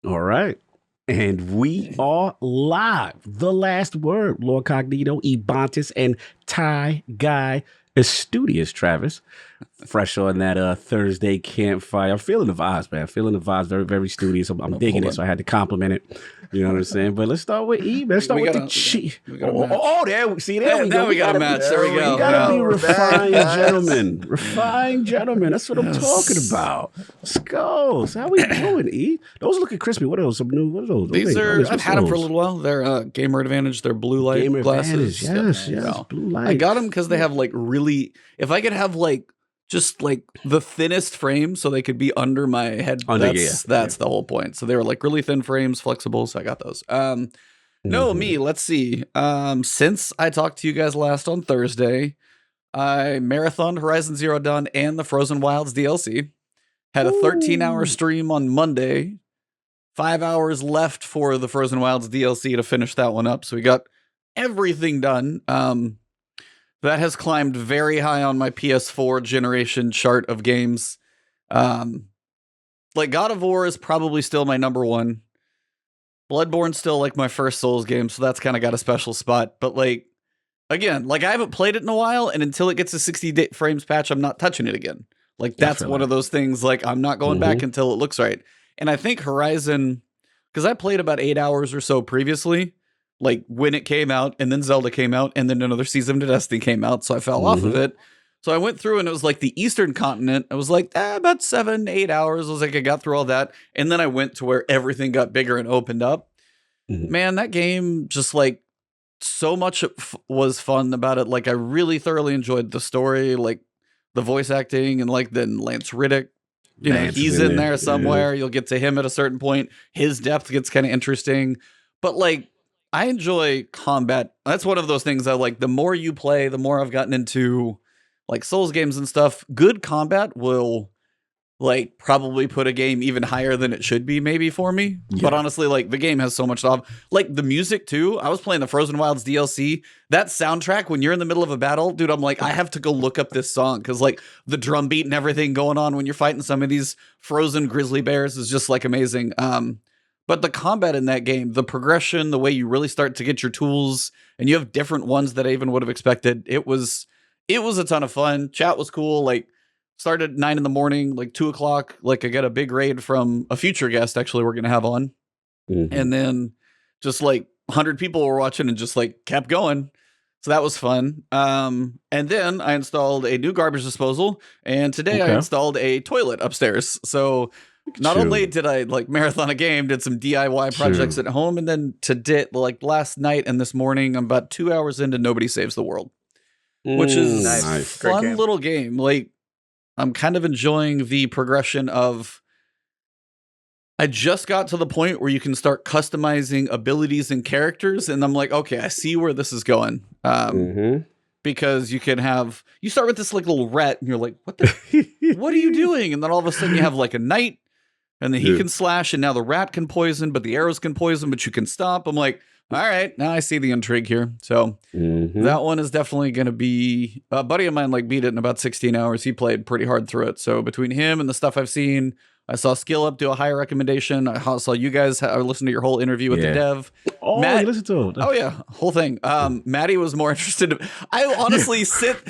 All right. And we are live. The last word, Lord Cognito, Ebontis, and Ty Guy Studious Travis. Fresh on that Thursday campfire. I'm feeling the vibes, man. Feeling the vibes. Very, very studious. I'm digging it, so I had to compliment it. You know what I'm saying? But let's start with E. Let's start with the cheat. There we go. We got a match. There we go. You gotta be refined gentlemen. Refined gentlemen. That's what I'm talking about. Let's go. So how we doing, E? Those looking crispy. What are those? Some new? What are those? These are. I've had them for a little while. They're Gamer Advantage. They're blue light Gamer glasses. Advantage. Yes. Blue light. I got them because they have like really. If I could have like just like the thinnest frame so they could be under my head. That's the whole point. So they were like really thin frames, flexible. So I got those. Let's see. Since I talked to you guys last on Thursday, I marathoned Horizon Zero Dawn and the Frozen Wilds DLC. Had a 13-hour stream on Monday. 5 hours left for the Frozen Wilds DLC to finish that one up. So we got everything done. That has climbed very high on my PS4 generation chart of games. Like God of War is probably still my number one. Bloodborne's still like my first Souls game, so that's kind of got a special spot. But like, again, like I haven't played it in a while, and until it gets a 60 frames patch, I'm not touching it again. Like that's one of those things, like I'm not going back until it looks right. And I think Horizon, because I played about 8 hours or so previously, like when it came out, and then Zelda came out, and then another season of Destiny came out, so I fell off of it. So I went through, and it was like the Eastern continent. I was like, about 7-8 hours. I was like, I got through all that, and then I went to where everything got bigger and opened up. Man, that game just like so much was fun about it. Like I really thoroughly enjoyed the story, like the voice acting, and like then Lance Riddick. You know, he's in there somewhere. You'll get to him at a certain point. His depth gets kind of interesting, but like. I enjoy combat. That's one of those things I like. The more you play, the more I've gotten into like Souls games and stuff. Good combat will like probably put a game even higher than it should be maybe for me. Yeah. But honestly, like the game has so much stuff. Like the music too. I was playing the Frozen Wilds DLC. That soundtrack when you're in the middle of a battle, dude, I'm like, I have to go look up this song because like the drum beat and everything going on when you're fighting some of these frozen grizzly bears is just like amazing. But the combat in that game, the progression, the way you really start to get your tools, and you have different ones that I even would have expected. It was a ton of fun. Chat was cool. Like started at 9 a.m, like 2 o'clock. Like I got a big raid from a future guest actually we're gonna have on, and then just like 100 people were watching and just like kept going. So that was fun. And then I installed a new garbage disposal, and today I installed a toilet upstairs. So. Not only did I like marathon a game, did some DIY projects at home, and then today, like last night and this morning, I'm about 2 hours into Nobody Saves the World, which is a fun little game. Like I'm kind of enjoying the progression of. I just got to the point where you can start customizing abilities and characters, and I'm like, okay, I see where this is going. Because you start with this like little rat, and you're like, what are you doing? And then all of a sudden you have like a knight. And then he can slash, and now the rat can poison, but the arrows can poison, but you can stop. I'm like, all right, now I see the intrigue here. So that one is definitely going to be... A buddy of mine like beat it in about 16 hours. He played pretty hard through it. So between him and the stuff I've seen, I saw Skill Up do a higher recommendation. I saw you guys listen to your whole interview with the dev. Oh, you listened to it. Oh, yeah. Whole thing. Maddie was more interested. I honestly sent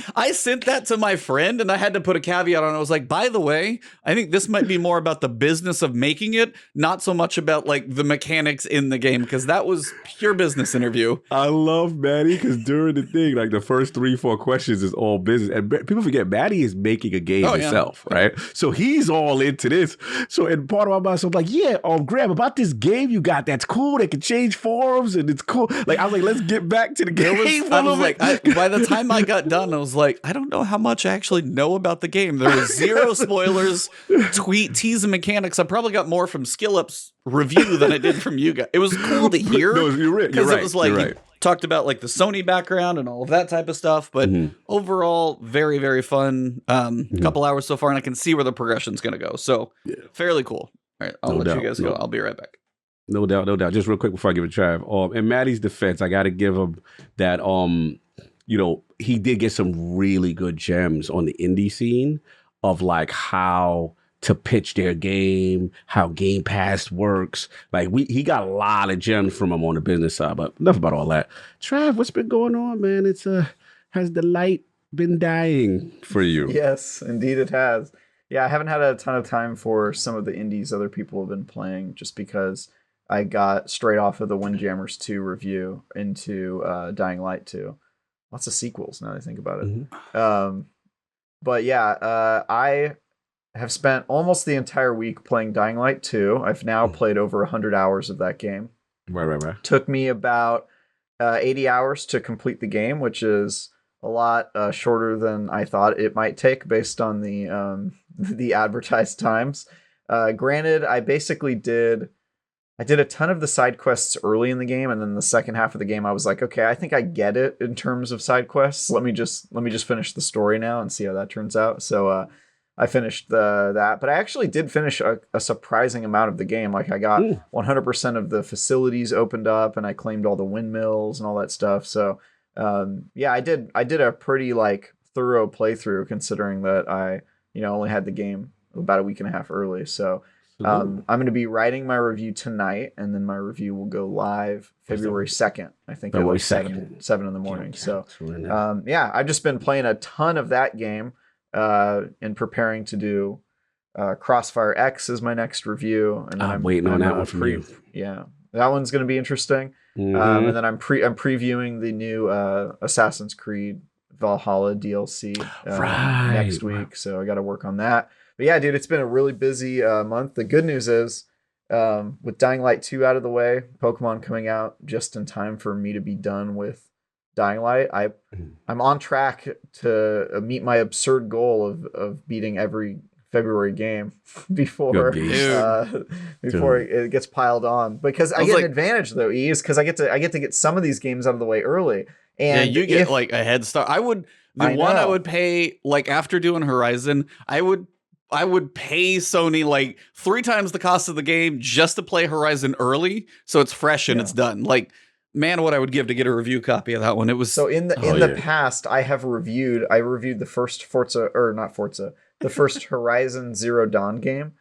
that to my friend, and I had to put a caveat on it. I was like, by the way, I think this might be more about the business of making it, not so much about like the mechanics in the game, because that was pure business interview. I love Maddie because during the thing, like the first 3-4 questions is all business. And people forget Maddie is making a game himself, right? So he's all into this. So in part of my mind, so I'm like, Graham, about this game you got, that's cool. They can change forms and it's cool. Like I was like, let's get back to the game. By the time I got done, I was like, I don't know how much I actually know about the game. There was zero spoilers, tease and mechanics. I probably got more from Skill Up's review than I did from you guys. It was cool to hear. No, you're right. It was like he talked about like the Sony background and all of that type of stuff. But overall, very, very fun. Couple hours so far, and I can see where the progression's going to go. So fairly cool. All right, I'll let you guys go. I'll be right back. No doubt, no doubt. Just real quick before I give it a try. In Maddie's defense, I got to give him that, he did get some really good gems on the indie scene of like how to pitch their game, how Game Pass works. Like he got a lot of gems from him on the business side, but enough about all that. Trav, what's been going on, man? Has the light been dying for you? Yes, indeed it has. Yeah, I haven't had a ton of time for some of the indies other people have been playing just because I got straight off of the Windjammers 2 review into Dying Light 2. Lots of sequels now that I think about it. Mm-hmm. But yeah, I have spent almost the entire week playing Dying Light 2. I've now played over 100 hours of that game. Right. Took me about 80 hours to complete the game, which is a lot shorter than I thought it might take based on the advertised times. Granted, I did a ton of the side quests early in the game, and then the second half of the game I was like, okay, I think I get it in terms of side quests. Let me just finish the story now and see how that turns out. So I finished that, but I actually did finish a surprising amount of the game. Like I got 100% of the facilities opened up, and I claimed all the windmills and all that stuff. So yeah, I did a pretty like thorough playthrough considering that I only had the game about a week and a half early. So I'm going to be writing my review tonight, and then my review will go live February 2nd. I think at like 7 in the morning. So yeah, I've just been playing a ton of that game and preparing to do Crossfire X is my next review, and then I'm waiting on that one from you. Yeah, that one's going to be interesting. Mm-hmm. And then I'm previewing the new Assassin's Creed Valhalla DLC next week, so I got to work on that. But yeah, dude, it's been a really busy month. The good news is, with Dying Light 2 out of the way, Pokemon coming out just in time for me to be done with Dying Light, I'm on track to meet my absurd goal of beating every February game before it gets piled on. Because I get an advantage though, is because I get to get some of these games out of the way early. And you get like a head start. I would pay, like after doing Horizon, I would pay Sony like 3 times the cost of the game just to play Horizon early, so it's fresh and it's done. Like, man, what I would give to get a review copy of that one. It was so in the past, I reviewed the first the first Horizon Zero Dawn game.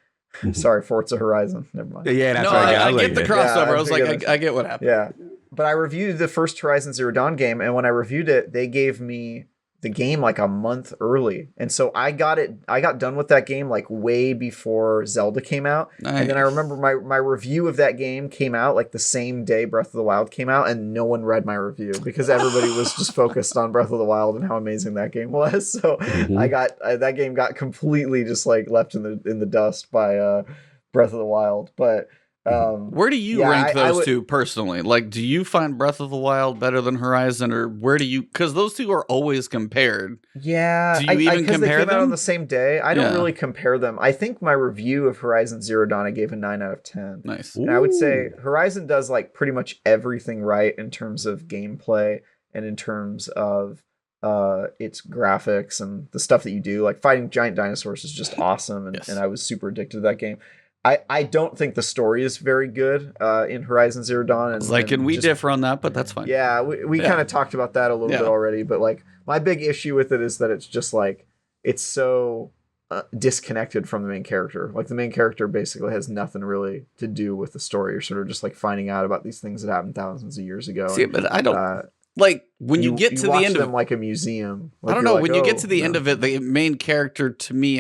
Sorry, Forza Horizon. Never mind. Yeah, that's I get the crossover. I was like, I get what happened. Yeah, but I reviewed the first Horizon Zero Dawn game, and when I reviewed it, they gave me the game like a month early, and so I got done with that game like way before Zelda came out. Nice. And then I remember my review of that game came out like the same day Breath of the Wild came out, and no one read my review because everybody was just focused on Breath of the Wild and how amazing that game was. So that game got completely just like left in the dust by Breath of the Wild. But where do you rank those two personally? Like, do you find Breath of the Wild better than Horizon, or where do you? Because those two are always compared. Yeah, do you even compare they came them out on the same day? I don't really compare them. I think my review of Horizon Zero Dawn I gave a 9 out of 10. Nice. And I would say Horizon does like pretty much everything right in terms of gameplay and in terms of its graphics and the stuff that you do. Like fighting giant dinosaurs is just awesome, and I was super addicted to that game. I don't think the story is very good in Horizon Zero Dawn. And we differ on that, but that's fine. Yeah, we kind of talked about that a little bit already. But like my big issue with it is that it's just like it's so disconnected from the main character. Like the main character basically has nothing really to do with the story. You're sort of just like finding out about these things that happened thousands of years ago. See, but I don't like when you get to the end of them like a museum. Like I don't know when you get to the end of it. The main character to me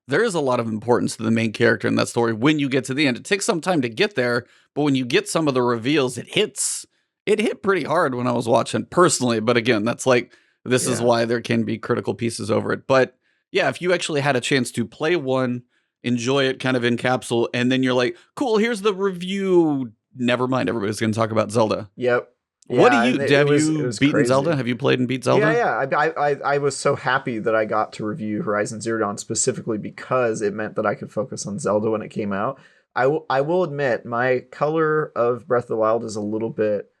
there is a lot of importance to the main character in that story when you get to the end. It takes some time to get there, but when you get some of the reveals, it hit pretty hard when I was watching personally. But again, that's like, this is why there can be critical pieces over it. But yeah, if you actually had a chance to play one, enjoy it kind of in capsule, and then you're like, cool, here's the review. Never mind, everybody's going to talk about Zelda. Yep. What do you have you beaten crazy. Zelda? Have you played and beat Zelda? Yeah. I was so happy that I got to review Horizon Zero Dawn specifically because it meant that I could focus on Zelda when it came out. I will admit my color of Breath of the Wild is a little bit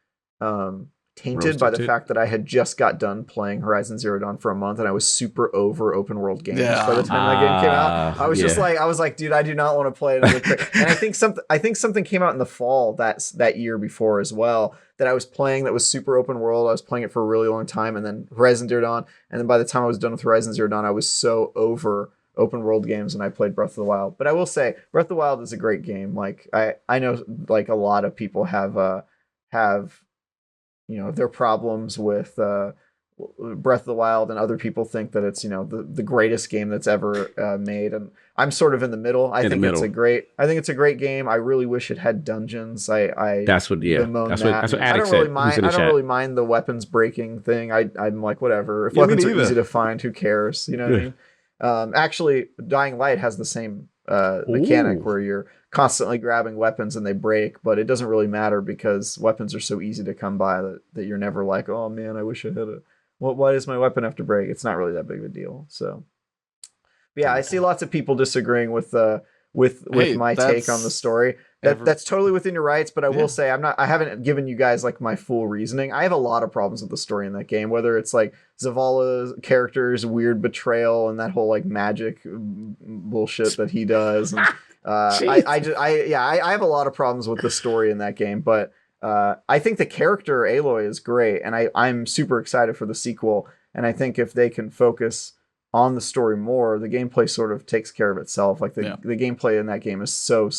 tainted by the fact that I had just got done playing Horizon Zero Dawn for a month, and I was super over open world games by the time that game came out. I was just like, dude, I do not want to play another. And I think something came out in the fall that year before as well that I was playing that was super open world. I was playing it for a really long time, and then Horizon Zero Dawn, and then by the time I was done with Horizon Zero Dawn, I was so over open world games, and I played Breath of the Wild. But I will say, Breath of the Wild is a great game. Like I know like a lot of people have their problems with Breath of the Wild, and other people think that it's the greatest game that's ever made, and I'm sort of in the middle. I think it's a great game. I really wish it had dungeons. That's what Addict I don't said. really mind. I don't really mind the weapons breaking thing. I'm like, whatever. If weapons are easy to find, who cares? You know what I mean? Actually, Dying Light has the same mechanic where you're constantly grabbing weapons and they break, but it doesn't really matter because weapons are so easy to come by that you're never like, oh man, I wish I had why does my weapon have to break? It's not really that big of a deal. So, but yeah, I see lots of people disagreeing with my take on the story. That's totally within your rights, but I will say I haven't given you guys like my full reasoning. I have a lot of problems with the story in that game, whether it's like Zavala's character's weird betrayal and that whole like magic bullshit that he does. And, I have a lot of problems with the story in that game, but I think the character Aloy is great, and I'm super excited for the sequel. And I think if they can focus on the story more, the gameplay sort of takes care of itself. Like the gameplay in that game is so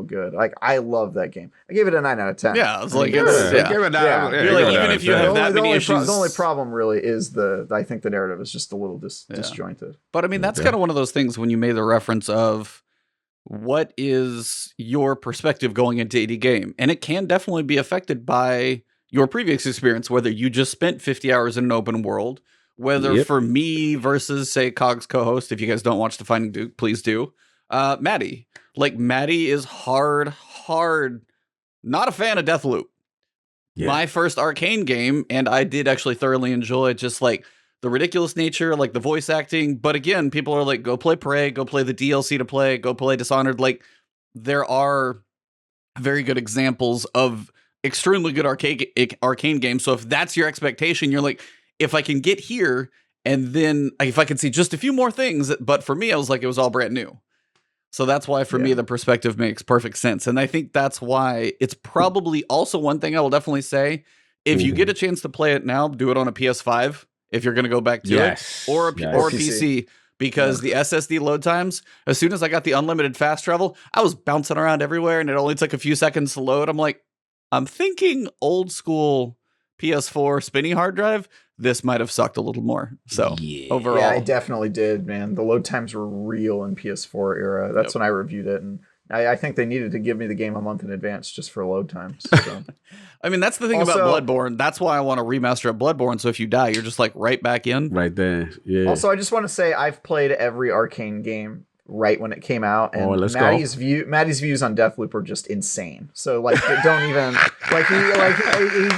good. Like I love that game. I gave it a 9 out of 10. Yeah, I was like, give it even if you have that many issues, the only problem really is I think the narrative is just a little disjointed. But I mean, that's kind of one of those things when you made the reference of what is your perspective going into any game, and it can definitely be affected by your previous experience, whether you just spent 50 hours in an open world. Whether for me versus, say, Cog's co-host, if you guys don't watch Defining Duke, please do. Maddie. Like, Maddie is hard, not a fan of Deathloop. Yeah. My first Arcane game, and I did actually thoroughly enjoy just, like, the ridiculous nature, like, the voice acting. But again, people are like, go play Prey, go play the DLC to play, go play Dishonored. Like, there are very good examples of extremely good Arcane games. So if that's your expectation, you're like, if I can get here and then if I can see just a few more things, but for me, I was like, it was all brand new. So that's why for me, the perspective makes perfect sense. And I think that's why it's probably also one thing I will definitely say, if you get a chance to play it now, do it on a PS5, if you're going to go back to it, or a PC, because the SSD load times, as soon as I got the unlimited fast travel, I was bouncing around everywhere and it only took a few seconds to load. I'm like, I'm thinking old school PS4 spinny hard drive, this might have sucked a little more. So overall, yeah, it definitely did, man. The load times were real in PS4 era. That's when I reviewed it, and I think they needed to give me the game a month in advance just for load times. So. I mean, that's the thing about Bloodborne. That's why I want to remaster a Bloodborne. So if you die, you're just like right back in. Right there. Yeah. Also, I just want to say I've played every Arcane game right when it came out, and Maddie's views on Deathloop are just insane. So like, don't even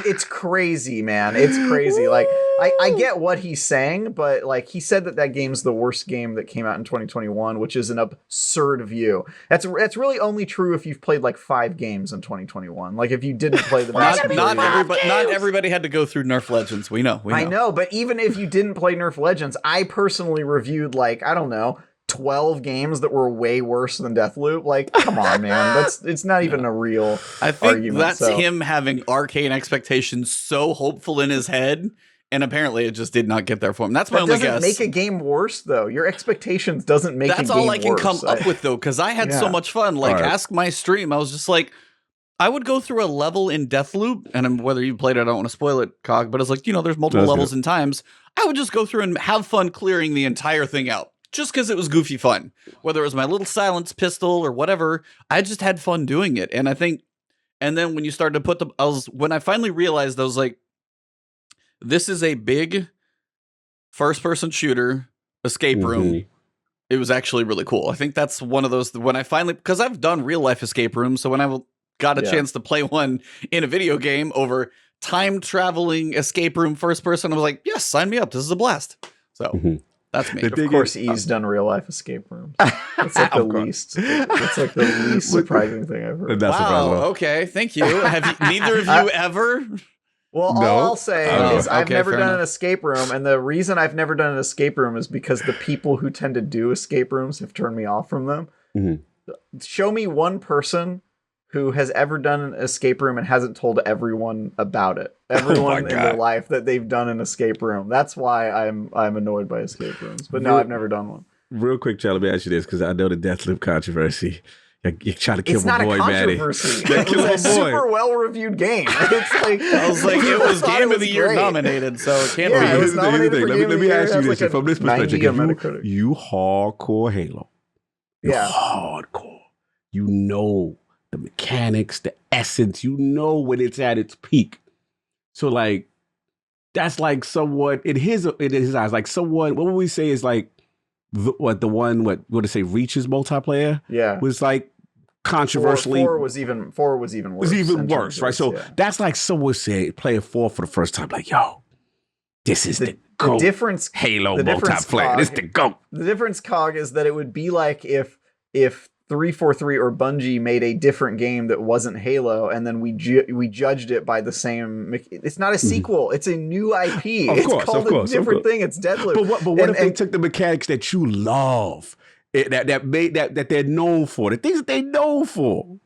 it's crazy, man. It's crazy. Like I get what he's saying, but like he said that game's the worst game that came out in 2021, which is an absurd view. That's really only true if you've played like 5 games in 2021. Like if you didn't play the not everybody had to go through Nerf Legends. We know. I know, but even if you didn't play Nerf Legends, I personally reviewed like, I don't know, 12 games that were way worse than Deathloop. Like, come on, man. It's not even a real argument. That's him having Arcane expectations so hopeful in his head, and apparently it just did not get there for him. That's my only guess. That doesn't make a game worse, though. Your expectations doesn't make a game worse. That's all I can come up with, though, because I had so much fun. Like, ask my stream. I was just like, I would go through a level in Deathloop, and whether you played it, I don't want to spoil it, Cog, but it's like, there's multiple levels and times. I would just go through and have fun clearing the entire thing out. Just because it was goofy fun, whether it was my little silence pistol or whatever, I just had fun doing it. And I think, and then when you started to put when I finally realized, I was like, this is a big first-person shooter escape room. It was actually really cool. I think that's one of those, when I finally, because I've done real-life escape rooms, so when I got a chance to play one in a video game over time-traveling escape room first-person, I was like, yes, sign me up. This is a blast. So... That's me. Of course, he's done real life escape rooms. That's like the least. That's like the least surprising thing I've heard. Wow. Okay. Thank you. Have neither of you ever? Well, all I'll say is I've never done an escape room, and the reason I've never done an escape room is because the people who tend to do escape rooms have turned me off from them. Show me one person who has ever done an escape room and hasn't told everyone about it. Everyone in their life that they've done an escape room. That's why I'm annoyed by escape rooms. But no, I've never done one. real quick, Charlie, let me ask you this, because I know the Deathloop controversy. You're trying to kill It's my not boy, a Maddie. controversy. Yeah, It kill was a my boy. super well-reviewed game. It's like, I was like, it was thought Game of was the Year great. nominated, so it can't Yeah, be. it was Here's the thing, nominated for Let Game of me the Year. ask It you has this like a from this 90 perspective. on If Metacritic. you hardcore Halo. You're Yeah. hardcore. You know the mechanics, the essence. You know when it's at its peak. So like, that's like somewhat in his eyes, like someone. What would we say is like what would it say? Reach's multiplayer Yeah. was like controversially. Four was even worse. It was even in worse, terms right? of- So yeah. that's like someone said playing 4 for the first time, like, yo, this is the the GOAT difference. Halo the difference, multiplayer. Cog, This is the GOAT. The difference, Cog, is that it would be like if 343 or Bungie made a different game that wasn't Halo, and then we judged it by the same. It's not a sequel; it's a new IP. Of It's course, called of course, a different of course. thing. It's Deathloop. But what if they took the mechanics that you love, that they're known for, the things that they know for?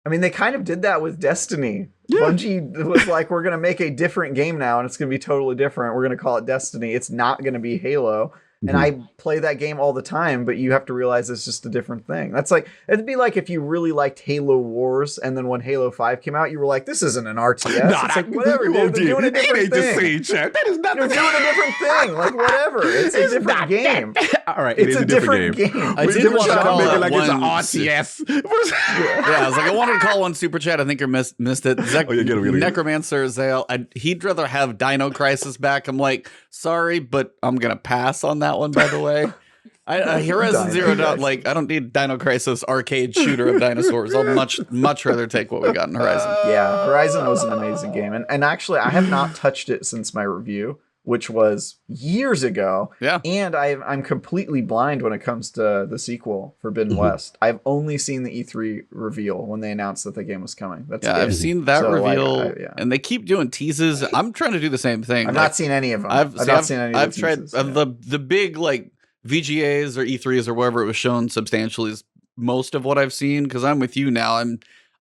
I mean, they kind of did that with Destiny. Yeah. Bungie was like, we're going to make a different game now, and it's going to be totally different. We're going to call it Destiny. It's not going to be Halo. And I play that game all the time, but you have to realize it's just a different thing. That's like, it'd be like if you really liked Halo Wars, and then when Halo 5 came out, you were like, this isn't an RTS. It's like, whatever, dude. They're doing a different It ain't thing. the same, chat. That is not They're the doing a different thing. Like, whatever. It's a different not game. All right, It's a different game. I It's did a different want to Trying call to make it it like it's an one- RTS. Yeah, I was like, I wanted to call one super chat. I think you missed it. Oh, yeah, get him, get him. Necromancer Zale. He'd rather have Dino Crisis back. I'm like, sorry, but I'm gonna pass on that one. By the way, Horizon Dino Zero Dawn. Crisis. Like, I don't need Dino Crisis arcade shooter of dinosaurs. I'll much rather take what we got in Horizon. Yeah, Horizon was an amazing game. And actually, I have not touched it since my review, which was years ago. Yeah. And I'm completely blind when it comes to the sequel, Forbidden West. I've only seen the E3 reveal when they announced that the game was coming. That's Yeah, it. I've seen that So, like, reveal, yeah. and they keep doing teases. I'm trying to do the same thing. I've Like, not seen any of them. I've not seen any of I've the tried teases, yeah. the big like VGAs or E3s or wherever it was shown substantially is most of what I've seen, because I'm with you now.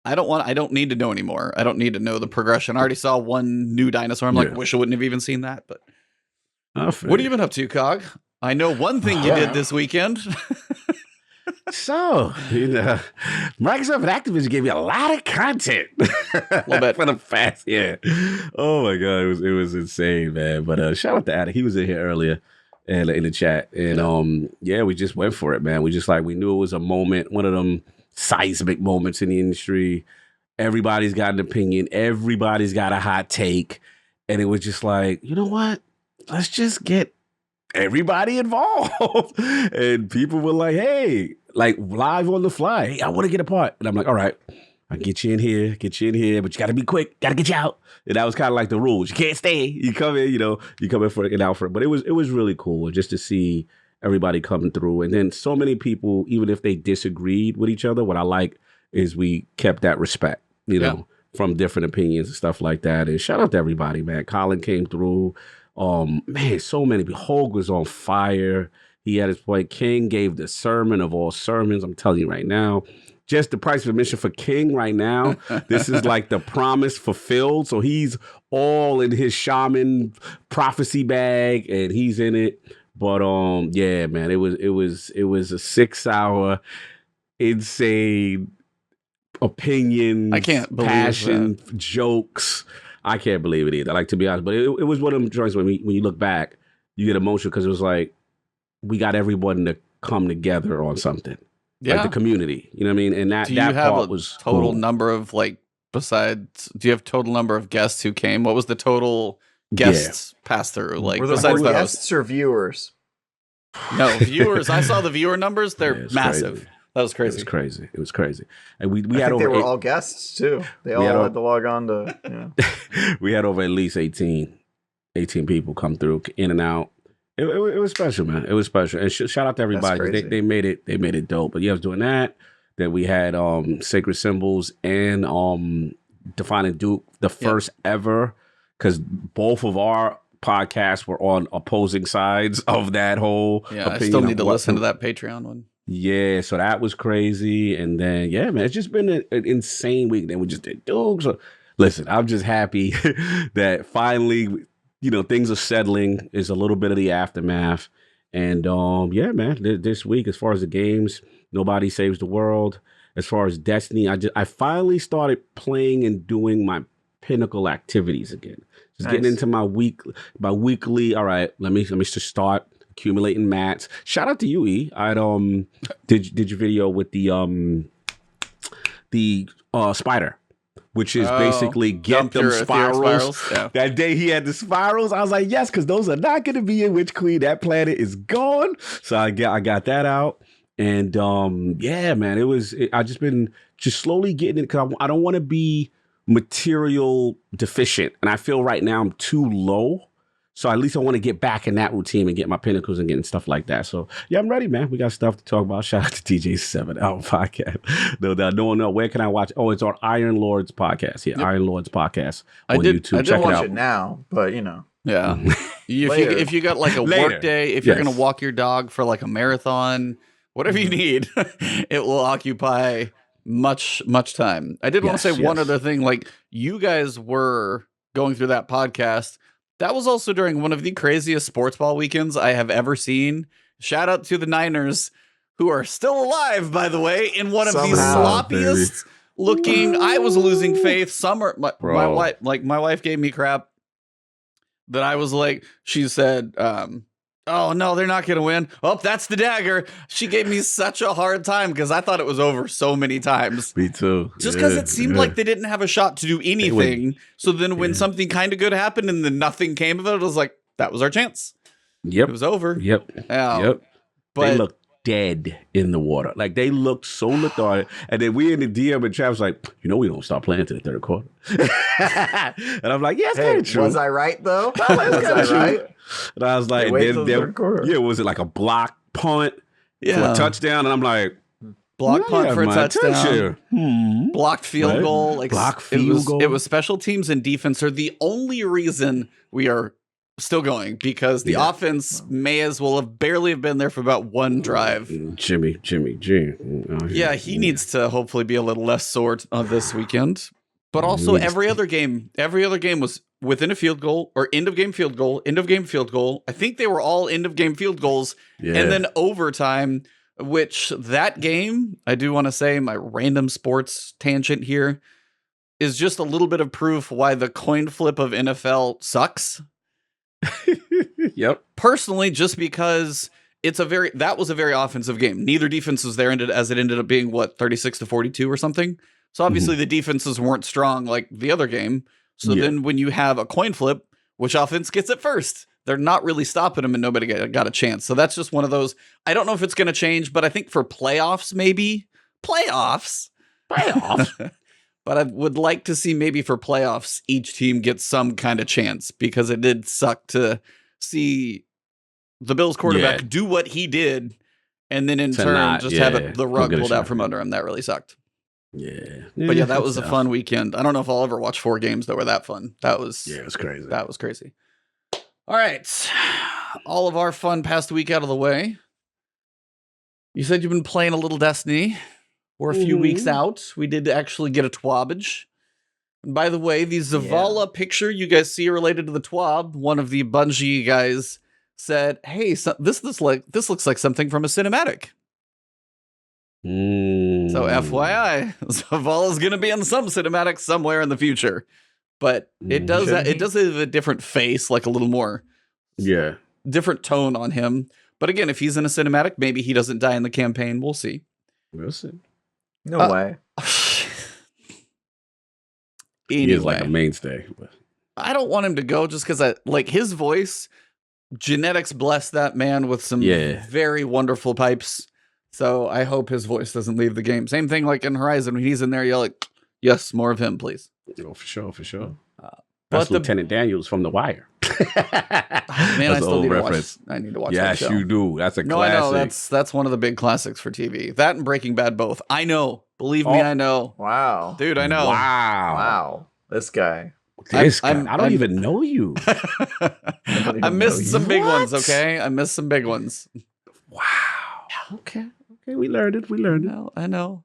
I don't need to know anymore. I don't need to know the progression. I already saw one new dinosaur. I'm like, Yeah. wish I wouldn't have even seen that. But I feel what have you been up to, Cog? I know one thing you did this weekend. So, Microsoft and Activision gave me a lot of content. A little bit. For the past, yeah. Oh my God, it was insane, man. But shout out to Adam. He was in here earlier and in the chat. And we just went for it, man. We knew it was a moment, one of them seismic moments in the industry. Everybody's got an opinion. Everybody's got a hot take. And it was just like, you know what? Let's just get everybody involved. And people were like, hey, like live on the fly. Hey, I want to get a part. And I'm like, all right, I'll get you in here, but you got to be quick. Got to get you out. And that was kind of like the rules. You can't stay. You come in, you come in for it and out for it. But it was really cool just to see everybody coming through. And then so many people, even if they disagreed with each other, what I like is we kept that respect, from different opinions and stuff like that. And shout out to everybody, man. Colin came through. Man, so many. Hogue was on fire. He had his point. King gave the sermon of all sermons. I'm telling you right now, just the price of admission for King right now. This is like the promise fulfilled. So he's all in his shaman prophecy bag, and he's in it. But yeah, man, it was a 6-hour insane opinion. I can't believe passion, jokes. I can't believe it either. Like, to be honest, but it was one of them joints when you look back, you get emotional because it was like we got everyone to come together on something. Yeah. Like the community, you know what I mean? And that Do you that have part a was total cool. number of do you have total number of guests who came? What was the total guests pass through? Like, Were there besides more the host? guests or viewers? No, viewers. I saw the viewer numbers. They're Yeah, it's massive. crazy. That was It crazy. was crazy. It was crazy. And we I had think they over were all guests too. They all had had to log on to. Yeah. we had over at least 18 people come through, in and out. It was special, man. It was special. And shout out to everybody. That's crazy. They made it dope. But yeah, I was doing that. Then we had Sacred Symbols and Defining Duke, the first ever, because both of our podcasts were on opposing sides of that whole Yeah, I opinion still of need to what- listen to that Patreon one. Yeah, so that was crazy. And then, yeah, man, it's just been an insane week. Then we just did Duke. So listen, I'm just happy that finally, things are settling. There's a little bit of the aftermath. And yeah, man, this week, as far as the games, Nobody Saves the World. As far as Destiny, I finally started playing and doing my pinnacle activities again. Just getting into my weekly. All right, let me just start accumulating mats. Shout out to you, E. I did your video with the spider, which is basically get them spirals. Yeah. That day he had the spirals. I was like, yes, because those are not going to be in Witch Queen. That planet is gone. So I got that out. And yeah, man, I just been slowly getting it because I don't want to be material deficient. And I feel right now I'm too low. So at least I want to get back in that routine and get my pinnacles and getting stuff like that. So yeah, I'm ready, man. We got stuff to talk about. Shout out to TJ's 7 Hour Podcast. No, where can I watch? Oh, it's on Iron Lords Podcast. Yeah, yep. Iron Lords Podcast on YouTube. I did watch it now, but you know. Yeah. if you got like a work day, if you're going to walk your dog for like a marathon, whatever you need, it will occupy much time. I did want to say one other thing. Like, you guys were going through that podcast. That was also during one of the craziest sports ball weekends I have ever seen. Shout out to the Niners, who are still alive, by the way, in one of the sloppiest looking. I was losing faith. My wife gave me crap that I was like, she said, oh no, they're not going to win. Oh, that's the dagger. She gave me such a hard time because I thought it was over so many times. Me too. Just because it seemed like they didn't have a shot to do anything. So then when something kind of good happened and then nothing came of it, I was like, that was our chance. Yep. It was over. Yep. But they looked dead in the water. Like, they looked so lethargic. And then we in the DM and Travis like, we don't start playing to the third quarter. And I'm like, yeah, it's kind of true. Was I right, though? Was I right? And I was like, was it like a block punt for a touchdown? And I'm like, block punt for a touchdown. Blocked field goal. Like, blocked field goal. It was special teams and defense are the only reason we are still going, because the offense may as well have barely been there for about one drive. Jimmy G. Yeah, he needs to hopefully be a little less sore on this weekend. But also every other game was within a field goal or end of game field goal. I think they were all end of game field goals. Yeah. And then overtime, which that game, I do want to say, my random sports tangent here, is just a little bit of proof why the coin flip of NFL sucks. Yep. Personally, just because that was a very offensive game. Neither defense was there, as it ended up being 36-42 or something. So obviously the defenses weren't strong like the other game. So then when you have a coin flip, which offense gets it first? They're not really stopping them and nobody got a chance. So that's just one of those. I don't know if it's going to change, but I think for playoffs, maybe. Playoffs. But I would like to see maybe for playoffs, each team gets some kind of chance, because it did suck to see the Bills quarterback do what he did and then in turn just have the rug pulled out from under him. That really sucked. Yeah. But yeah, that was a fun weekend. I don't know if I'll ever watch 4 games that were that fun. It was crazy. That was crazy. All right. All of our fun past week out of the way. You said you've been playing a little Destiny. We're a few weeks out. We did actually get a TWABage. And by the way, the Zavala picture you guys see related to the TWAB, one of the Bungie guys said, hey, this looks like something from a cinematic. So FYI, Zavala's going to be in some cinematic somewhere in the future. But it does have a different face, like a little more different tone on him. But again, if he's in a cinematic, maybe he doesn't die in the campaign. We'll see. No way. Anyway, he is like a mainstay. I don't want him to go just because I like his voice. Genetics bless that man with some very wonderful pipes. So I hope his voice doesn't leave the game. Same thing like in Horizon when he's in there yelling, yes, more of him, please. Oh, for sure. That's Lieutenant Daniels from The Wire. Man, I still need to watch. I need to watch that show. Yes, you do. That's a classic. I know. That's one of the big classics for TV. That and Breaking Bad both. I know. Believe me, I know. Wow. Dude, I know. Wow. This guy. I don't even know you. I missed some big ones, okay? I missed some big ones. Wow. Okay. We learned it. I know.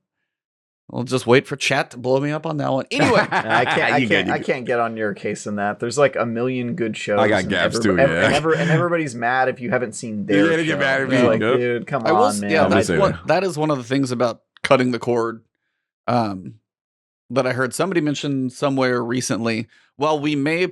I'll just wait for chat to blow me up on that one. Anyway, I can't get on your case in that. There's like a million good shows. I got gaps too, yeah. And everybody's mad if you haven't seen their show. Get mad at It's me. like, Yep. dude, come on, man. Yeah, that. that is one of the things about cutting the cord that I heard somebody mention somewhere recently. While we may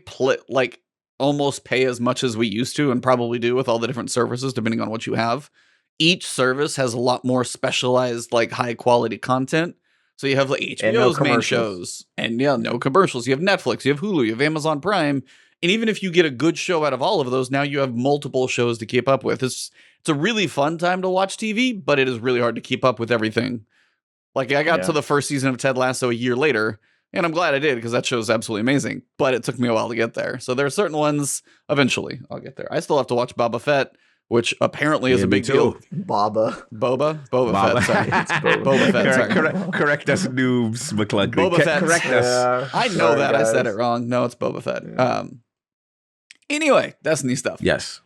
almost pay as much as we used to and probably do with all the different services, depending on what you have, each service has a lot more specialized, like high quality content. So you have like HBO's main shows, and no commercials. You have Netflix, you have Hulu, you have Amazon Prime, and even if you get a good show out of all of those, now you have multiple shows to keep up with. It's a really fun time to watch TV, but it is really hard to keep up with everything. Like I got to the first season of Ted Lasso a year later, and I'm glad I did because that show is absolutely amazing. But it took me a while to get there. So there are certain ones. Eventually, I'll get there. I still have to watch Boba Fett, which apparently is a big deal. Boba Fett. Sorry, it's Boba Fett. Sorry. Correct us, noobs, McClunky. Boba Fett. Correct us. I know that guys. I said it wrong. No, it's Boba Fett. Yeah. Anyway, Destiny stuff. Yes.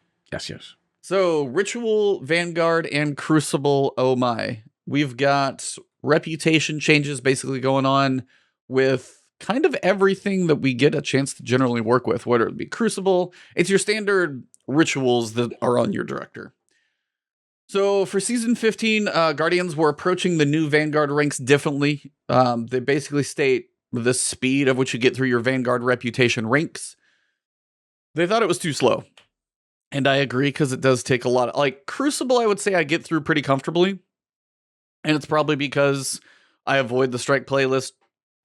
So Ritual, Vanguard, and Crucible. Oh my, we've got reputation changes basically going on with kind of everything that we get a chance to generally work with, whether it be Crucible. It's your standard rituals that are on your director. So for season 15, Guardians were approaching the new Vanguard ranks differently. They basically state the speed of which you get through your Vanguard reputation ranks. They thought it was too slow. And I agree, because it does take a lot. Like Crucible, I would say I get through pretty comfortably. And it's probably because I avoid the strike playlist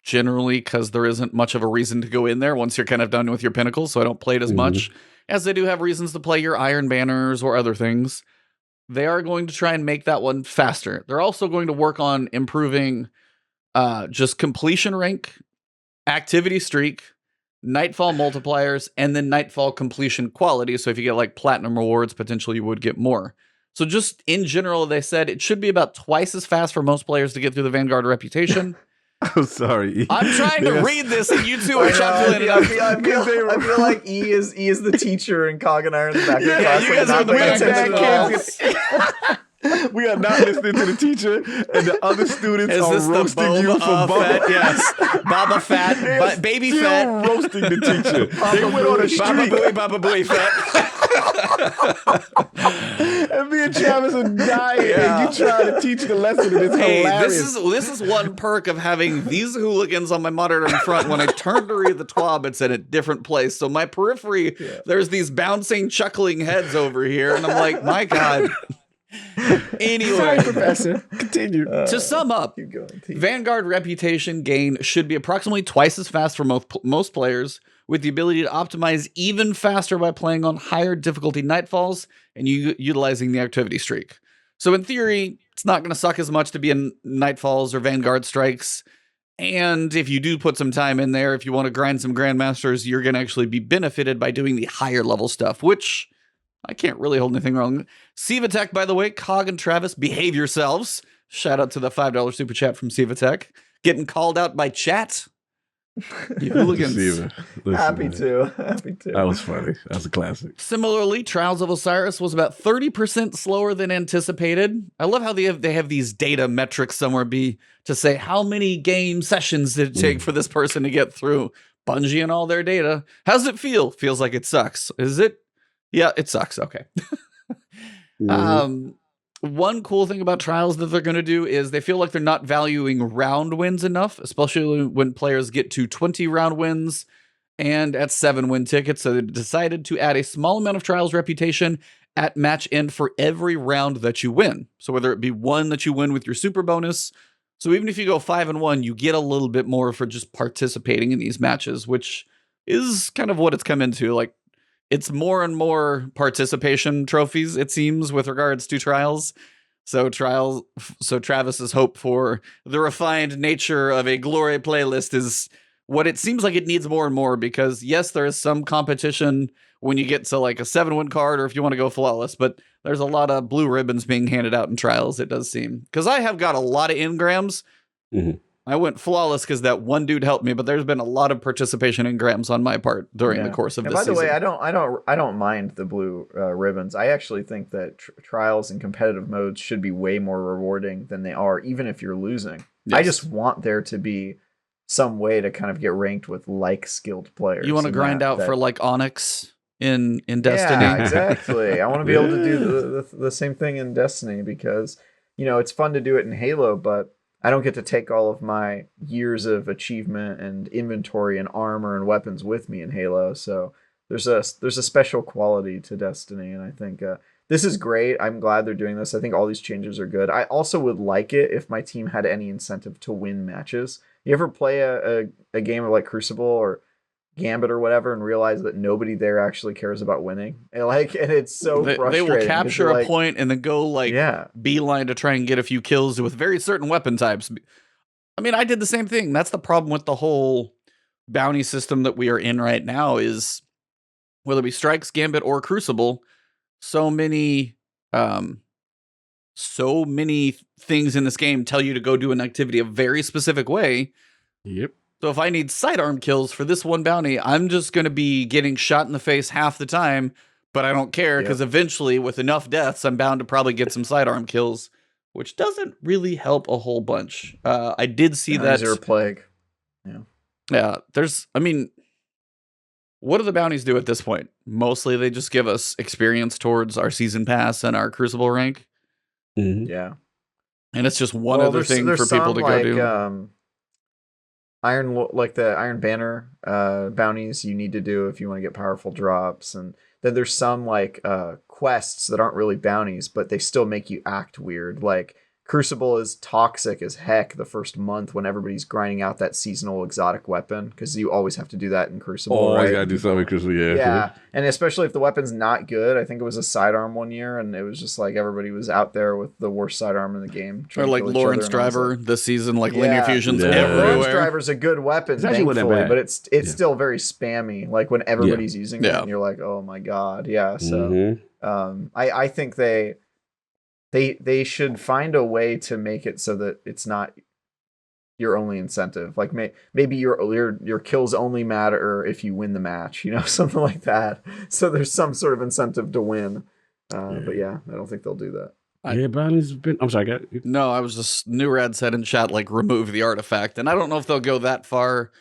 generally, because there isn't much of a reason to go in there once you're kind of done with your pinnacles, so I don't play it as much as they do have reasons to play your Iron Banners or other things. They are going to try and make that one faster. They're also going to work on improving just completion rank, activity streak, nightfall multipliers, and then nightfall completion quality. So if you get like platinum rewards, potentially you would get more. So just in general, they said it should be about twice as fast for most players to get through the Vanguard reputation. I'm sorry. I'm trying to read this, and you two are chuckling it up. I feel like E is the teacher, and Cog and I are in the back of the class. You guys are the bad kids. We are not listening to the teacher, and the other students are roasting you for Boba. Yes, Baba Fat, Baby Fat, roasting the teacher. They went on a streak. Baba Booey Fat. And me and Travis are dying, and you trying to teach the lesson, and it's hilarious. This is one perk of having these hooligans on my monitor in front. When I turn to read the TWAB, it's in a different place. So my periphery, there's these bouncing, chuckling heads over here, and I'm like, my God. Anyway, sorry, Professor. Continue. To sum up, Vanguard reputation gain should be approximately twice as fast for most players, with the ability to optimize even faster by playing on higher difficulty nightfalls and utilizing the activity streak. So in theory, it's not going to suck as much to be in nightfalls or Vanguard strikes. And if you do put some time in there, if you want to grind some Grandmasters, you're going to actually be benefited by doing the higher level stuff, which I can't really hold anything wrong. Sivatech, by the way, Cog and Travis, behave yourselves. Shout out to the $5 super chat from Sivatech. Getting called out by chat. You hooligans. Happy to. That was funny. That was a classic. Similarly, Trials of Osiris was about 30% slower than anticipated. I love how they have these data metrics somewhere to say how many game sessions did it take for this person to get through. Bungie and all their data. How's it feel? Feels like it sucks. Is it? Yeah, it sucks. Okay. One cool thing about Trials that they're going to do is they feel like they're not valuing round wins enough, especially when players get to 20 round wins and at 7 win tickets. So they decided to add a small amount of Trials reputation at match end for every round that you win. So whether it be one that you win with your super bonus. So even if you go 5-1, you get a little bit more for just participating in these matches, which is kind of what it's come into. Like, it's more and more participation trophies, it seems, with regards to Trials. So Travis's hope for the refined nature of a glory playlist is what it seems like it needs more and more, because yes, there is some competition when you get to like a 7-win card, or if you want to go flawless, but there's a lot of blue ribbons being handed out in Trials, it does seem. Because I have got a lot of engrams. I went flawless because that one dude helped me, but there's been a lot of participation engrams on my part during the course of this season. By the way, I don't mind the blue ribbons. I actually think that Trials and competitive modes should be way more rewarding than they are, even if you're losing. I just want there to be some way to kind of get ranked with like skilled players. You want to grind out for like Onyx in Destiny? Yeah, exactly. I want to be able to do the same thing in Destiny because, it's fun to do it in Halo, but I don't get to take all of my years of achievement and inventory and armor and weapons with me in Halo. So there's a special quality to Destiny, and I think this is great. I'm glad they're doing this. I think all these changes are good. I also would like it if my team had any incentive to win matches. You ever play a game of like Crucible or Gambit or whatever and realize that nobody there actually cares about winning? And it's so frustrating. They will capture a point and then go beeline to try and get a few kills with very certain weapon types. I mean, I did the same thing. That's the problem with the whole bounty system that we are in right now is whether it be Strikes, Gambit, or Crucible, so many things in this game tell you to go do an activity a very specific way. Yep. So if I need sidearm kills for this one bounty, I'm just going to be getting shot in the face half the time, but I don't care because eventually with enough deaths, I'm bound to probably get some sidearm kills, which doesn't really help a whole bunch. I did see that. Zero Plague. Yeah. What do the bounties do at this point? Mostly they just give us experience towards our season pass and our Crucible rank. Mm-hmm. Yeah. And it's just one other thing for people to go do. The Iron Banner bounties you need to do if you want to get powerful drops. And then there's some quests that aren't really bounties, but they still make you act weird. Like Crucible is toxic as heck the first month when everybody's grinding out that seasonal exotic weapon, because you always have to do that in Crucible. Always gotta do something in Crucible, Yeah, and especially if the weapon's not good. I think it was a sidearm one year, and it was just like everybody was out there with the worst sidearm in the game. Or like Lawrence Driver this season, linear fusions everywhere. Lawrence Driver's a good weapon, thankfully, but it's still very spammy. Like when everybody's using it, and you're like, oh my god, So I think they should find a way to make it so that it's not your only incentive. Like maybe your kills only matter if you win the match, something like that. So there's some sort of incentive to win. But yeah, I don't think they'll do that. I'm sorry, No, I was just New Rad said in chat remove the artifact, and I don't know if they'll go that far.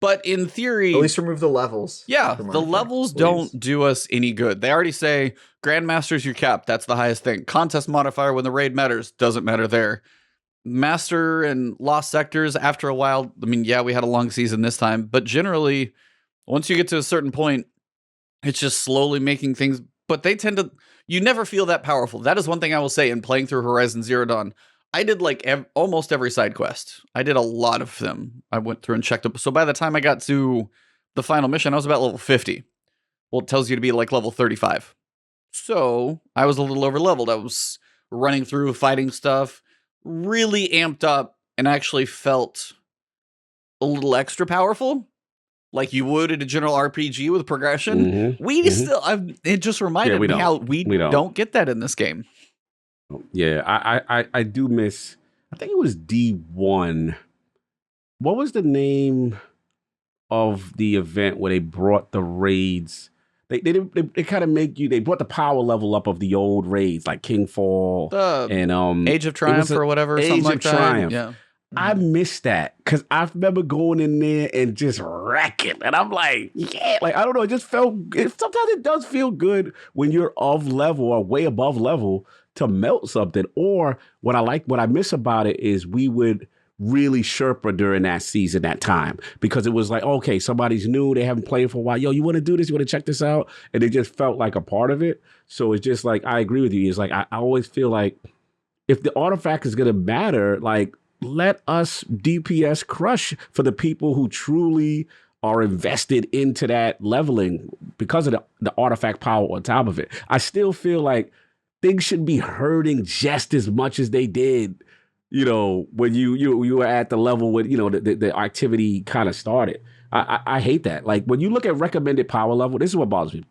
But in theory, at least remove the levels. Yeah, the levels don't do us any good. They already say Grandmaster's your cap. That's the highest thing. Contest modifier when the raid matters doesn't matter there. Master and Lost Sectors, after a while, we had a long season this time, but generally, once you get to a certain point, it's just slowly making things. But they tend to, you never feel that powerful. That is one thing I will say in playing through Horizon Zero Dawn. I did almost every side quest. I did a lot of them. I went through and checked up. So by the time I got to the final mission, I was about level 50. Well, it tells you to be level 35. So I was a little over leveled. I was running through, fighting stuff, really amped up, and actually felt a little extra powerful, like you would in a general RPG with progression. It just reminded me how we don't get that in this game. Yeah, I do miss. I think it was D1. What was the name of the event where they brought the raids? They kind of make you. They brought the power level up of the old raids like Kingfall and Age of Triumph or whatever. Age something of Triumph. Yeah. I miss that because I remember going in there and just wrecking, and I'm like, I don't know. It just felt. Sometimes it does feel good when you're of level or way above level to melt something. Or what I miss about it is we would really Sherpa during that season, that time, because it was like, okay, somebody's new, they haven't played for a while. Yo, you want to do this? You want to check this out? And it just felt like a part of it. So it's just like, I agree with you. It's like, I always feel like if the artifact is going to matter, let us DPS crush for the people who truly are invested into that leveling because of the artifact power on top of it. I still feel like things should be hurting just as much as they did, when you were at the level when, the activity kind of started. I hate that. Like when you look at recommended power level, this is what bothers me.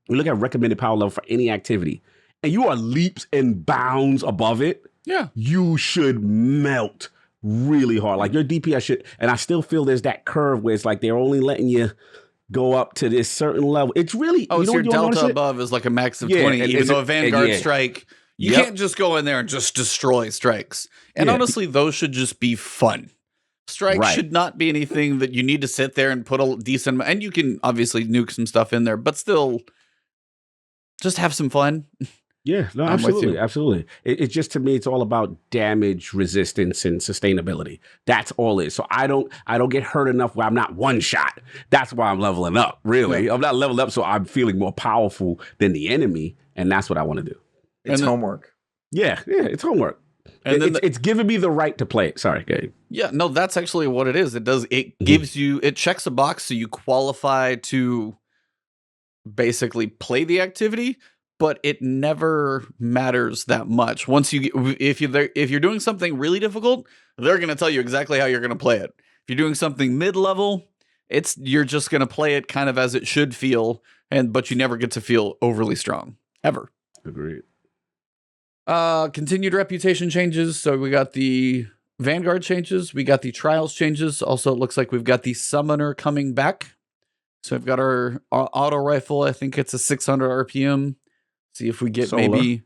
You look at recommended power level for any activity and you are leaps and bounds above it. Yeah. You should melt really hard. Like your DPS should, and I still feel there's that curve where it's like they're only letting you go up to this certain level. It's really your delta above is like a max of 20, even though a Vanguard strike You can't just go in there and just destroy strikes. And honestly, those should just be fun. Strikes should not be anything that you need to sit there and put a decent, and you can obviously nuke some stuff in there, but still just have some fun. Yeah, no, absolutely. It's just, to me, it's all about damage resistance and sustainability. That's all it is. So I don't get hurt enough where I'm not one shot. That's why I'm leveling up. Really, I'm not leveling up, so I'm feeling more powerful than the enemy, and that's what I want to do. It's homework. Yeah, it's homework. And it's giving me the right to play it. Sorry, Gabe. Yeah, no, that's actually what it is. It does. It gives you. It checks a box so you qualify to basically play the activity. But it never matters that much. Once if you're doing something really difficult, they're going to tell you exactly how you're going to play it. If you're doing something mid-level, you're just going to play it kind of as it should feel, but you never get to feel overly strong ever. Agreed. Continued reputation changes. So we got the Vanguard changes, we got the Trials changes. Also, it looks like we've got the Summoner coming back. So we've got our auto rifle. I think it's a 600 RPM. See if we get solar.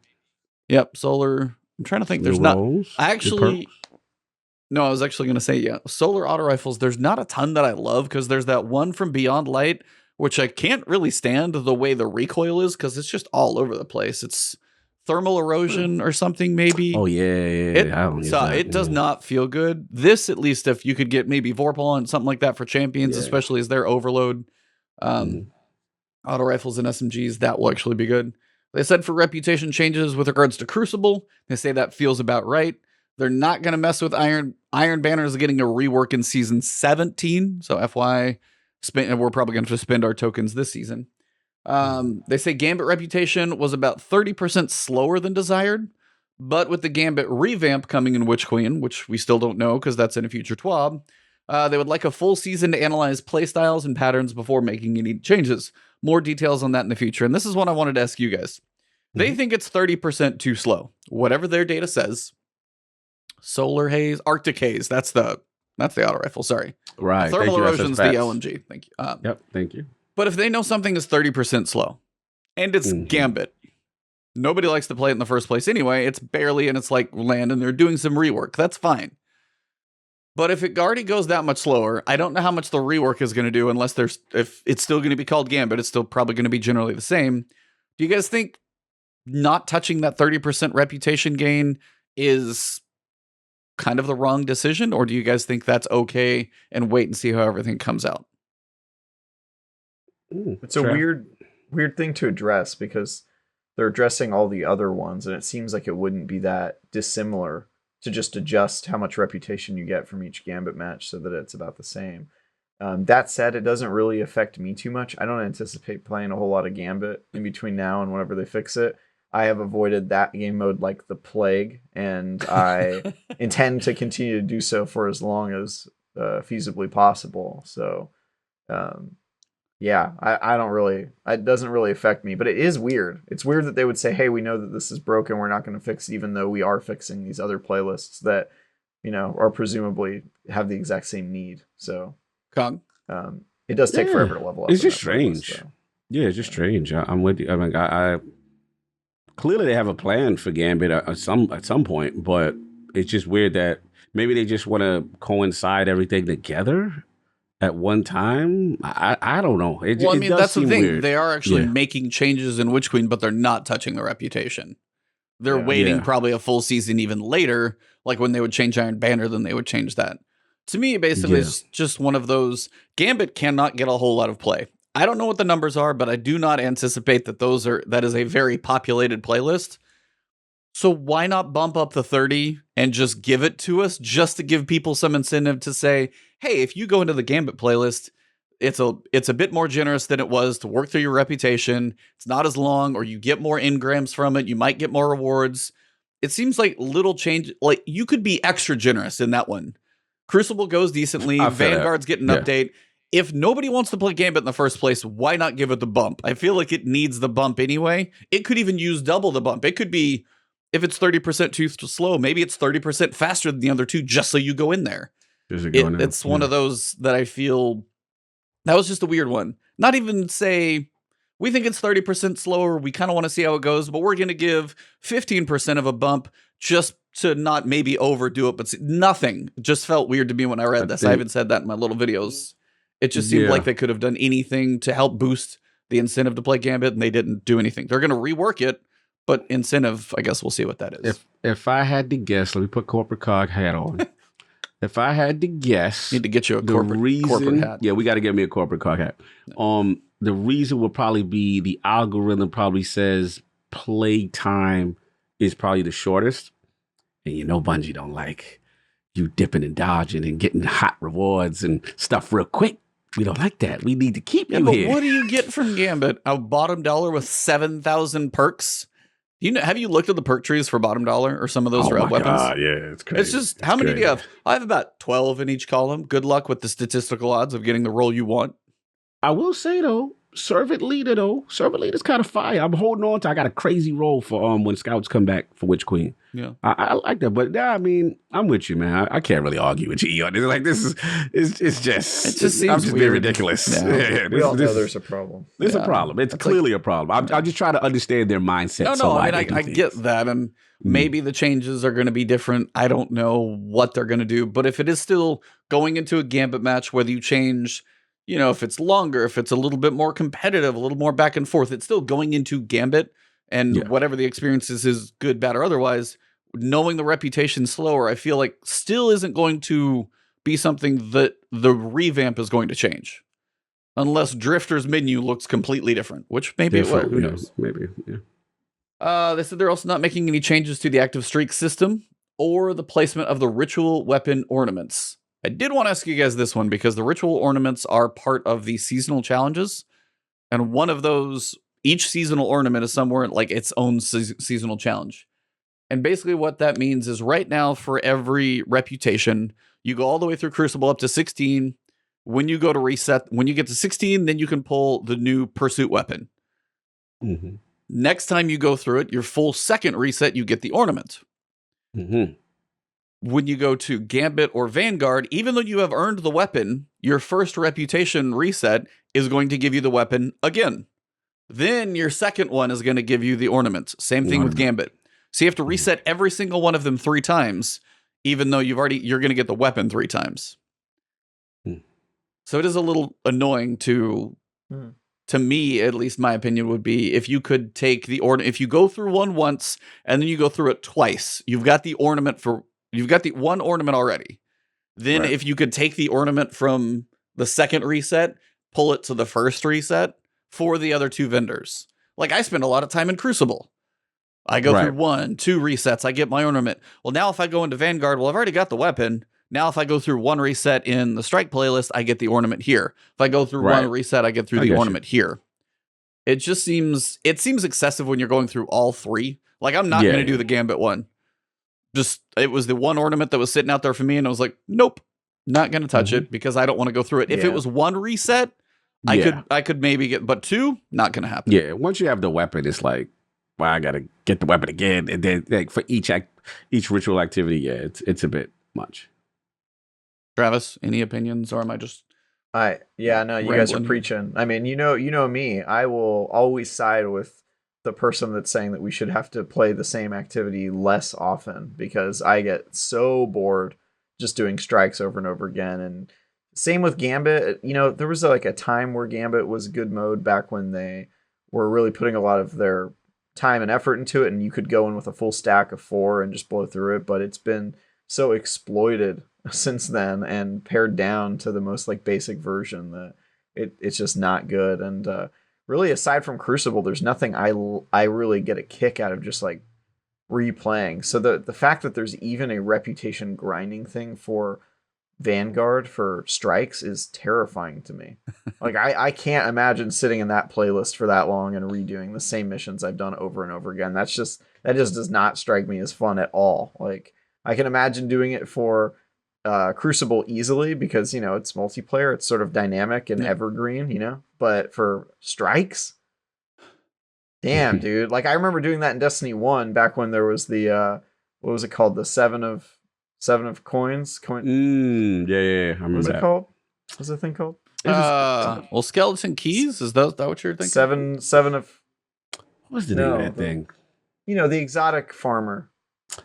Solar. I'm trying to think. There's not. I was actually going to say, solar auto rifles. There's not a ton that I love because there's that one from Beyond Light, which I can't really stand the way the recoil is because it's just all over the place. It's thermal erosion or something, maybe. Oh, yeah. It does not feel good. This, at least, if you could get maybe Vorpal and something like that for champions, especially as their overload auto rifles and SMGs, that will actually be good. They said for reputation changes with regards to Crucible, they say that feels about right. They're not going to mess with Iron Banner is getting a rework in season 17. So FY, we're probably going to spend our tokens this season. They say Gambit reputation was about 30% slower than desired, but with the Gambit revamp coming in Witch Queen, which we still don't know because that's in a future TWAB, they would like a full season to analyze playstyles and patterns before making any changes. More details on that in the future. And this is what I wanted to ask you guys. They think it's 30% too slow. Whatever their data says. Solar Haze, Arctic Haze, that's the auto rifle, sorry. Right. Thermal erosion's the LMG. Thank you. Thank you. But if they know something is 30% slow, and it's Gambit, nobody likes to play it in the first place anyway. It's barely, and it's like land, and they're doing some rework. That's fine. But if it already goes that much slower, I don't know how much the rework is going to do if it's still going to be called Gambit, it's still probably going to be generally the same. Do you guys think not touching that 30% reputation gain is kind of the wrong decision? Or do you guys think that's okay and wait and see how everything comes out? It's a weird thing to address because they're addressing all the other ones, and it seems like it wouldn't be that dissimilar to just adjust how much reputation you get from each Gambit match so that it's about the same. That said, it doesn't really affect me too much. I don't anticipate playing a whole lot of Gambit in between now and whenever they fix it. I have avoided that game mode like the plague, and I intend to continue to do so for as long as feasibly possible. So, I don't really, it doesn't really affect me, but it is weird. It's weird that they would say, hey, we know that this is broken, we're not going to fix it, even though we are fixing these other playlists that, are presumably have the exact same need. So, it does take forever to level up. It's just strange. Playlist, it's just strange. I'm with you. I mean, I clearly they have a plan for Gambit at some point, but it's just weird that maybe they just want to coincide everything together at one time. I don't know. That's the thing. Weird. They are actually making changes in Witch Queen, but they're not touching the reputation. They're waiting probably a full season even later, like when they would change Iron Banner, then they would change that. To me, basically, it's just one of those. Gambit cannot get a whole lot of play. I don't know what the numbers are, but I do not anticipate that is a very populated playlist. So why not bump up the 30 and just give it to us, just to give people some incentive to say, hey, if you go into the Gambit playlist, it's a bit more generous than it was to work through your reputation. It's not as long, or you get more engrams from it. You might get more rewards. It seems like little change. Like, you could be extra generous in that one. Crucible goes decently. Vanguard's getting an update. If nobody wants to play Gambit in the first place, why not give it the bump? I feel like it needs the bump anyway. It could even use double the bump. It could be, if it's 30% too slow, maybe it's 30% faster than the other two, just so you go in there. It's one of those that I feel, that was just a weird one. Not even say, we think it's 30% slower. We kind of want to see how it goes, but we're going to give 15% of a bump just to not maybe overdo it. But nothing just felt weird to me when I read this. I even said that in my little videos. It just seemed like they could have done anything to help boost the incentive to play Gambit, and they didn't do anything. They're going to rework it, but incentive, I guess we'll see what that is. If I had to guess, let me put corporate cog hat on. If I had to guess, need to get you a corporate hat. Yeah, we got to get me a corporate cog hat. The reason will probably be the algorithm probably says play time is probably the shortest, and Bungie don't like you dipping and dodging and getting hot rewards and stuff real quick. We don't like that. We need to keep you here. What do you get from Gambit? A bottom dollar with 7,000 perks. Have you looked at the perk trees for bottom dollar or some of those weapons? God, yeah, it's crazy. It's just how many do you have? I have about 12 in each column. Good luck with the statistical odds of getting the roll you want. I will say though, Servant Leader's kind of fire. I'm holding on to. I got a crazy roll for when scouts come back for Witch Queen. Yeah, I like that, but I mean, I'm with you, man. I can't really argue with you on this. Like this is, it just seems I'm just being ridiculous. Yeah. We all know there's a problem. There's a problem. It's clearly a problem. I'm just trying to understand their mindset. I get that, and maybe the changes are going to be different. I don't know what they're going to do, but if it is still going into a Gambit match, whether you change, if it's longer, if it's a little bit more competitive, a little more back and forth, it's still going into Gambit. And whatever the experience is good, bad, or otherwise, knowing the reputation slower, I feel like still isn't going to be something that the revamp is going to change. Unless Drifter's menu looks completely different, which maybe it will. Who knows? Maybe, yeah. They said they're also not making any changes to the active streak system or the placement of the ritual weapon ornaments. I did want to ask you guys this one because the ritual ornaments are part of the seasonal challenges. And one of those, each seasonal ornament is somewhere like its own seasonal challenge. And basically what that means is right now for every reputation, you go all the way through Crucible up to 16. When you go to reset, when you get to 16, then you can pull the new pursuit weapon. Mm-hmm. Next time you go through it, your full second reset, you get the ornament. Mm-hmm. When you go to Gambit or Vanguard, even though you have earned the weapon, your first reputation reset is going to give you the weapon again. Then your second one is going to give you the ornament. Same thing with Gambit. So you have to reset every single one of them 3 times, even though you're going to get the weapon 3 times. So it is a little annoying to me, at least my opinion would be, if you could take the ornament, if you go through one once and then you go through it twice, you've got the one ornament already. Then if you could take the ornament from the second reset, pull it to the first reset for the other 2 vendors. Like I spend a lot of time in Crucible. I go through 1, 2 resets, I get my ornament. Well, now if I go into Vanguard, I've already got the weapon. Now if I go through 1 reset in the Strike playlist, I get the ornament here. If I go through 1 reset, I get through the ornament here. It just seems excessive when you're going through all 3. Like I'm not going to do the Gambit one. Just it was the one ornament that was sitting out there for me, and I was like, nope, not going to touch it because I don't want to go through it. If it was 1 reset, I could maybe get, but 2, not going to happen. Yeah, once you have the weapon, it's like, well, I got to get the weapon again, and then like for each ritual activity, it's a bit much. Travis, any opinions, or am I just? You guys are preaching. I mean, you know me. I will always side with the person that's saying that we should have to play the same activity less often because I get so bored just doing strikes over and over again. And same with Gambit. There was like a time where Gambit was good mode back when they were really putting a lot of their time and effort into it, and you could go in with a full stack of 4 and just blow through it. But it's been so exploited since then and pared down to the most like basic version that it's just not good. And really, aside from Crucible, there's nothing I really get a kick out of just like replaying. So the fact that there's even a reputation grinding thing for Vanguard for strikes is terrifying to me. Like I can't imagine sitting in that playlist for that long and redoing the same missions I've done over and over again. That just does not strike me as fun at all. Like I can imagine doing it for Crucible easily because it's multiplayer, it's sort of dynamic and evergreen, but for strikes, damn dude. Like I remember doing that in Destiny 1 back when there was the what was it called, the seven of coins. Yeah, I remember what was that. it called? What's the thing called? Well, Skeleton Keys, is that what you're thinking? Seven of What's the name of that thing? You know, the exotic farmer.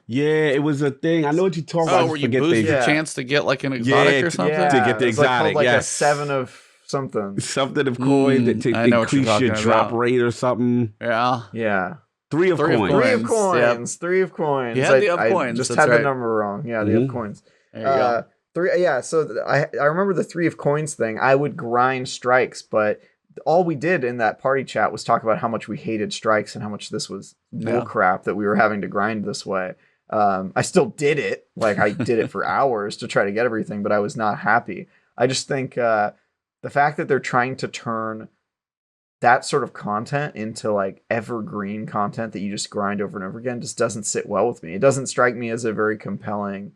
Yeah, it was a thing. I know what you're talking about. Where you boost your chance to get like an exotic or something? Yeah, to get the it's like exotic, called like a 7 of something. Something of coin to increase your drop rate or something. Yeah. 3 of coins. 3 of coins. Yep. 3 of coins. You had the of coins. Just that's had right. the number wrong. Yeah, the of coins. There you go. 3. Yeah. So I remember the 3 of coins thing. I would grind strikes, but all we did in that party chat was talk about how much we hated strikes and how much this was bullcrap that we were having to grind this way. I still did it. Like I did it for hours to try to get everything, but I was not happy. I just think the fact that they're trying to turn that sort of content into like evergreen content that you just grind over and over again just doesn't sit well with me. It doesn't strike me as a very compelling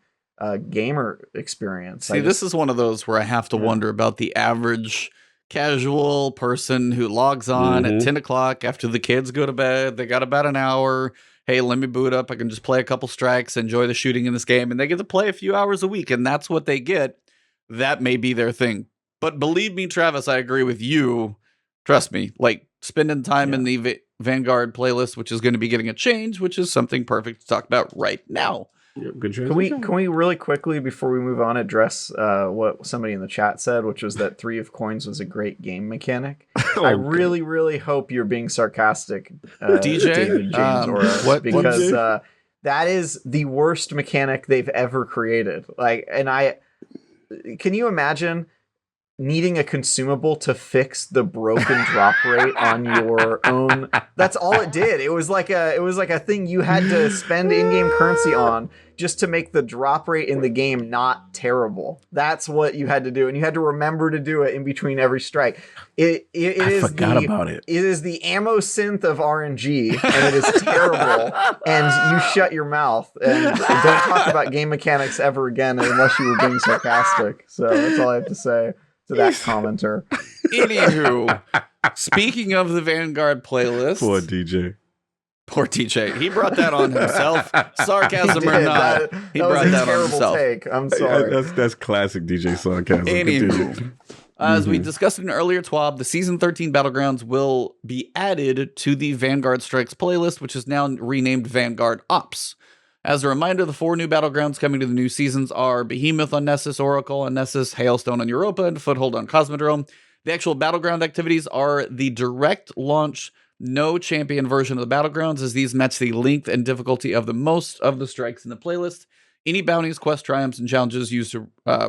gamer experience. See, this is one of those where I have to wonder about the average casual person who logs on at 10 o'clock after the kids go to bed. They got about an hour. Hey, let me boot up. I can just play a couple strikes, enjoy the shooting in this game, and they get to play a few hours a week, and that's what they get. That may be their thing. But believe me, Travis, I agree with you. Trust me, like spending time in the Vanguard playlist, which is going to be getting a change, which is something perfect to talk about right now. Good can we really quickly, before we move on, address what somebody in the chat said, which was that 3 of coins was a great game mechanic? I really, really hope you're being sarcastic, DJ? David James Orr, because that is the worst mechanic they've ever created. Like, and can you imagine needing a consumable to fix the broken drop rate on your own? That's all it did. It was like a thing you had to spend in-game currency on just to make the drop rate in the game not terrible. That's what you had to do, and you had to remember to do it in between every strike. I forgot about it. It is the ammo synth of RNG, and it is terrible. And you shut your mouth and don't talk about game mechanics ever again unless you were being sarcastic. So that's all I have to say to that commenter. Anywho, speaking of the Vanguard playlist. Poor DJ. He brought that on himself. Sarcasm or not, he brought that on himself. Take. I'm sorry. That's classic DJ sarcasm. Anywho, as we discussed in an earlier TWAB, the Season 13 Battlegrounds will be added to the Vanguard Strikes playlist, which is now renamed Vanguard Ops. As a reminder, the 4 new Battlegrounds coming to the new seasons are Behemoth on Nessus, Oracle on Nessus, Hailstone on Europa, and Foothold on Cosmodrome. The actual Battleground activities are the direct launch, no champion version of the Battlegrounds, as these match the length and difficulty of the most of the strikes in the playlist. Any bounties, quests, triumphs, and challenges used to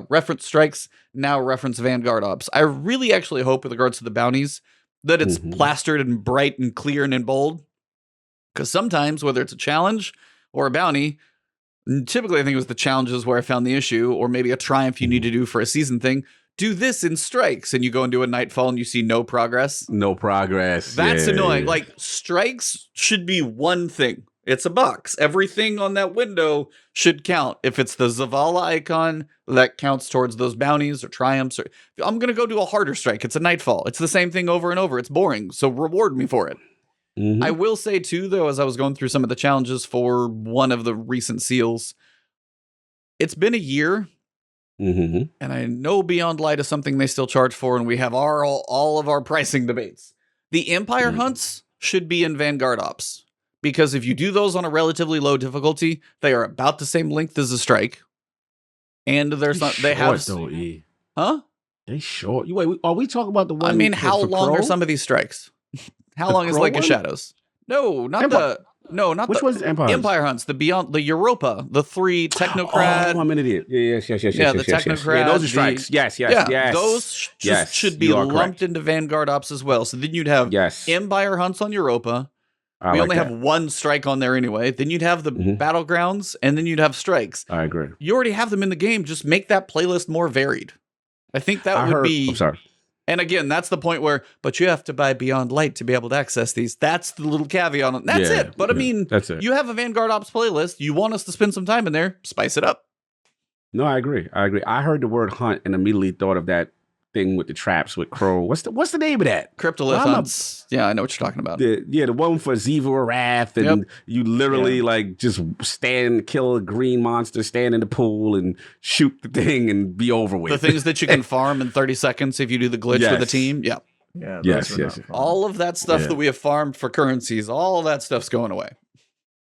reference strikes now reference Vanguard Ops. I really actually hope with regards to the bounties that it's plastered and bright and clear and in bold. Because sometimes, whether it's a challenge or a bounty, typically I think it was the challenges where I found the issue, or maybe a triumph you need to do for a season thing. Do this in strikes, and you go and do a nightfall and you see no progress. That's annoying. Like, strikes should be one thing. It's a box. Everything on that window should count. If it's the Zavala icon, that counts towards those bounties or triumphs. Or I'm going to go do a harder strike. It's a nightfall. It's the same thing over and over. It's boring. So reward me for it. I will say, too, though, as I was going through some of the challenges for one of the recent seals, it's been a year. And I know Beyond Light is something they still charge for, and we have all of our pricing debates. The Empire hunts should be in Vanguard Ops, because if you do those on a relatively low difficulty, they are about the same length as a strike. And there's not they have huh? They short. Wait, are we talking about the one? I mean, how long are some of these strikes? How long is Lake of Shadows? No, not Which one's Empire? Empire hunts, the Beyond, the Europa, the 3 Technocrat. Oh, I'm an idiot. Yes. The Technocrat. Yeah, those are strikes. Yes. Those should be lumped into Vanguard Ops as well. So then you'd have Empire hunts on Europa. We only have 1 strike on there anyway. Then you'd have the Battlegrounds, and then you'd have strikes. I agree. You already have them in the game. Just make that playlist more varied. I think that would be... I'm sorry. And again, that's the point where, but you have to buy Beyond Light to be able to access these. That's the little caveat. That's it. But I mean, you have a Vanguard Ops playlist. You want us to spend some time in there, spice it up. No, I agree. I heard the word hunt and immediately thought of that thing with the traps with Crow. What's the name of that? Cryptolith hunts. Yeah, I know what you're talking about. The one for Ziva Wrath, and you literally like just kill a green monster, stand in the pool, and shoot the thing, and be over with. The things that you can farm in 30 seconds if you do the glitch with the team. Yeah. Yeah. Yes. All of that stuff that we have farmed for currencies, all of that stuff's going away.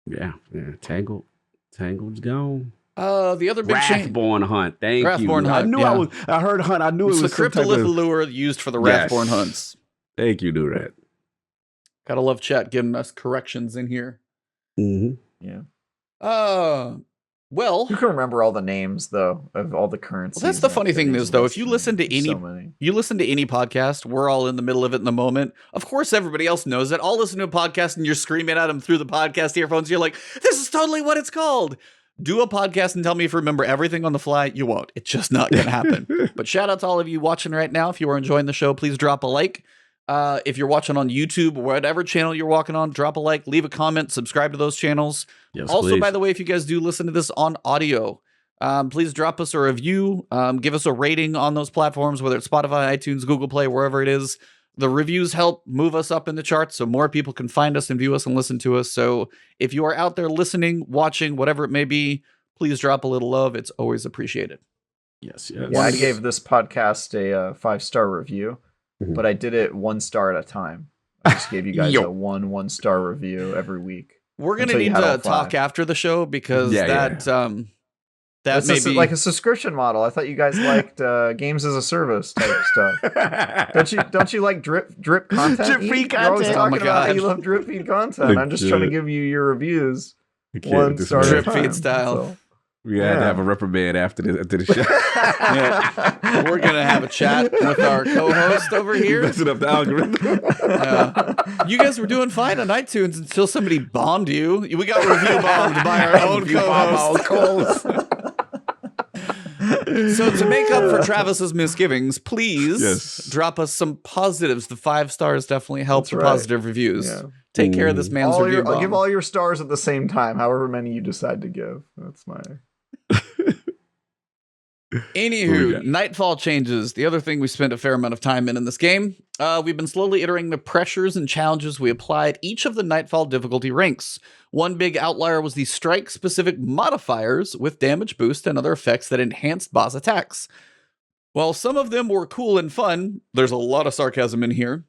Yeah. Tangled's gone. The other big change. Wrathborn hunt. Thank Wrathborn you. hunt. I heard hunt. I knew it's it was the some type cryptolith of lure used for the Wrathborn hunts. Thank you, Durant. Gotta love chat giving us corrections in here. Mm-hmm. Yeah. Well, you can remember all the names though of all the currencies. Well, that's the funny thing is though, if you listen to any podcast, we're all in the middle of it in the moment. Of course, everybody else knows it. I'll listen to a podcast and you're screaming at them through the podcast earphones. You're like, "This is totally what it's called." Do a podcast and tell me if you remember everything on the fly. You won't. It's just not going to happen. But shout out to all of you watching right now. If you are enjoying the show, please drop a like. If you're watching on YouTube, whatever channel you're walking on, drop a like, leave a comment, subscribe to those channels. Yes, also, please. by the way, if you guys do listen to this on audio, please drop us a review, give us a rating on those platforms, whether it's Spotify, iTunes, Google Play, wherever it is. The reviews help move us up in the charts so more people can find us and view us and listen to us. So if you are out there listening, watching, whatever it may be, please drop a little love. It's always appreciated. Yes. Yeah, I gave this podcast a 5-star review, but I did it 1 star at a time. I just gave you guys a 1-star review every week. We're going to need to talk after the show because that may be like a subscription model. I thought you guys liked games as a service type stuff. Don't you like drip content? Drip feed You're always content. talking about how you love drip feed content. I'm just trying to give you your reviews 1 star at a drip time. feed style. So. We had to have a reprimand after the show. We're going to have a chat with our co-host over here. Messing up the algorithm. You guys were doing fine on iTunes until somebody bombed you. We got review bombed by our own co-host. So to make up for Travis's misgivings, please drop us some positives. The 5 stars definitely help the positive reviews. Yeah. Take care of this man's review bomb. I'll give all your stars at the same time, however many you decide to give. That's my... Anywho, Nightfall changes. The other thing we spent a fair amount of time in this game. We've been slowly iterating the pressures and challenges we applied each of the Nightfall difficulty ranks. One big outlier was the strike-specific modifiers with damage boost and other effects that enhanced boss attacks. While some of them were cool and fun, there's a lot of sarcasm in here.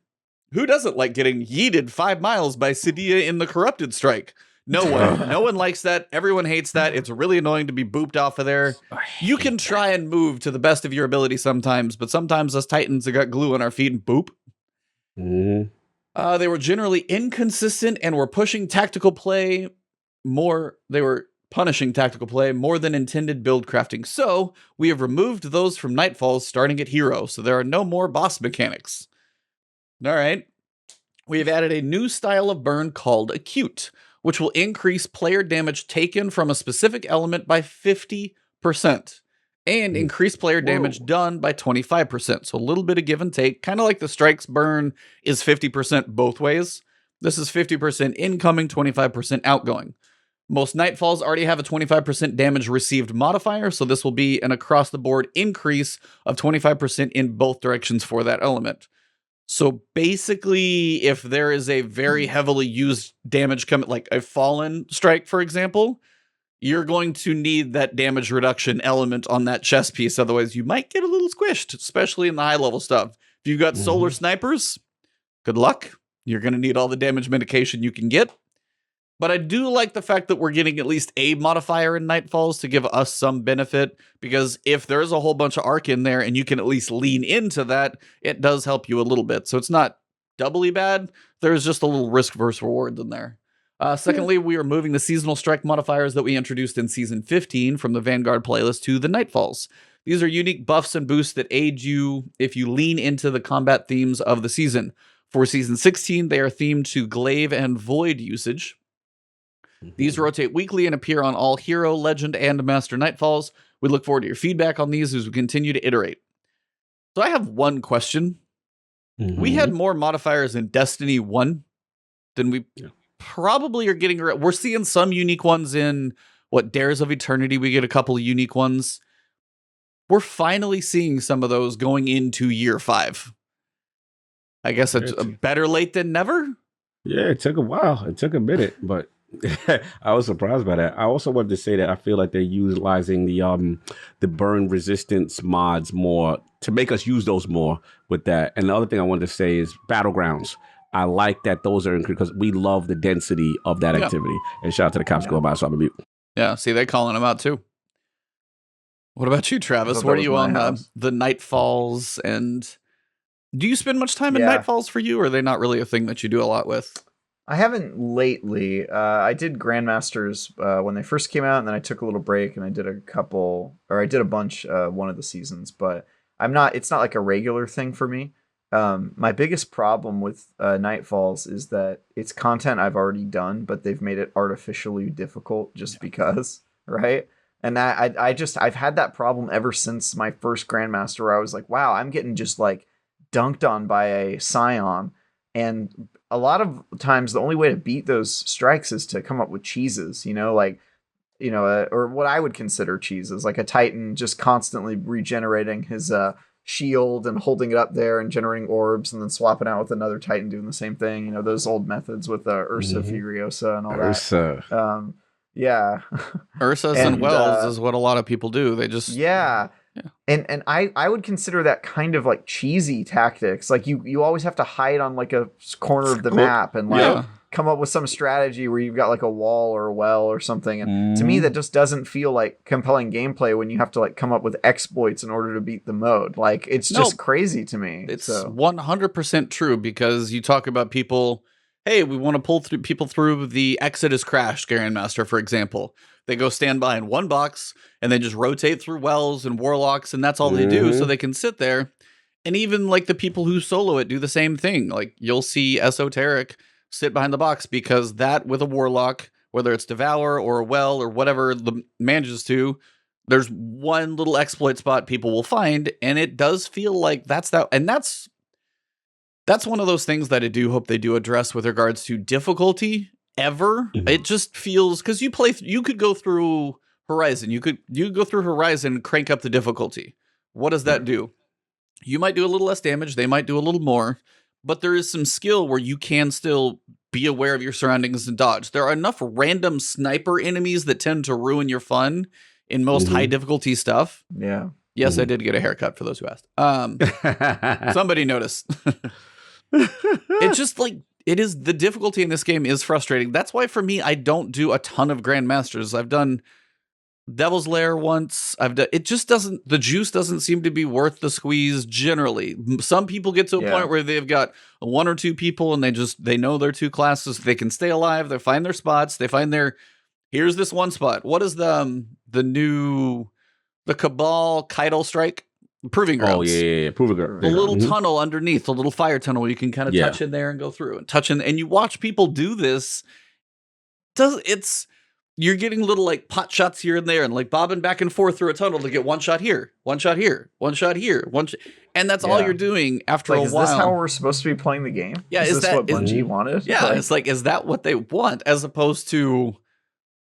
Who doesn't like getting yeeted 5 miles by Cydia in the Corrupted Strike? No one. No one likes that. Everyone hates that. It's really annoying to be booped off of there. You can try and move to the best of your ability sometimes, but sometimes us Titans have got glue on our feet and boop. They were generally inconsistent and were pushing tactical play more. They were punishing tactical play more than intended build crafting. So we have removed those from Nightfalls starting at Hero. So there are no more boss mechanics. All right. We have added a new style of burn called Acute, which will increase player damage taken from a specific element by 50% and increase player damage done by 25%. So a little bit of give and take, kind of like the strikes burn is 50% both ways. This is 50% incoming, 25% outgoing. Most Nightfalls already have a 25% damage received modifier, so this will be an across-the-board increase of 25% in both directions for that element. So basically, if there is a very heavily used damage coming, like a fallen strike, for example, you're going to need that damage reduction element on that chest piece. Otherwise, you might get a little squished, especially in the high-level stuff. If you've got solar snipers, good luck. You're going to need all the damage medication you can get. But I do like the fact that we're getting at least a modifier in Nightfalls to give us some benefit, because if there's a whole bunch of arc in there and you can at least lean into that, it does help you a little bit. So it's not doubly bad. There's just a little risk versus rewards in there. Secondly, we are moving the seasonal strike modifiers that we introduced in Season 15 from the Vanguard playlist to the Nightfalls. These are unique buffs and boosts that aid you if you lean into the combat themes of the season. For Season 16, they are themed to Glaive and Void usage. These rotate weekly and appear on all Hero, Legend, and Master Nightfalls. We look forward to your feedback on these as we continue to iterate. So I have one question. We had more modifiers in Destiny 1 than we probably are getting. We're seeing some unique ones in, Dares of Eternity. We get a couple of unique ones. we're finally seeing some of those going into year 5. I guess it's better late than never. Yeah, it took a while. It took a minute, but I was surprised by that. I also wanted to say that I feel like they're utilizing the burn resistance mods more to make us use those more with that. And the other thing I wanted to say is battlegrounds. I like that those are increased because we love the density of that activity. And shout out to the cops going by, so I'm a mute. Yeah, see, they're calling them out too. What about you, Travis? Where are you on the Nightfalls? And do you spend much time in Nightfalls for you, or are they not really a thing that you do a lot with? I haven't lately. I did Grandmasters when they first came out, and then I took a little break, and I did a bunch one of the seasons, but it's not like a regular thing for me. My biggest problem with Nightfalls is that it's content I've already done, but they've made it artificially difficult just because, right? And I've had that problem ever since my first Grandmaster, where I was like, wow, I'm getting just like dunked on by a Scion. And a lot of times the only way to beat those strikes is to come up with cheeses, or what I would consider cheeses, like a Titan just constantly regenerating his shield and holding it up there and generating orbs and then swapping out with another Titan doing the same thing. Those old methods with Ursa Furiosa and all that. Yeah. Ursa's and Wells is what a lot of people do. They just... Yeah. And I would consider that kind of like cheesy tactics. Like you always have to hide on like a corner of the map and like come up with some strategy where you've got like a wall or a well or something. And to me, that just doesn't feel like compelling gameplay when you have to like come up with exploits in order to beat the mode. Like it's just crazy to me. It's 100% true, because you talk about people, hey, we want to pull people through the Exodus Crash Grandmaster, for example. They go stand by in one box and they just rotate through wells and warlocks, and that's all they do, so they can sit there. And even like the people who solo it do the same thing. Like you'll see Esoteric sit behind the box, because that with a warlock, whether it's Devour or a well or whatever manages to, there's one little exploit spot people will find, and it does feel like that's that. And that's one of those things that I do hope they do address with regards to difficulty. It just feels, because you could go through Horizon, you could go through Horizon, crank up the difficulty. What does that do? You might do a little less damage, they might do a little more, but there is some skill where you can still be aware of your surroundings and dodge. There are enough random sniper enemies that tend to ruin your fun in most high difficulty stuff. Yeah. Yes, I did get a haircut, for those who asked. Somebody noticed. It's just like, the difficulty in this game is frustrating. That's why for me, I don't do a ton of Grandmasters. I've done Devil's Lair once. The juice doesn't seem to be worth the squeeze generally. Some people get to a point where they've got one or two people and they know their two classes. They can stay alive. They find their spots. They find here's this one spot. What is the Cabal Keitel Strike? Proving grounds. Oh, yeah. Proving grounds. The little tunnel underneath, the little fire tunnel where you can kind of touch in there and go through and touch in. And you watch people do this. You're getting little like pot shots here and there and like bobbing back and forth through a tunnel to get one shot here, one shot here, one shot here, and that's all you're doing after a while. Is this how we're supposed to be playing the game? Yeah, is this what Bungie wanted? Yeah, it's like, is that what they want, as opposed to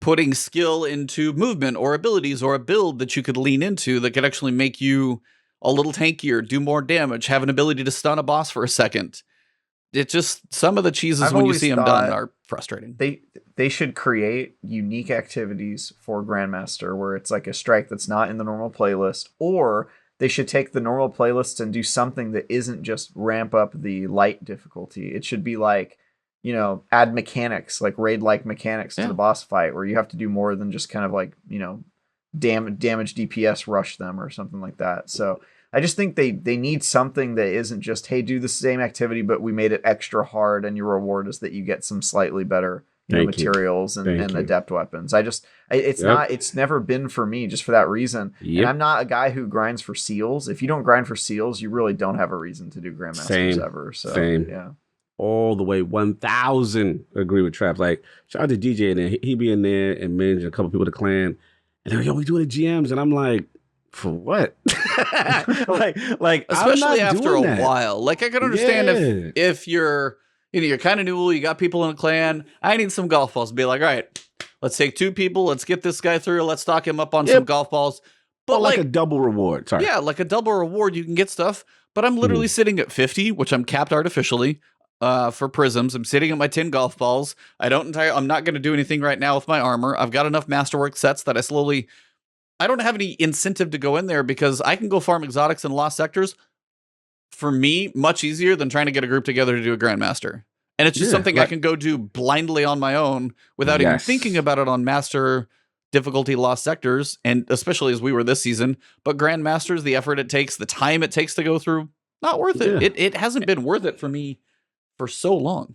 putting skill into movement or abilities or a build that you could lean into that could actually make you a little tankier, do more damage, have an ability to stun a boss for a second. It just, some of the cheeses when you see them done are frustrating. They should create unique activities for Grandmaster where it's like a strike that's not in the normal playlist, or they should take the normal playlist and do something that isn't just ramp up the light difficulty. It should be like, add mechanics, like raid-like mechanics to the boss fight, where you have to do more than just kind of like, damage DPS rush them or something like that. So I just think they need something that isn't just, hey, do the same activity, but we made it extra hard, and your reward is that you get some slightly better materials and adept weapons. It's never been for me, just for that reason. Yep. And I'm not a guy who grinds for seals. If you don't grind for seals, you really don't have a reason to do Grandmasters ever. So yeah. All the way 1,000 agree with Traps. Like, shout out to DJ, and he be in there and managing a couple people to clan. And they're like, yo, we doing the GMs. And I'm like, for what? like especially after a while. Like, I can understand if you're kind of new, you got people in a clan. I need some golf balls. Be like, all right, let's take two people. Let's get this guy through. Let's stock him up on some golf balls. But like a double reward. Sorry. Yeah, like a double reward, you can get stuff. But I'm literally sitting at 50, which I'm capped artificially for prisms. I'm sitting at my 10 golf balls. I'm not going to do anything right now with my armor. I've got enough masterwork sets that I don't have any incentive to go in there because I can go farm exotics in lost sectors. For me, much easier than trying to get a group together to do a grandmaster. And it's just something I can go do blindly on my own without even thinking about it on master difficulty lost sectors, and especially as we were this season. But grandmasters, the effort it takes, the time it takes to go through, not worth it. It hasn't been worth it for me for so long.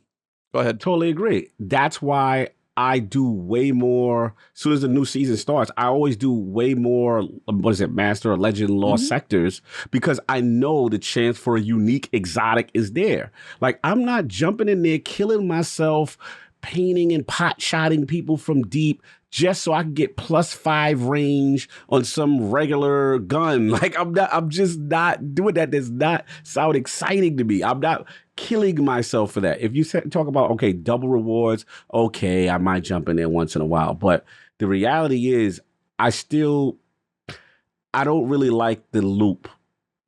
Go ahead. Totally agree. That's why I do way more. As soon as the new season starts, I always do way more, master or legend lost sectors, because I know the chance for a unique exotic is there. Like, I'm not jumping in there, killing myself, painting and pot-shotting people from deep just so I can get +5 range on some regular gun. Like, I'm just not doing that. Does not sound exciting to me. I'm not killing myself for that. If you talk about, okay, double rewards, okay, I might jump in there once in a while. But the reality is, I don't really like the loop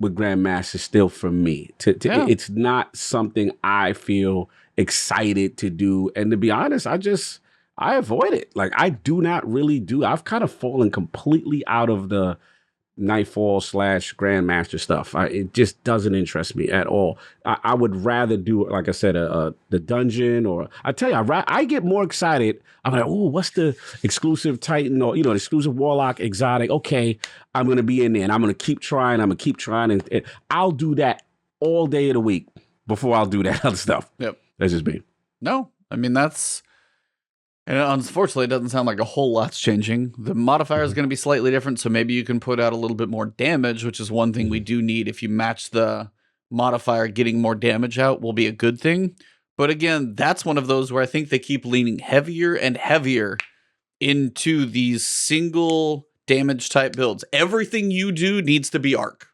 with Grandmaster still for me. It's not something I feel excited to do. And to be honest, I avoid it. Like, I do not really do. I've kind of fallen completely out of the nightfall / grandmaster stuff. It just doesn't interest me at all. I would rather do, like I said, the dungeon, or I tell you, I get more excited. I'm like, oh, what's the exclusive Titan or, the exclusive Warlock exotic? Okay, I'm going to be in there and I'm going to keep trying. And I'll do that all day of the week before I'll do that other stuff. Yep. That's just me. No, I mean, and unfortunately, it doesn't sound like a whole lot's changing. The modifier is going to be slightly different, so maybe you can put out a little bit more damage, which is one thing we do need. If you match the modifier, getting more damage out will be a good thing. But again, that's one of those where I think they keep leaning heavier and heavier into these single damage type builds. Everything you do needs to be arc.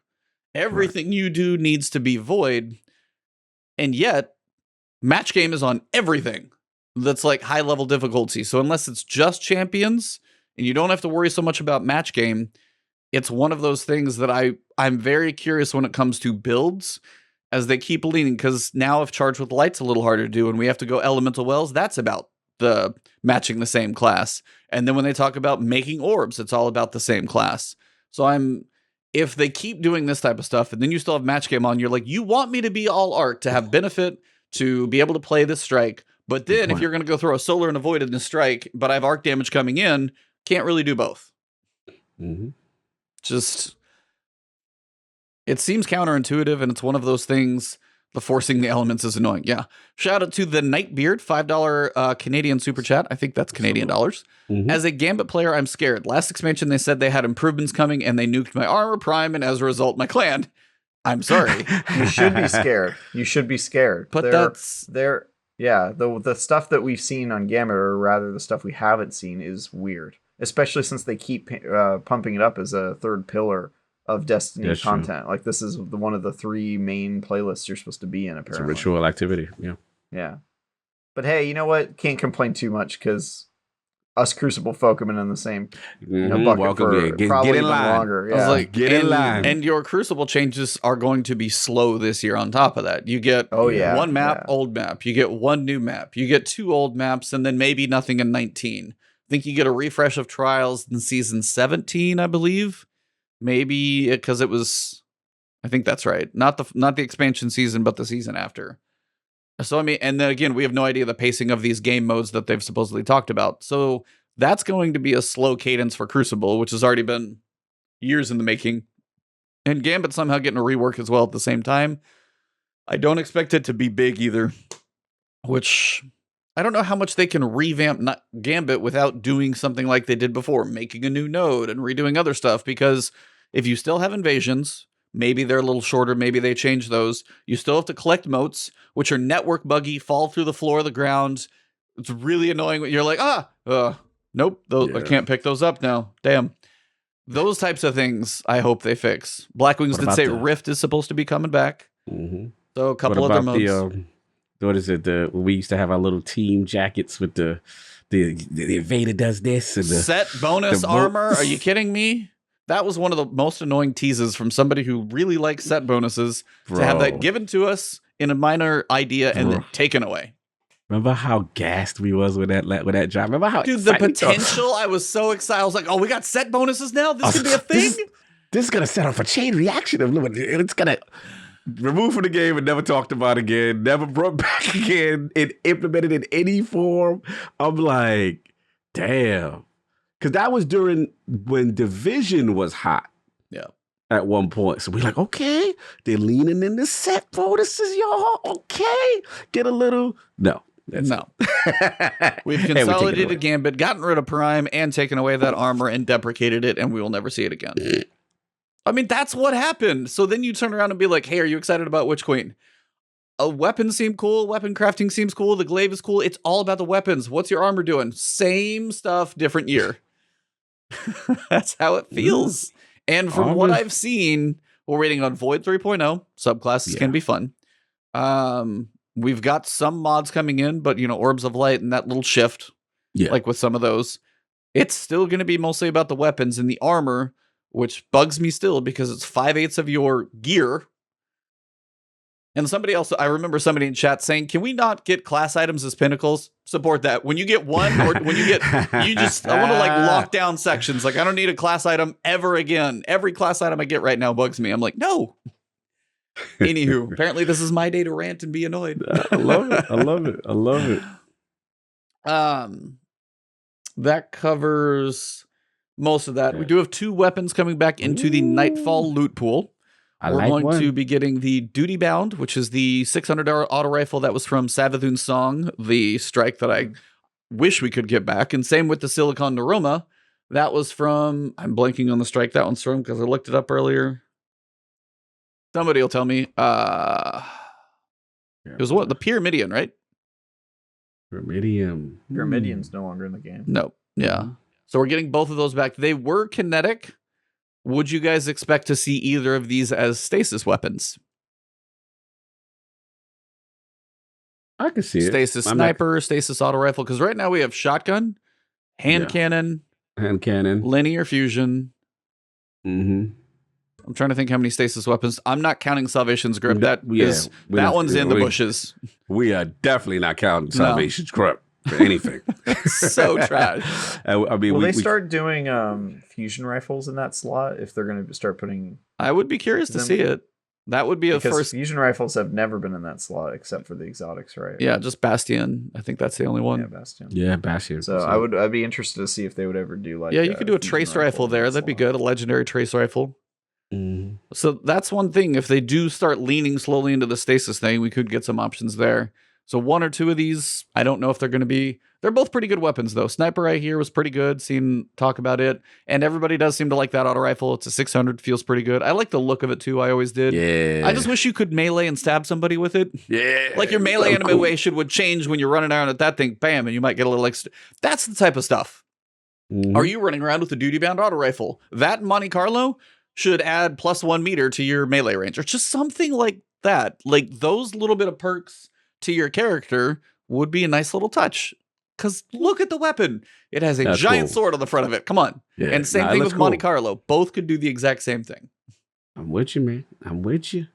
Everything you do needs to be void. And yet, match game is on everything that's like high level difficulty. So unless it's just champions and you don't have to worry so much about match game, it's one of those things that I'm very curious when it comes to builds as they keep leaning, because now if Charged with Light's a little harder to do and we have to go Elemental Wells, that's about the matching the same class. And then when they talk about making orbs, it's all about the same class. So if they keep doing this type of stuff and then you still have match game on, you're like, you want me to be all arc to have benefit, to be able to play this strike. But then if you're going to go throw a solar and a void in the strike, but I have arc damage coming in, can't really do both. Just, it seems counterintuitive, and it's one of those things, the forcing the elements is annoying. Yeah. Shout out to the Nightbeard, $5 Canadian super chat. I think that's Canadian dollars. As a Gambit player, I'm scared. Last expansion, they said they had improvements coming, and they nuked my armor prime, and as a result, my clan. I'm sorry. You should be scared. You should be scared. But the stuff that we've seen on Gambit, or rather the stuff we haven't seen, is weird. Especially since they keep pumping it up as a third pillar of Destiny content. Like, this is one of the 3 main playlists you're supposed to be in, apparently. It's a ritual activity, Yeah. But hey, you know what? Can't complain too much, because us Crucible folk have been in the same bucket for probably even longer. Yeah. I was like, get in line. And your Crucible changes are going to be slow this year on top of that. You get one map, old map. You get one new map. You get 2 old maps, and then maybe nothing in 19. I think you get a refresh of Trials in Season 17, I believe. Maybe because it was, I think that's right. Not the expansion season, but the season after. So, I mean, and then again, we have no idea the pacing of these game modes that they've supposedly talked about. So that's going to be a slow cadence for Crucible, which has already been years in the making. And Gambit somehow getting a rework as well at the same time. I don't expect it to be big either, which I don't know how much they can revamp Gambit without doing something like they did before, making a new node and redoing other stuff. Because if you still have invasions, maybe they're a little shorter, maybe they change those. You still have to collect motes, which are network buggy, fall through the floor of the ground. It's really annoying when you're like, nope, I can't pick those up now. Damn. Those types of things, I hope they fix. Blackwings did say Rift is supposed to be coming back. So a couple other modes. What is it? We used to have our little team jackets with the Invader does this and the set bonus armor. Are you kidding me? that was one of the most annoying teases from somebody who really likes set bonuses to have that given to us in a minor idea and then taken away. Remember how gassed we was with that drop? Remember how Dude, the potential, I was so excited. I was like, oh, we got set bonuses now? This could be a thing? This is going to set off a chain reaction. It's going to remove from the game and never talked about again, never brought back again, and implemented in any form. I'm like, damn. Because that was during when Division was hot. Yeah. At one point. So we're like, okay, they're leaning in the set bonuses, y'all. Okay. Get a little. No. No. We've consolidated Gambit, gotten rid of Prime, and taken away that armor and deprecated it, and we will never see it again. I mean, that's what happened. So then you turn around and be like, hey, are you excited about Witch Queen? A weapon seemed cool. Weapon crafting seems cool. The glaive is cool. It's all about the weapons. What's your armor doing? Same stuff, different year. That's how it feels. And from what I've seen, we're waiting on Void 3.0. Subclasses can be fun. We've got some mods coming in, but, Orbs of Light and that little shift, like with some of those, it's still going to be mostly about the weapons and the armor, which bugs me still because it's 5/8 of your gear. And somebody else, I remember somebody in chat saying, can we not get class items as pinnacles? Support that. When you get one or when you get, I want to lock down sections. Like, I don't need a class item ever again. Every class item I get right now bugs me. I'm like, no. Anywho, apparently this is my day to rant and be annoyed. I love it. I love it. I love it. That covers most of that. We do have 2 weapons coming back into the Nightfall loot pool. We're going to be getting the Duty Bound, which is the $600 auto rifle that was from Savathun's Song, the strike that I wish we could get back. And same with the Silicon Neuroma. That was from, I'm blanking on the strike that one's from because I looked it up earlier. Somebody will tell me. It was what? The Pyramidion, right? Pyramidian's no longer in the game. No. Yeah. So we're getting both of those back. They were kinetic. Would you guys expect to see either of these as stasis weapons? I can see stasis sniper, stasis auto rifle. Because right now we have shotgun, hand cannon, linear fusion. I'm trying to think how many stasis weapons. I'm not counting Salvation's Grip. That one's in the bushes. We are definitely not counting Salvation's Grip for anything. So trash. I mean, will they start doing fusion rifles in that slot if they're going to start putting? I would be curious to see it. That would be first. Fusion rifles have never been in that slot except for the exotics, right? Yeah, just Bastion. I think that's the only one. Yeah, Bastion. So I'd be interested to see if they would ever do like. Yeah, you could do a trace rifle there. That'd be good. A legendary trace rifle. So that's one thing. If they do start leaning slowly into the stasis thing, we could get some options there. So 1 or 2 of these, I don't know if they're going to be. They're both pretty good weapons, though. Sniper right here was pretty good. Seen talk about it. And everybody does seem to like that auto rifle. It's a 600. Feels pretty good. I like the look of it, too. I always did. Yeah. I just wish you could melee and stab somebody with it. Yeah. Like your melee animation would change when you're running around at that thing. Bam. And you might get a little extra. That's the type of stuff. Are you running around with a duty-bound auto rifle? That in Monte Carlo should add +1 meter to your melee range. Or just something like that. Like those little bit of perks to your character would be a nice little touch. Because look at the weapon. It has a giant sword on the front of it. Come on. Yeah, and same thing with Monte Carlo. Both could do the exact same thing. I'm with you, man. I'm with you.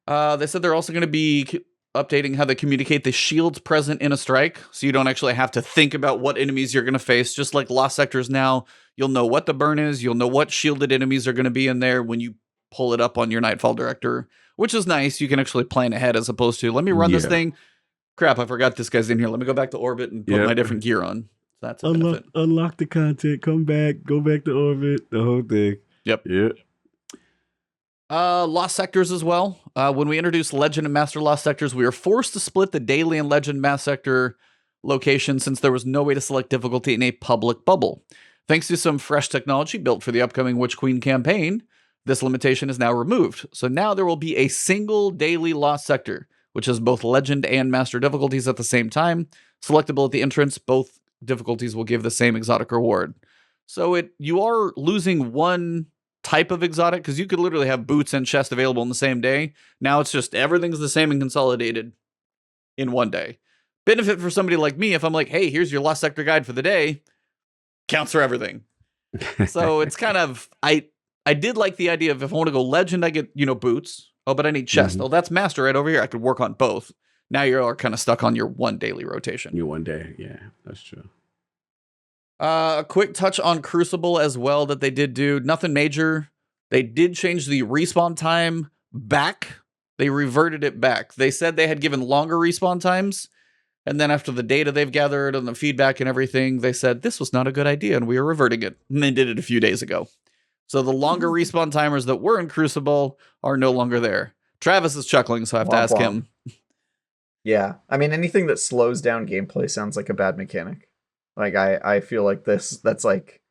They said they're also going to be updating how they communicate the shields present in a strike. So you don't actually have to think about what enemies you're going to face. Just like Lost Sectors now, you'll know what the burn is. You'll know what shielded enemies are going to be in there when you pull it up on your Nightfall Director, which is nice. You can actually plan ahead as opposed to, let me run this thing. Crap, I forgot this guy's in here. Let me go back to orbit and put my different gear on. So that's a benefit. Unlock the content, come back, go back to orbit, the whole thing. Yep. Lost Sectors as well. When we introduced Legend and Master Lost Sectors, we were forced to split the daily and Legend Mass Sector location since there was no way to select difficulty in a public bubble. Thanks to some fresh technology built for the upcoming Witch Queen campaign, this limitation is now removed. So now there will be a single daily Lost Sector, which has both Legend and Master difficulties at the same time. Selectable at the entrance, both difficulties will give the same exotic reward. So you are losing one type of exotic, because you could literally have boots and chest available on the same day. Now it's just everything's the same and consolidated in one day. Benefit for somebody like me, if I'm like, hey, here's your Lost Sector guide for the day, counts for everything. So it's kind of, I did like the idea of if I want to go legend, I get, boots. Oh, but I need chest. Mhm. Oh, that's master right over here. I could work on both. Now you're kind of stuck on your one daily rotation. You one day. Yeah, that's true. A quick touch on Crucible as well that they did do. Nothing major. They did change the respawn time back. They reverted it back. They said they had given longer respawn times. And then after the data they've gathered and the feedback and everything, they said this was not a good idea and we are reverting it. And they did it a few days ago. So the longer respawn timers that were in Crucible are no longer there. Travis is chuckling, so I have to ask him. Yeah. I mean, anything that slows down gameplay sounds like a bad mechanic. Like, I feel like that's like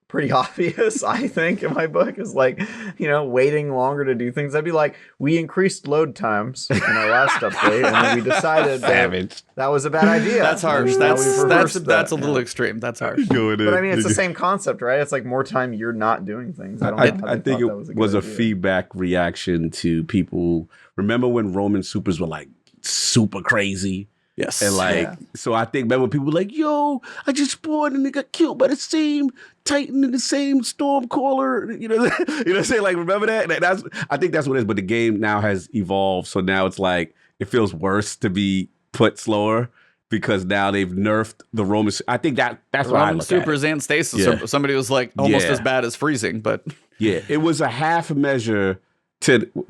pretty obvious, I think, in my book, is like, waiting longer to do things. I'd be like, we increased load times in our last update, and then we decided that was a bad idea. That's harsh. That's a little extreme. That's harsh. But I mean, it's the same concept, right? It's like more time you're not doing things. I think it was a feedback reaction to people. Remember when Roman supers were like super crazy? Yes. And so I think remember people were like, yo, I just spawned and they got killed by the same Titan and the same Stormcaller. You know what I'm saying? Like, remember that? I think that's what it is. But the game now has evolved. So now it's like, it feels worse to be put slower because now they've nerfed the Roman. I think that's what I look supers at. and stasis. Yeah. Somebody was like almost as bad as freezing, but yeah, it was a half measure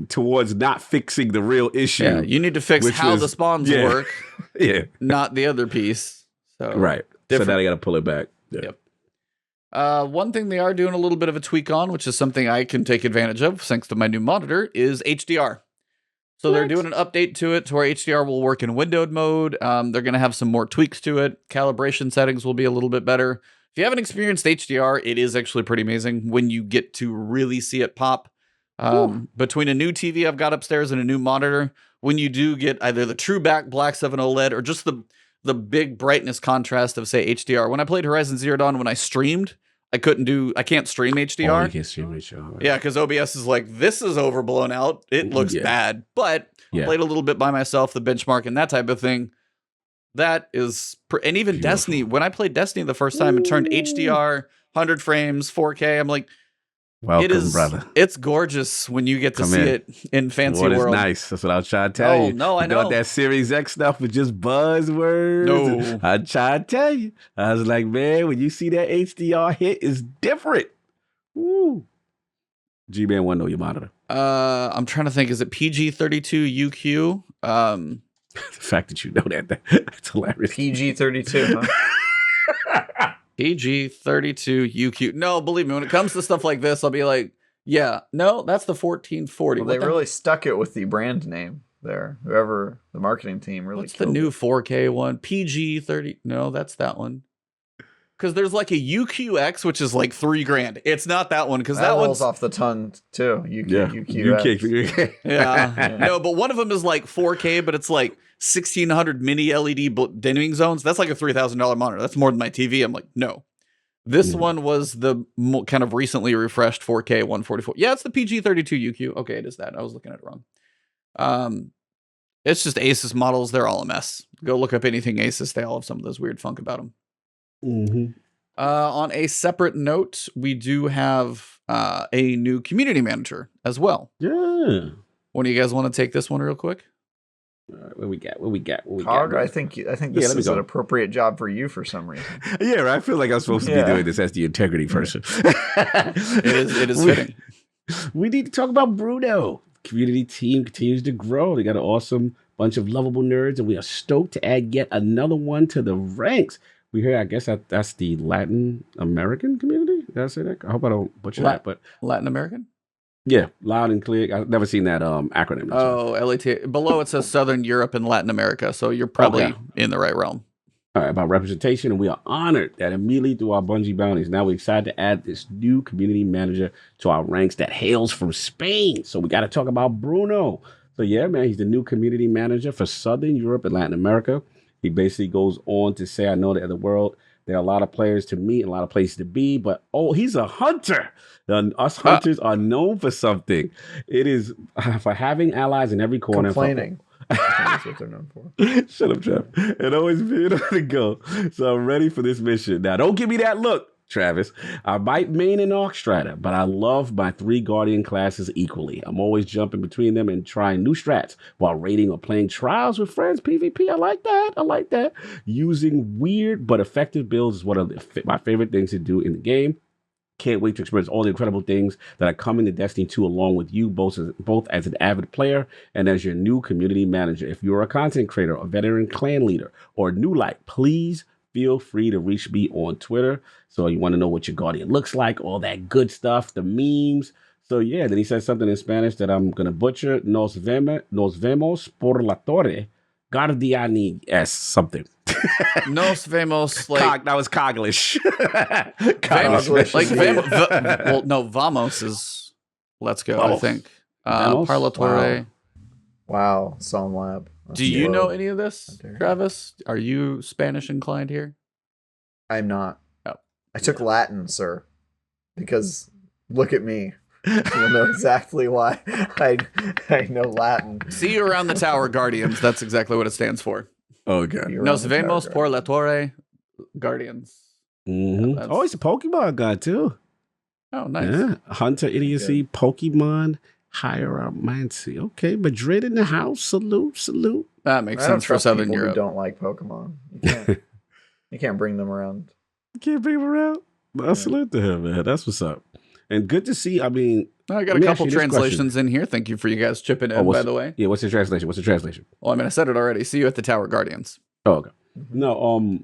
towards not fixing the real issue. Yeah, you need to fix how the spawns work, not the other piece. So right. So now they got to pull it back. Yeah. Yep. One thing they are doing a little bit of a tweak on, which is something I can take advantage of thanks to my new monitor, is HDR. So they're doing an update to it to where HDR will work in windowed mode. They're going to have some more tweaks to it. Calibration settings will be a little bit better. If you haven't experienced HDR, it is actually pretty amazing when you get to really see it pop. Between a new TV I've got upstairs and a new monitor, when you do get either the true black 7 OLED or just the big brightness contrast of, say, HDR. When I played Horizon Zero Dawn, when I streamed, I can't stream HDR. Oh, you can't stream HDR. Right. Yeah, because OBS is like, this is overblown out. It looks bad. But played a little bit by myself, the benchmark and that type of thing. That is, and even beautiful. Destiny, when I played Destiny the first time and turned HDR, 100 frames, 4K, I'm like, welcome, brother. It's gorgeous when you get to see it in fancy world. It's nice. That's what I was trying to tell you. No, I know. That Series X stuff was just buzzwords. No. I tried to tell you. I was like, man, when you see that HDR hit, it's different. Woo. G-Man want to know your monitor. I'm trying to think. Is it PG32 UQ? The fact that you know that's hilarious. PG32, huh? PG32 UQ. No, believe me, when it comes to stuff like this, I'll be like, yeah, no, that's the 1440. Well, they really stuck it with the brand name there. Whoever the marketing team really. What's the new 4K one? PG30. No, that's that one. Because there's like a UQX, which is like $3,000. It's not that one because that rolls off the tongue too. UQX. Yeah. No, but one of them is like 4K, but it's like 1600 mini LED dimming zones. That's like a $3,000 monitor. That's more than my TV. I'm like, no. This one was the kind of recently refreshed 4K 144. Yeah, it's the PG32 UQ. Okay, it is that. I was looking at it wrong. It's just Asus models. They're all a mess. Go look up anything Asus. They all have some of those weird funk about them. Mm-hmm. On a separate note, we do have a new community manager as well. Yeah. One of you guys want to take this one real quick? What we got? Cog, I think this is an appropriate job for you for some reason. Yeah, right? I feel like I'm supposed to be doing this as the integrity person. It is fitting. We need to talk about Bruno. Community team continues to grow. They got an awesome bunch of lovable nerds, and we are stoked to add yet another one to the ranks. We hear, I guess that's the Latin American community. Did I say that? I hope I don't butcher that. But Latin American? Yeah, loud and clear. I've never seen that acronym. Oh, LAT. Below it says Southern Europe and Latin America, so you're probably in the right realm. All right, about representation, and we are honored that immediately through our Bungie bounties, now we're excited to add this new community manager to our ranks that hails from Spain. So we got to talk about Bruno. So yeah, man, he's the new community manager for Southern Europe and Latin America. He basically goes on to say, I know that in the world, there are a lot of players to meet and a lot of places to be, but he's a hunter. Us hunters are known for something. It is for having allies in every corner. Complaining. That's what they're known for. Shut up, Jeff. And always being on the go. So I'm ready for this mission. Now, don't give me that look. Travis. I might main an Arc Strider, but I love my 3 Guardian classes equally. I'm always jumping between them and trying new strats while raiding or playing trials with friends. PvP, I like that. I like that. Using weird but effective builds is one of my favorite things to do in the game. Can't wait to experience all the incredible things that are coming to Destiny 2 along with you, both as an avid player and as your new community manager. If you're a content creator, a veteran clan leader, or new light, please feel free to reach me on Twitter. So you want to know what your Guardian looks like, all that good stuff, the memes. So yeah, then he says something in Spanish that I'm going to butcher. Nos vemos por la torre. Guardiani S something. Nos vemos like That was Coglish. Coglish. Like well, no, vamos is let's go. Vamos. I think Vamos? Parla Torre. Wow, Psalm Lab. Do you know any of this, Travis? Are you Spanish inclined here? I'm not. Oh. I took Latin, sir, because look at me. You'll know exactly why I know Latin. See you around the tower, Guardians. That's exactly what it stands for. Okay. You're Nos on the vemos tower, por la Torre, Guardians. Mm-hmm. That's- Oh, he's a Pokemon guy too. Oh, nice. Yeah. Hunter Idiocy, Pokemon, Hieromancy. Okay, Madrid in the house. Salute. That makes I don't sense for trust Southern people Europe. who don't like Pokemon. You can't bring them around. Can't bring him around. I salute to him, man. That's what's up. And good to see. I mean, I got let a me couple ask you this translations in here. Thank you for you guys chipping in, by the way. Yeah, what's the translation? Well, I mean, I said it already. See you at the tower, Guardians. Oh, okay. No,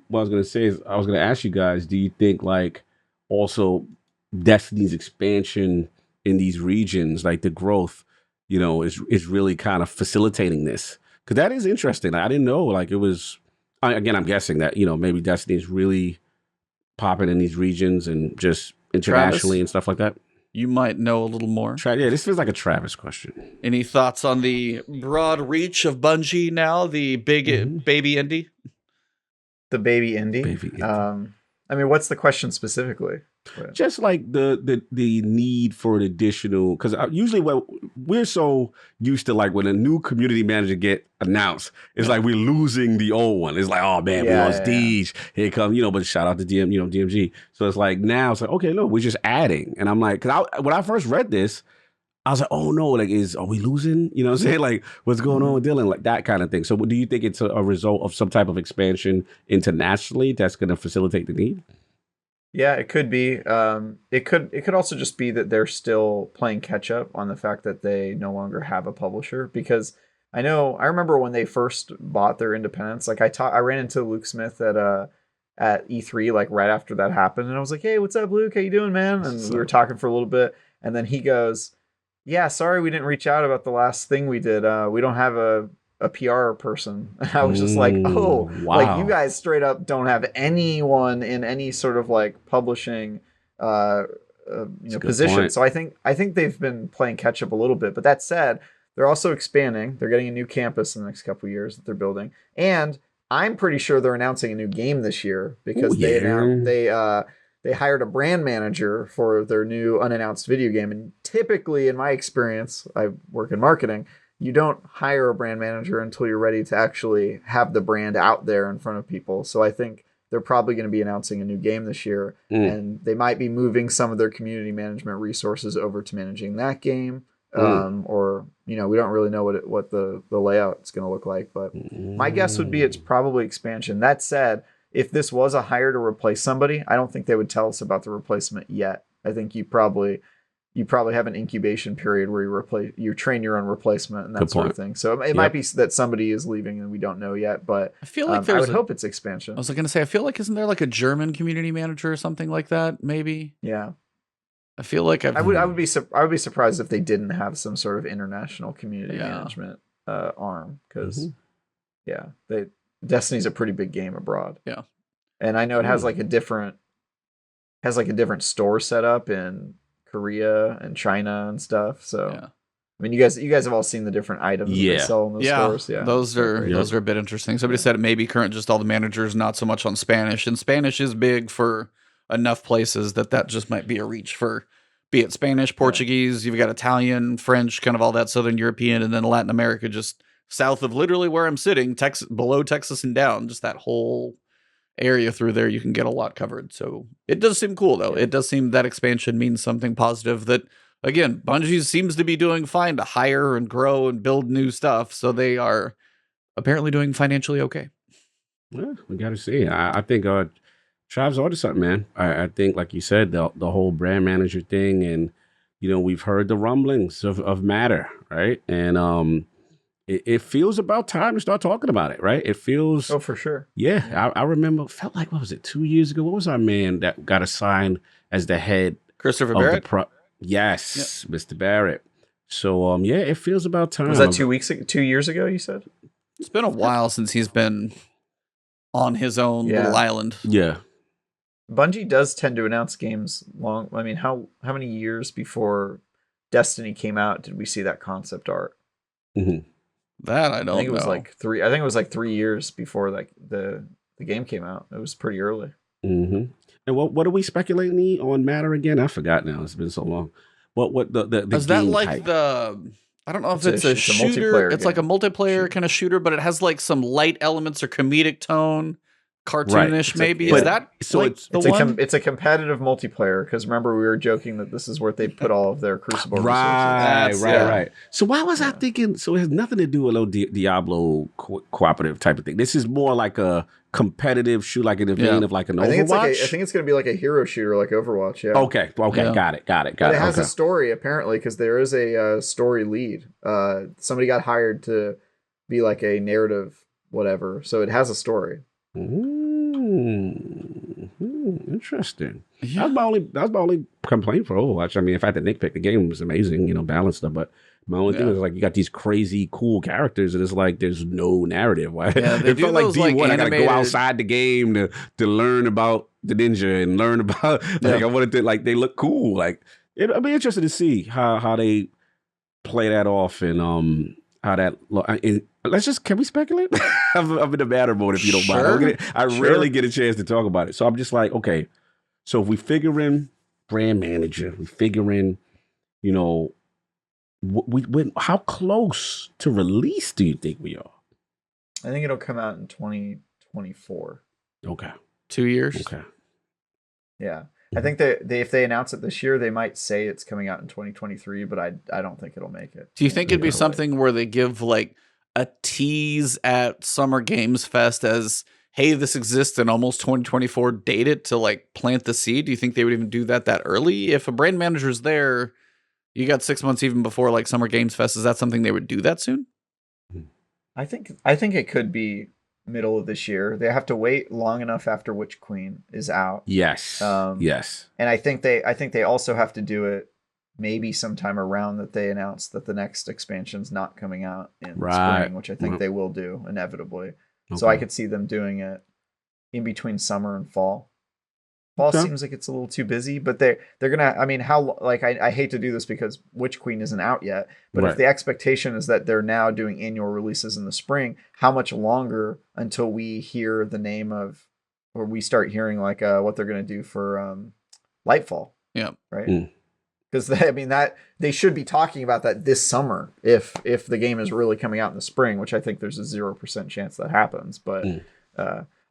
what I was gonna say is I was gonna ask you guys, do you think like also Destiny's expansion in these regions, like the growth, is really kind of facilitating this? Because that is interesting. I didn't know, like it was again, I'm guessing that, maybe Destiny is really popping in these regions and just internationally Travis? and stuff like that. You might know a little more. Yeah, this feels like a Travis question. Any thoughts on the broad reach of Bungie now, the big baby indie? The baby indie. Baby indie. I mean, what's the question specifically? Just like the need for an additional, because usually we're so used to, like when a new community manager get announced, it's like we're losing the old one. It's like, oh man, we lost Deej. Here come, but shout out to DMG. So it's like now it's like, okay, no, we're just adding. And I'm like, because when I first read this, I was like, oh no, like are we losing? You know what I'm saying? Like what's going on with Dylan? Like that kind of thing. So do you think it's a result of some type of expansion internationally that's going to facilitate the need? Yeah, it could be. It could also just be that they're still playing catch up on the fact that they no longer have a publisher. Because I remember when they first bought their independence. Like I ran into Luke Smith at E3 like right after that happened, and I was like, "Hey, what's up, Luke? How you doing, man?" And we were talking for a little bit, and then he goes, "Yeah, sorry we didn't reach out about the last thing we did. We don't have a PR person." And I was just like, oh, wow. Like you guys straight up don't have anyone in any sort of like publishing position. Point. So I think they've been playing catch up a little bit. But that said, they're also expanding. They're getting a new campus in the next couple of years that they're building. And I'm pretty sure they're announcing a new game this year because they hired a brand manager for their new unannounced video game. And typically, in my experience, I work in marketing, you don't hire a brand manager until you're ready to actually have the brand out there in front of people. So I think they're probably going to be announcing a new game this year, and they might be moving some of their community management resources over to managing that game. Or, we don't really know what the layout is going to look like, but my guess would be it's probably expansion. That said, if this was a hire to replace somebody, I don't think they would tell us about the replacement yet. I think you probably have an incubation period where you train your own replacement and that sort of thing. So it might be that somebody is leaving and we don't know yet, but I feel like I would hope it's expansion. I was going to say, I feel like, isn't there like a German community manager or something like that? Maybe. Yeah. I feel like I would be surprised if they didn't have some sort of international community management arm, because Destiny's a pretty big game abroad. Yeah. And I know it has like a different store setup in Korea and China and stuff. So I mean, you guys have all seen the different items that they sell in those stores. Yeah, those are a bit interesting. Somebody said it may be current, just all the managers, not so much on Spanish. And Spanish is big for enough places that just might be a reach for, be it Spanish, Portuguese, you've got Italian, French, kind of all that Southern European, and then Latin America, just south of literally where I'm sitting, Texas, below Texas and down, just that whole area through there, you can get a lot covered. So it does seem cool, though. It does seem that expansion means something positive that, again, Bungie seems to be doing fine to hire and grow and build new stuff. So they are apparently doing financially okay. Yeah, we got to see. I think Trav's onto something, man. I think, like you said, the whole brand manager thing, and we've heard the rumblings of Matter, right? And it feels about time to start talking about it, right? It feels. Oh, for sure. Yeah, I remember. Felt like, what was it, 2 years ago? What was our man that got assigned as the head? Christopher of Barrett. Yes, yep. Mr. Barrett. So yeah, it feels about time. Was that 2 years ago? You said it's been a while since he's been on his own little island. Yeah. Bungie does tend to announce games long. I mean, how many years before Destiny came out did we see that concept art? Mm-hmm. That I don't know. I think it was like 3. I think it was like 3 years before like the game came out. It was pretty early. Mm-hmm. And what are we speculating on Matter again? I forgot now. It's been so long. What the is that game like type? I don't know if it's a shooter. It's like a multiplayer kind of shooter, but it has like some light elements or comedic tone, cartoonish right. maybe. Is that so like it's the one? It's a competitive multiplayer because remember we were joking that this is where they put all of their Crucible resources. Right. So why was I thinking? So it has nothing to do with a Diablo cooperative type of thing. This is more like a competitive shoot, like in the vein of like an Overwatch. I think it's going to be like a hero shooter, like Overwatch. Yeah. Okay. Yeah. Got it. But it has a story apparently because there is a story lead. Somebody got hired to be like a narrative whatever, so it has a story. Interesting. Yeah. That was my only complaint for Overwatch. I mean, if I had to nitpick, the game was amazing, balanced stuff. But my only thing is like you got these crazy cool characters, and it's like there's no narrative. It felt like D1. I got to go outside the game to learn about the ninja and learn about. Like I wanted to they look cool. Like I'd be interested to see how they play that off and how that. Can we speculate? I'm in the Matter mode if you don't mind. I rarely get a chance to talk about it. So I'm just like, okay, so if we figure in brand manager, we figure in, how close to release do you think we are? I think it'll come out in 2024. Okay. 2 years. Okay. Yeah. I think if they announce it this year, they might say it's coming out in 2023, but I don't think it'll make it. Do you think it'd be something where they give like a tease at Summer Games Fest as, hey, this exists in almost 2024, date it to like plant the seed? Do you think they would even do that early? If a brand manager's there, you got 6 months even before like Summer Games Fest. Is that something they would do that soon? I think it could be middle of this year. They have to wait long enough after Witch Queen is out. Yes. Yes. And I think they also have to do it maybe sometime around that they announce that the next expansion's not coming out in spring, which I think they will do inevitably. Okay. So I could see them doing it in between summer and fall. Fall seems like it's a little too busy, but they're gonna. I mean, I hate to do this because Witch Queen isn't out yet, but if the expectation is that they're now doing annual releases in the spring, how much longer until we hear the name of, or we start hearing like what they're gonna do for Lightfall? Yeah, right. Because that they should be talking about that this summer if the game is really coming out in the spring, which I think there's a 0% chance that happens. But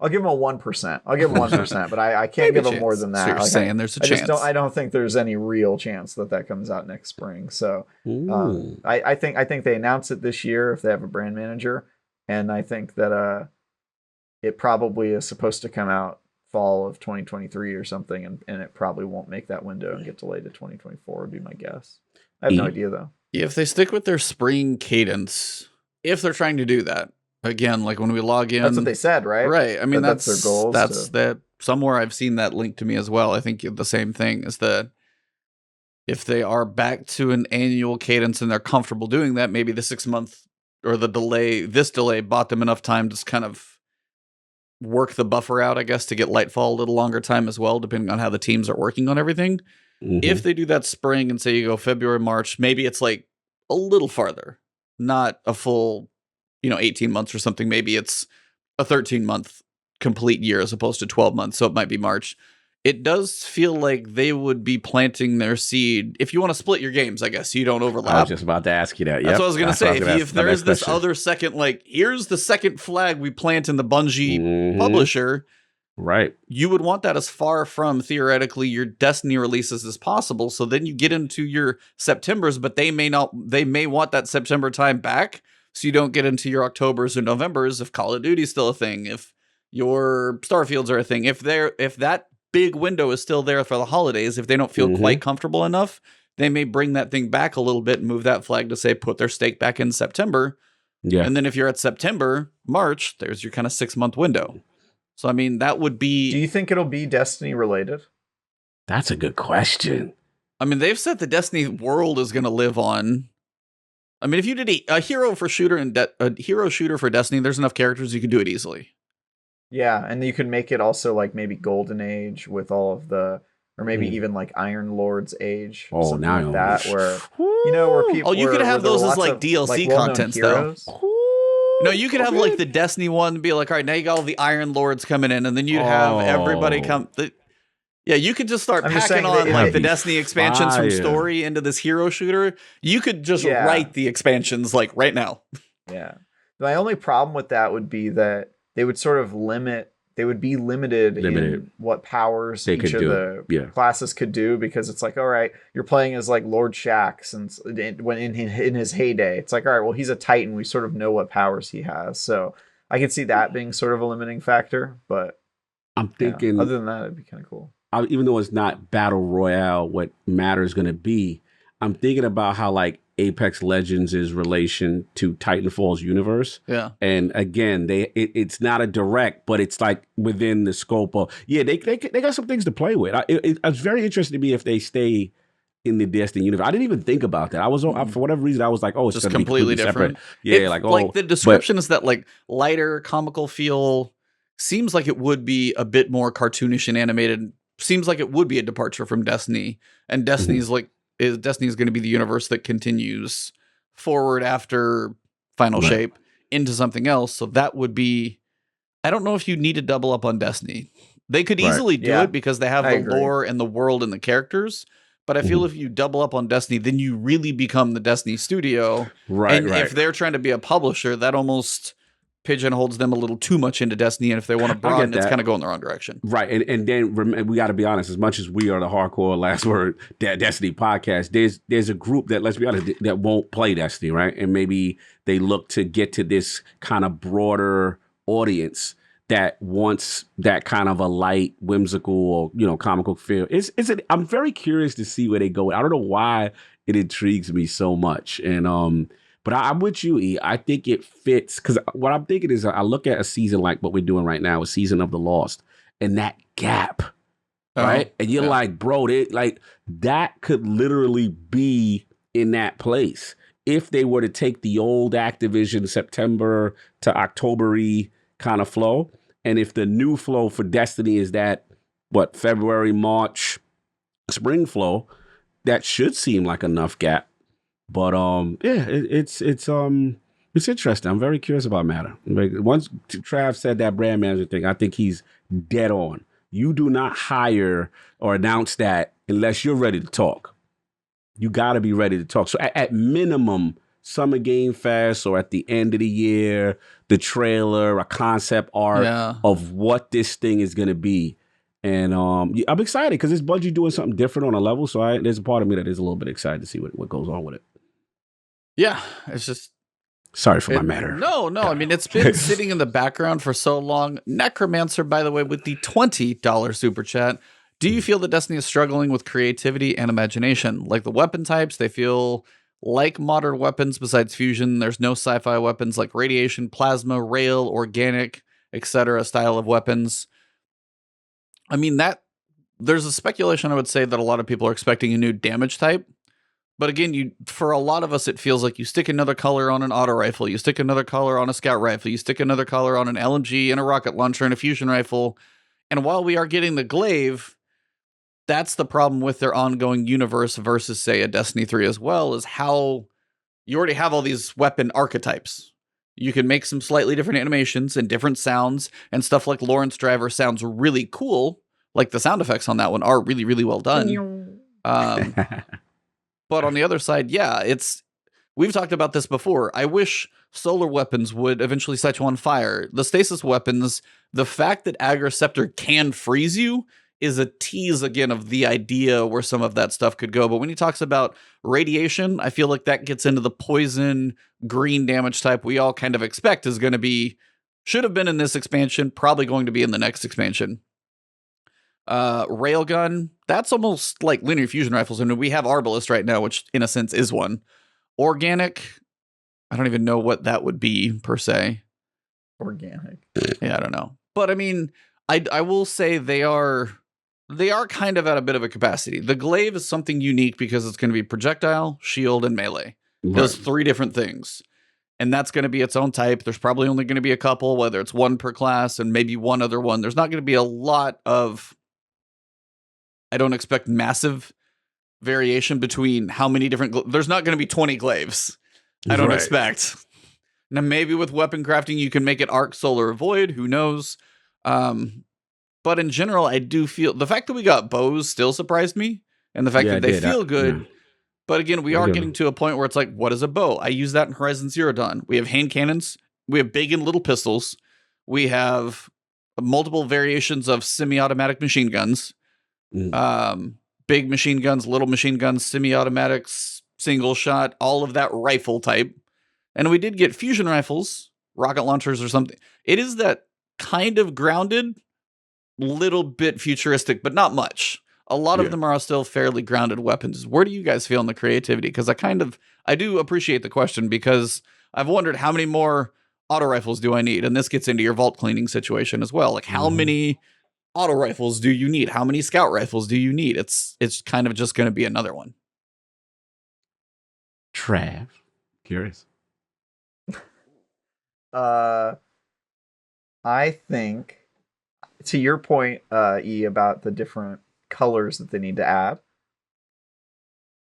I'll give them a 1%. I'll give them 1%, but I can't give them more than that. So you're saying there's a chance. I don't think there's any real chance that comes out next spring. So I think they announce it this year if they have a brand manager, and I think that it probably is supposed to come out fall of 2023 or something, and it probably won't make that window and get delayed to 2024 would be my guess. I have no idea though. Yeah, if they stick with their spring cadence, if they're trying to do that again, like when we log in, that's what they said, right? Right. I mean, that's their goal. That's that. Somewhere I've seen that linked to me as well. I think the same thing is that if they are back to an annual cadence and they're comfortable doing that, maybe the 6 month or this delay bought them enough time to kind of work the buffer out, I guess, to get Lightfall a little longer time as well, depending on how the teams are working on everything. Mm-hmm. If they do that spring and say you go February, March, maybe it's like a little farther, not a full, 18 months or something. Maybe it's a 13-month complete year as opposed to 12 months. So it might be March. It does feel like they would be planting their seed. If you want to split your games, I guess you don't overlap. I was just about to ask you that. That's what I was going to say. If there is this other second, like, here's the second flag we plant in the Bungie publisher, Right. You would want that as far from theoretically your Destiny releases as possible. So then you get into your Septembers, but they may want that September time back. So you don't get into your Octobers or Novembers if Call of Duty's still a thing, if your Starfields are a thing, if that big window is still there for the holidays, if they don't feel quite comfortable enough, they may bring that thing back a little bit and move that flag to say, put their stake back in September. Yeah. And then if you're at September, March, there's your kind of 6-month window. So, I mean, that would be... Do you think it'll be Destiny related? That's a good question. I mean, they've said the Destiny world is going to live on... I mean, if you did a hero shooter for Destiny, there's enough characters you could do it easily. Yeah, and you could make it also like maybe Golden Age with all of the... Or maybe even like Iron Lord's Age. Oh, something now like that, where... You know, where people... Oh, you could have those as like DLC contents, though. No, you could have like the Destiny one be like, all right, now you got all the Iron Lords coming in, and then you'd have everybody come. Yeah, you could just start packing on like the Destiny expansions from story into this hero shooter. You could just write the expansions like right now. Yeah. My only problem with that would be that they would sort of be limited in what powers each of the classes could do, because it's like, all right, you're playing as like Lord Shaxx, and when in his heyday, it's like, all right, well, he's a Titan, we sort of know what powers he has, so I could see that being sort of a limiting factor. But I'm thinking, other than that, it'd be kind of cool. Even though it's not battle royale, what matters going to be, I'm thinking about how like Apex Legends' relation to Titanfall's universe. Yeah. And again, it's not a direct, but it's like within the scope of, they got some things to play with. It's very interesting to me if they stay in the Destiny universe. I didn't even think about that. I was for whatever reason, I was like, oh, it's just completely different. Yeah, like the description is that like lighter, comical feel. Seems like it would be a bit more cartoonish and animated. Seems like it would be a departure from Destiny. And Destiny's Destiny is going to be the universe that continues forward after Final Shape into something else. So that would be, I don't know if you need to double up on Destiny. They could easily do it because they have the lore and the world and the characters. But I feel if you double up on Destiny, then you really become the Destiny studio. And if they're trying to be a publisher, that almost pigeonholes them a little too much into Destiny, and if they want to broaden, it's kind of going the wrong direction. Right, and then we got to be honest. As much as we are the hardcore Last Word Destiny podcast, there's a group that, let's be honest, that won't play Destiny, right? And maybe they look to get to this kind of broader audience that wants that kind of a light, whimsical, or comical feel. I'm very curious to see where they go. I don't know why it intrigues me so much, and but I'm with you, E. I think it fits, because what I'm thinking is I look at a season like what we're doing right now, a season of The Lost, and that gap, right? And you're like, bro, that could literally be in that place if they were to take the old Activision September to October-y kind of flow, and if the new flow for Destiny is that, February, March, spring flow, that should seem like enough gap. But it's interesting. I'm very curious about Matter. Once Trav said that brand manager thing, I think he's dead on. You do not hire or announce that unless you're ready to talk. You got to be ready to talk. So at minimum, Summer Game Fest or at the end of the year, the trailer, a concept art of what this thing is going to be. And I'm excited because it's Bungie doing something different on a level. So there's a part of me that is a little bit excited to see what goes on with it. Yeah, it's just... Sorry for my matter. No. I mean, it's been sitting in the background for so long. Necromancer, by the way, with the $20 super chat. Do you feel that Destiny is struggling with creativity and imagination? Like the weapon types, they feel like modern weapons besides fusion. There's no sci-fi weapons like radiation, plasma, rail, organic, etc. style of weapons. I mean, there's a speculation, I would say, that a lot of people are expecting a new damage type. But again, for a lot of us, it feels like you stick another color on an auto rifle, you stick another color on a scout rifle, you stick another color on an LMG and a rocket launcher and a fusion rifle. And while we are getting the glaive, that's the problem with their ongoing universe versus, say, a Destiny 3 as well, is how you already have all these weapon archetypes. You can make some slightly different animations and different sounds, and stuff like Lawrence Driver sounds really cool. Like the sound effects on that one are really, really well done. But on the other side, we've talked about this before. I wish solar weapons would eventually set you on fire. The stasis weapons, the fact that Agroceptor can freeze you is a tease again of the idea where some of that stuff could go. But when he talks about radiation, I feel like that gets into the poison green damage type we all kind of expect is going to be, should have been in this expansion, probably going to be in the next expansion. Railgun, that's almost like linear fusion rifles. I mean, we have Arbalest right now, which in a sense is one. Organic, I don't even know what that would be per se. Organic. Yeah, I don't know. But I mean, I will say they are kind of at a bit of a capacity. The glaive is something unique because it's going to be projectile, shield, and melee. Right. Those 3 different things. And that's going to be its own type. There's probably only going to be a couple, whether it's 1 per class and maybe one other one. There's not going to be a lot of, I don't expect massive variation between how many different, there's not going to be 20 glaives. I don't expect. Now, maybe with weapon crafting, you can make it arc, solar, or void. Who knows? But in general, I do feel the fact that we got bows still surprised me. And the fact that they feel good. Yeah. But again, we are getting to a point where it's like, what is a bow? I use that in Horizon Zero Dawn. We have hand cannons. We have big and little pistols. We have multiple variations of semi-automatic machine guns. Big machine guns, little machine guns, semi-automatics, single shot, all of that rifle type. And we did get fusion rifles, rocket launchers or something. It is that kind of grounded, little bit futuristic, but not much. A lot of them are still fairly grounded weapons. Where do you guys feel in the creativity? Because I do appreciate the question because I've wondered how many more auto rifles do I need? And this gets into your vault cleaning situation as well. Like how many auto rifles do you need? How many scout rifles do you need? It's kind of just going to be another one. Trav, curious. I think to your point, E, about the different colors that they need to add,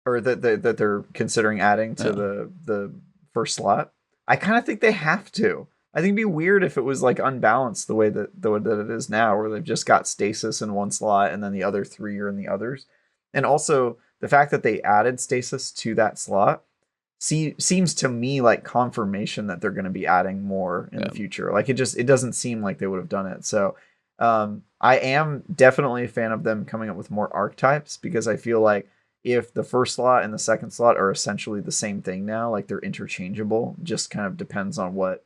or that they're considering adding to the first slot. I kind of think they have to. I think it'd be weird if it was like unbalanced the way that it is now, where they've just got stasis in one slot and then the other 3 are in the others. And also the fact that they added stasis to that slot seems to me like confirmation that they're going to be adding more in the future. Like it doesn't seem like they would have done it. So I am definitely a fan of them coming up with more archetypes, because I feel like if the first slot and the second slot are essentially the same thing now, like they're interchangeable, just kind of depends on what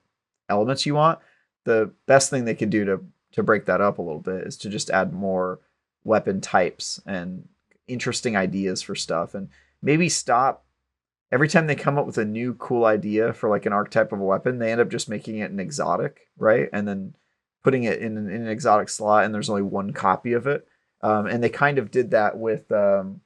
elements you want. The best thing they could do to break that up a little bit is to just add more weapon types and interesting ideas for stuff, and maybe stop every time they come up with a new cool idea for like an archetype of a weapon, they end up just making it an exotic, right? And then putting it in an exotic slot, and there's only one copy of it. And they kind of did that with the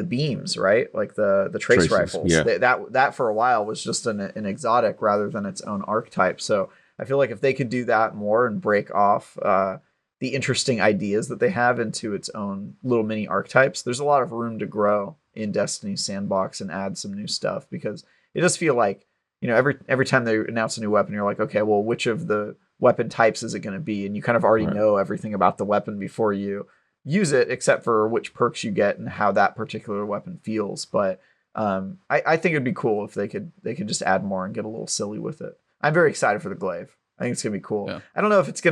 beams, right? Like the trace rifles. Yeah. That for a while was just an exotic rather than its own archetype. So I feel like if they could do that more and break off the interesting ideas that they have into its own little mini archetypes, there's a lot of room to grow in Destiny's sandbox and add some new stuff, because it does feel like, you know, every time they announce a new weapon, you're like, okay, well, which of the weapon types is it going to be? And you kind of already know everything about the weapon before you use it, except for which perks you get and how that particular weapon feels. But I think it'd be cool if they could just add more and get a little silly with it. I'm very excited for the glaive. I think it's gonna be cool. Yeah. I don't know if it's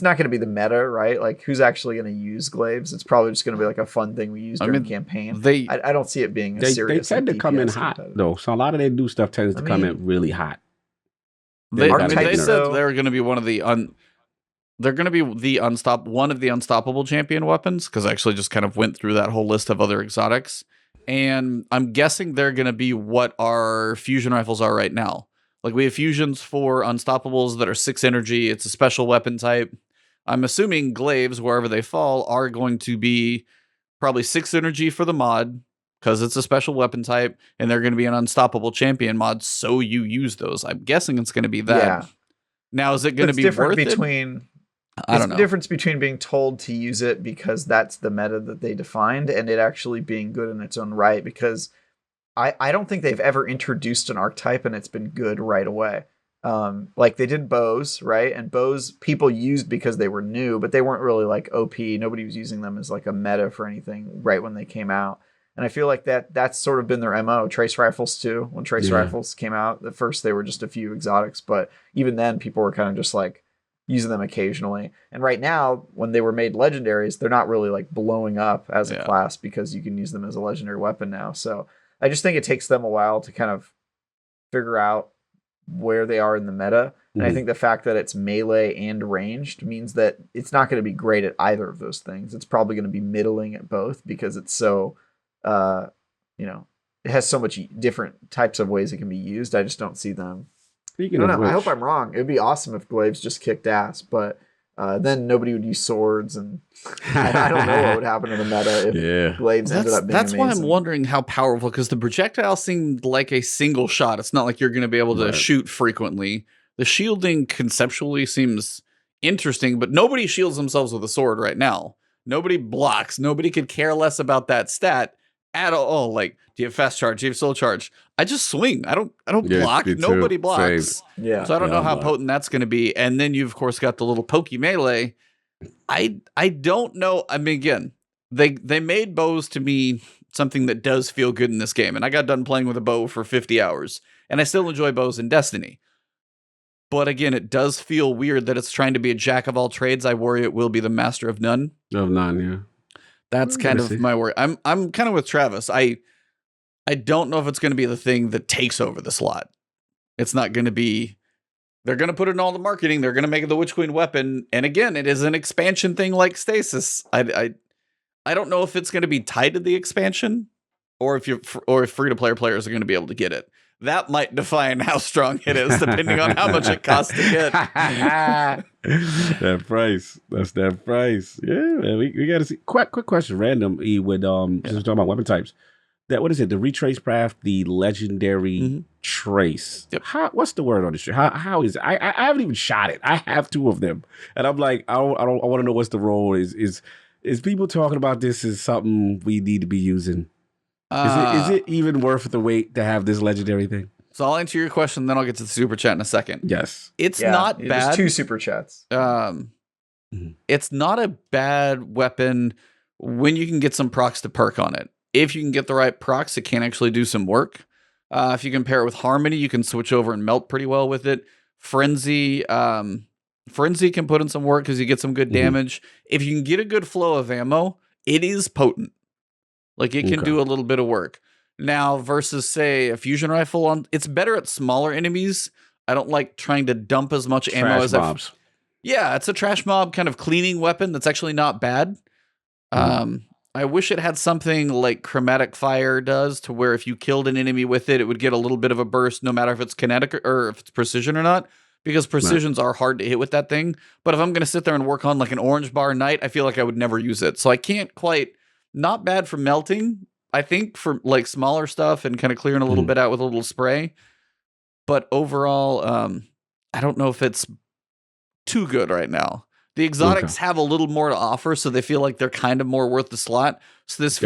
not gonna be the meta, right? Like who's actually gonna use glaives? It's probably just gonna be like a fun thing we use during campaign. I don't see it being serious. They tend to come in hot though, so a lot of their new stuff tends to come in really hot. They said they're gonna be one of the they're going to be one of the unstoppable champion weapons, because I actually just kind of went through that whole list of other exotics, and I'm guessing they're going to be what our fusion rifles are right now. Like we have fusions for unstoppables that are 6 energy. It's a special weapon type. I'm assuming glaives, wherever they fall, are going to be probably 6 energy for the mod, because it's a special weapon type, and they're going to be an unstoppable champion mod, so you use those. I'm guessing it's going to be that. Yeah. Now, is it going to be worth it? I don't know. The difference between being told to use it because that's the meta that they defined, and it actually being good in its own right, because I don't think they've ever introduced an archetype and it's been good right away. Like they did bows, right? And bows people used because they were new, but they weren't really like OP. Nobody was using them as like a meta for anything right when they came out. And I feel like that's sort of been their MO. Trace rifles too. When trace rifles came out, at first they were just a few exotics, but even then people were kind of just like using them occasionally. And right now, when they were made legendaries, they're not really like blowing up as a class because you can use them as a legendary weapon now. So I just think it takes them a while to kind of figure out where they are in the meta. And I think the fact that it's melee and ranged means that it's not going to be great at either of those things. It's probably going to be middling at both because it's so, you know, it has so much different types of ways it can be used. I just don't see them. I don't know. I hope I'm wrong. It'd be awesome if glaives just kicked ass, but then nobody would use swords, and I don't know what would happen in the meta if glaives ended up being That's amazing. why I'm wondering how powerful, because the projectile seemed like a single shot. It's not like you're going to be able to shoot frequently. The shielding conceptually seems interesting, but nobody shields themselves with a sword right now. Nobody blocks. Nobody could care less about that stat at all. Like, do you have fast charge? Do you have soul charge? I just swing. I don't block. Nobody blocks. Same. Yeah. So I don't know how potent that's going to be. And then you've of course got the little pokey melee. I don't know. I mean, again, they made bows to me something that does feel good in this game. And I got done playing with a bow for 50 hours. And I still enjoy bows in Destiny. But again, it does feel weird that it's trying to be a jack of all trades. I worry it will be the master of none. Of none, yeah. That's kind of my worry. I'm kind of with Travis. I don't know if it's going to be the thing that takes over the slot. It's not going to be. They're going to put it in all the marketing. They're going to make it the Witch Queen weapon. And again, it is an expansion thing like Stasis. I don't know if it's going to be tied to the expansion, or if free to players are going to be able to get it. That might define how strong it is, depending on how much it costs to get. That price. That's that price. Yeah, man. We got to see. Quick question, random. Since we're talking about weapon types. What is it? The retrace craft, the legendary trace. Yep. What's the word on this? How is it? I haven't even shot it. I have 2 of them, and I'm like, I want to know what's the role. Is people talking about this as something we need to be using? Is it even worth the wait to have this legendary thing? So I'll answer your question, then I'll get to the super chat in a second. Yes. It's not bad. There's 2 super chats. It's not a bad weapon when you can get some procs to perk on it. If you can get the right procs, it can actually do some work. If you compare it with Harmony, you can switch over and melt pretty well with it. Frenzy can put in some work because you get some good damage. If you can get a good flow of ammo, it is potent. Like, it can do a little bit of work. Now, versus, say, a fusion rifle, it's better at smaller enemies. I don't like trying to dump as much ammo as mobs. Yeah, it's a trash mob kind of cleaning weapon that's actually not bad. I wish it had something like chromatic fire does, to where if you killed an enemy with it, it would get a little bit of a burst, no matter if it's kinetic or if it's precision or not, because precisions are hard to hit with that thing. But if I'm going to sit there and work on like an orange bar knight, I feel like I would never use it. So I can't quite. Not bad for melting, I think, for like smaller stuff and kind of clearing a little bit out with a little spray. But overall, I don't know if it's too good right now. The exotics have a little more to offer, so they feel like they're kind of more worth the slot. So this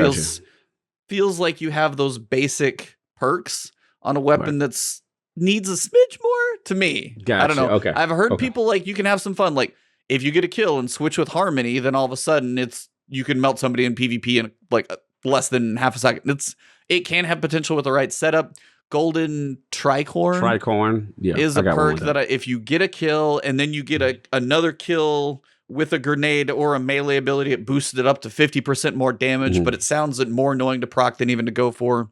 feels like you have those basic perks on a weapon that's needs a smidge more to me. I don't know. Okay. I've heard people like, you can have some fun. Like, if you get a kill and switch with Harmony, then all of a sudden you can melt somebody in PvP in like less than half a second. It can have potential with the right setup. Golden Tricorn is a perk that if you get a kill and then you get another kill with a grenade or a melee ability, it boosted it up to 50% more damage, but it sounds more annoying to proc than even to go for.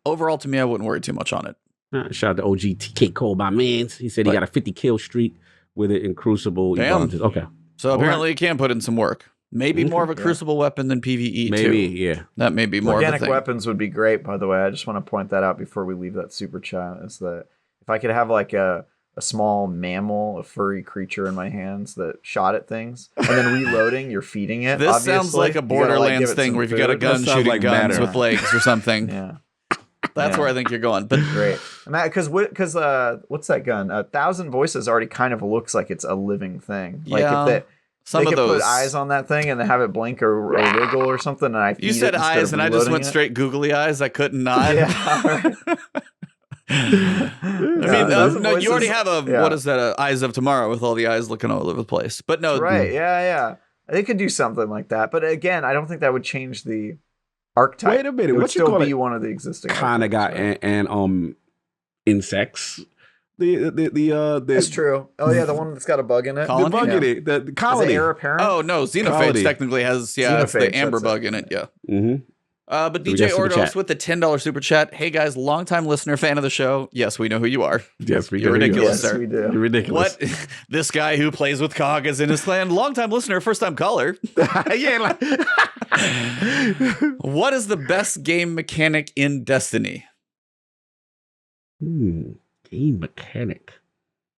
Overall, to me, I wouldn't worry too much on it. Shout out to OG TK Cole, my man. He said he got a 50 kill streak with it in Crucible. Damn. Okay. So apparently it can put in some work. Maybe more of a Crucible weapon than PvE, maybe, too. yeah. That may be more of a Organic thing. weapons would be great, by the way. I just want to point that out before we leave that super chat, is that if I could have like a small mammal, a furry creature in my hands that shot at things, and then reloading, you're feeding it. This sounds like a Borderlands thing where you've got a gun shooting guns with legs or something. Yeah. That's where I think you're going. But great. Because what's that gun? 1,000 Voices already kind of looks like it's a living thing. Like if they could put eyes on that thing and then have it blink or wiggle or something. And you said eyes, and I just went straight googly eyes. I couldn't nod. Yeah. I mean, you already have what is that? Eyes of Tomorrow with all the eyes looking all over the place. But no, right? Yeah. They could do something like that. But again, I don't think that would change the archetype. Wait a minute, It would what you still call be it? one of the existing. Kind of got archetypes, right? and insects. The That's true. Oh yeah, the one that's got a bug in it. Colony? the bug in Yeah. it, the Is it colony. heir apparent? Oh no, Xenophage Colony. technically has it's the Xenophage, amber that's it. bug in it. Yeah. Mm-hmm. But So we DJ got super Ordos chat. with the $10 super chat. Hey guys, longtime listener, fan of the show. Yes, we know who you are. Yes, we You're do. ridiculous, Yes, sir. we You're do. ridiculous. What? This guy who plays with Cog is in his clan. Longtime listener, first time caller. Yeah. Like, What is the best game mechanic in Destiny? game mechanic.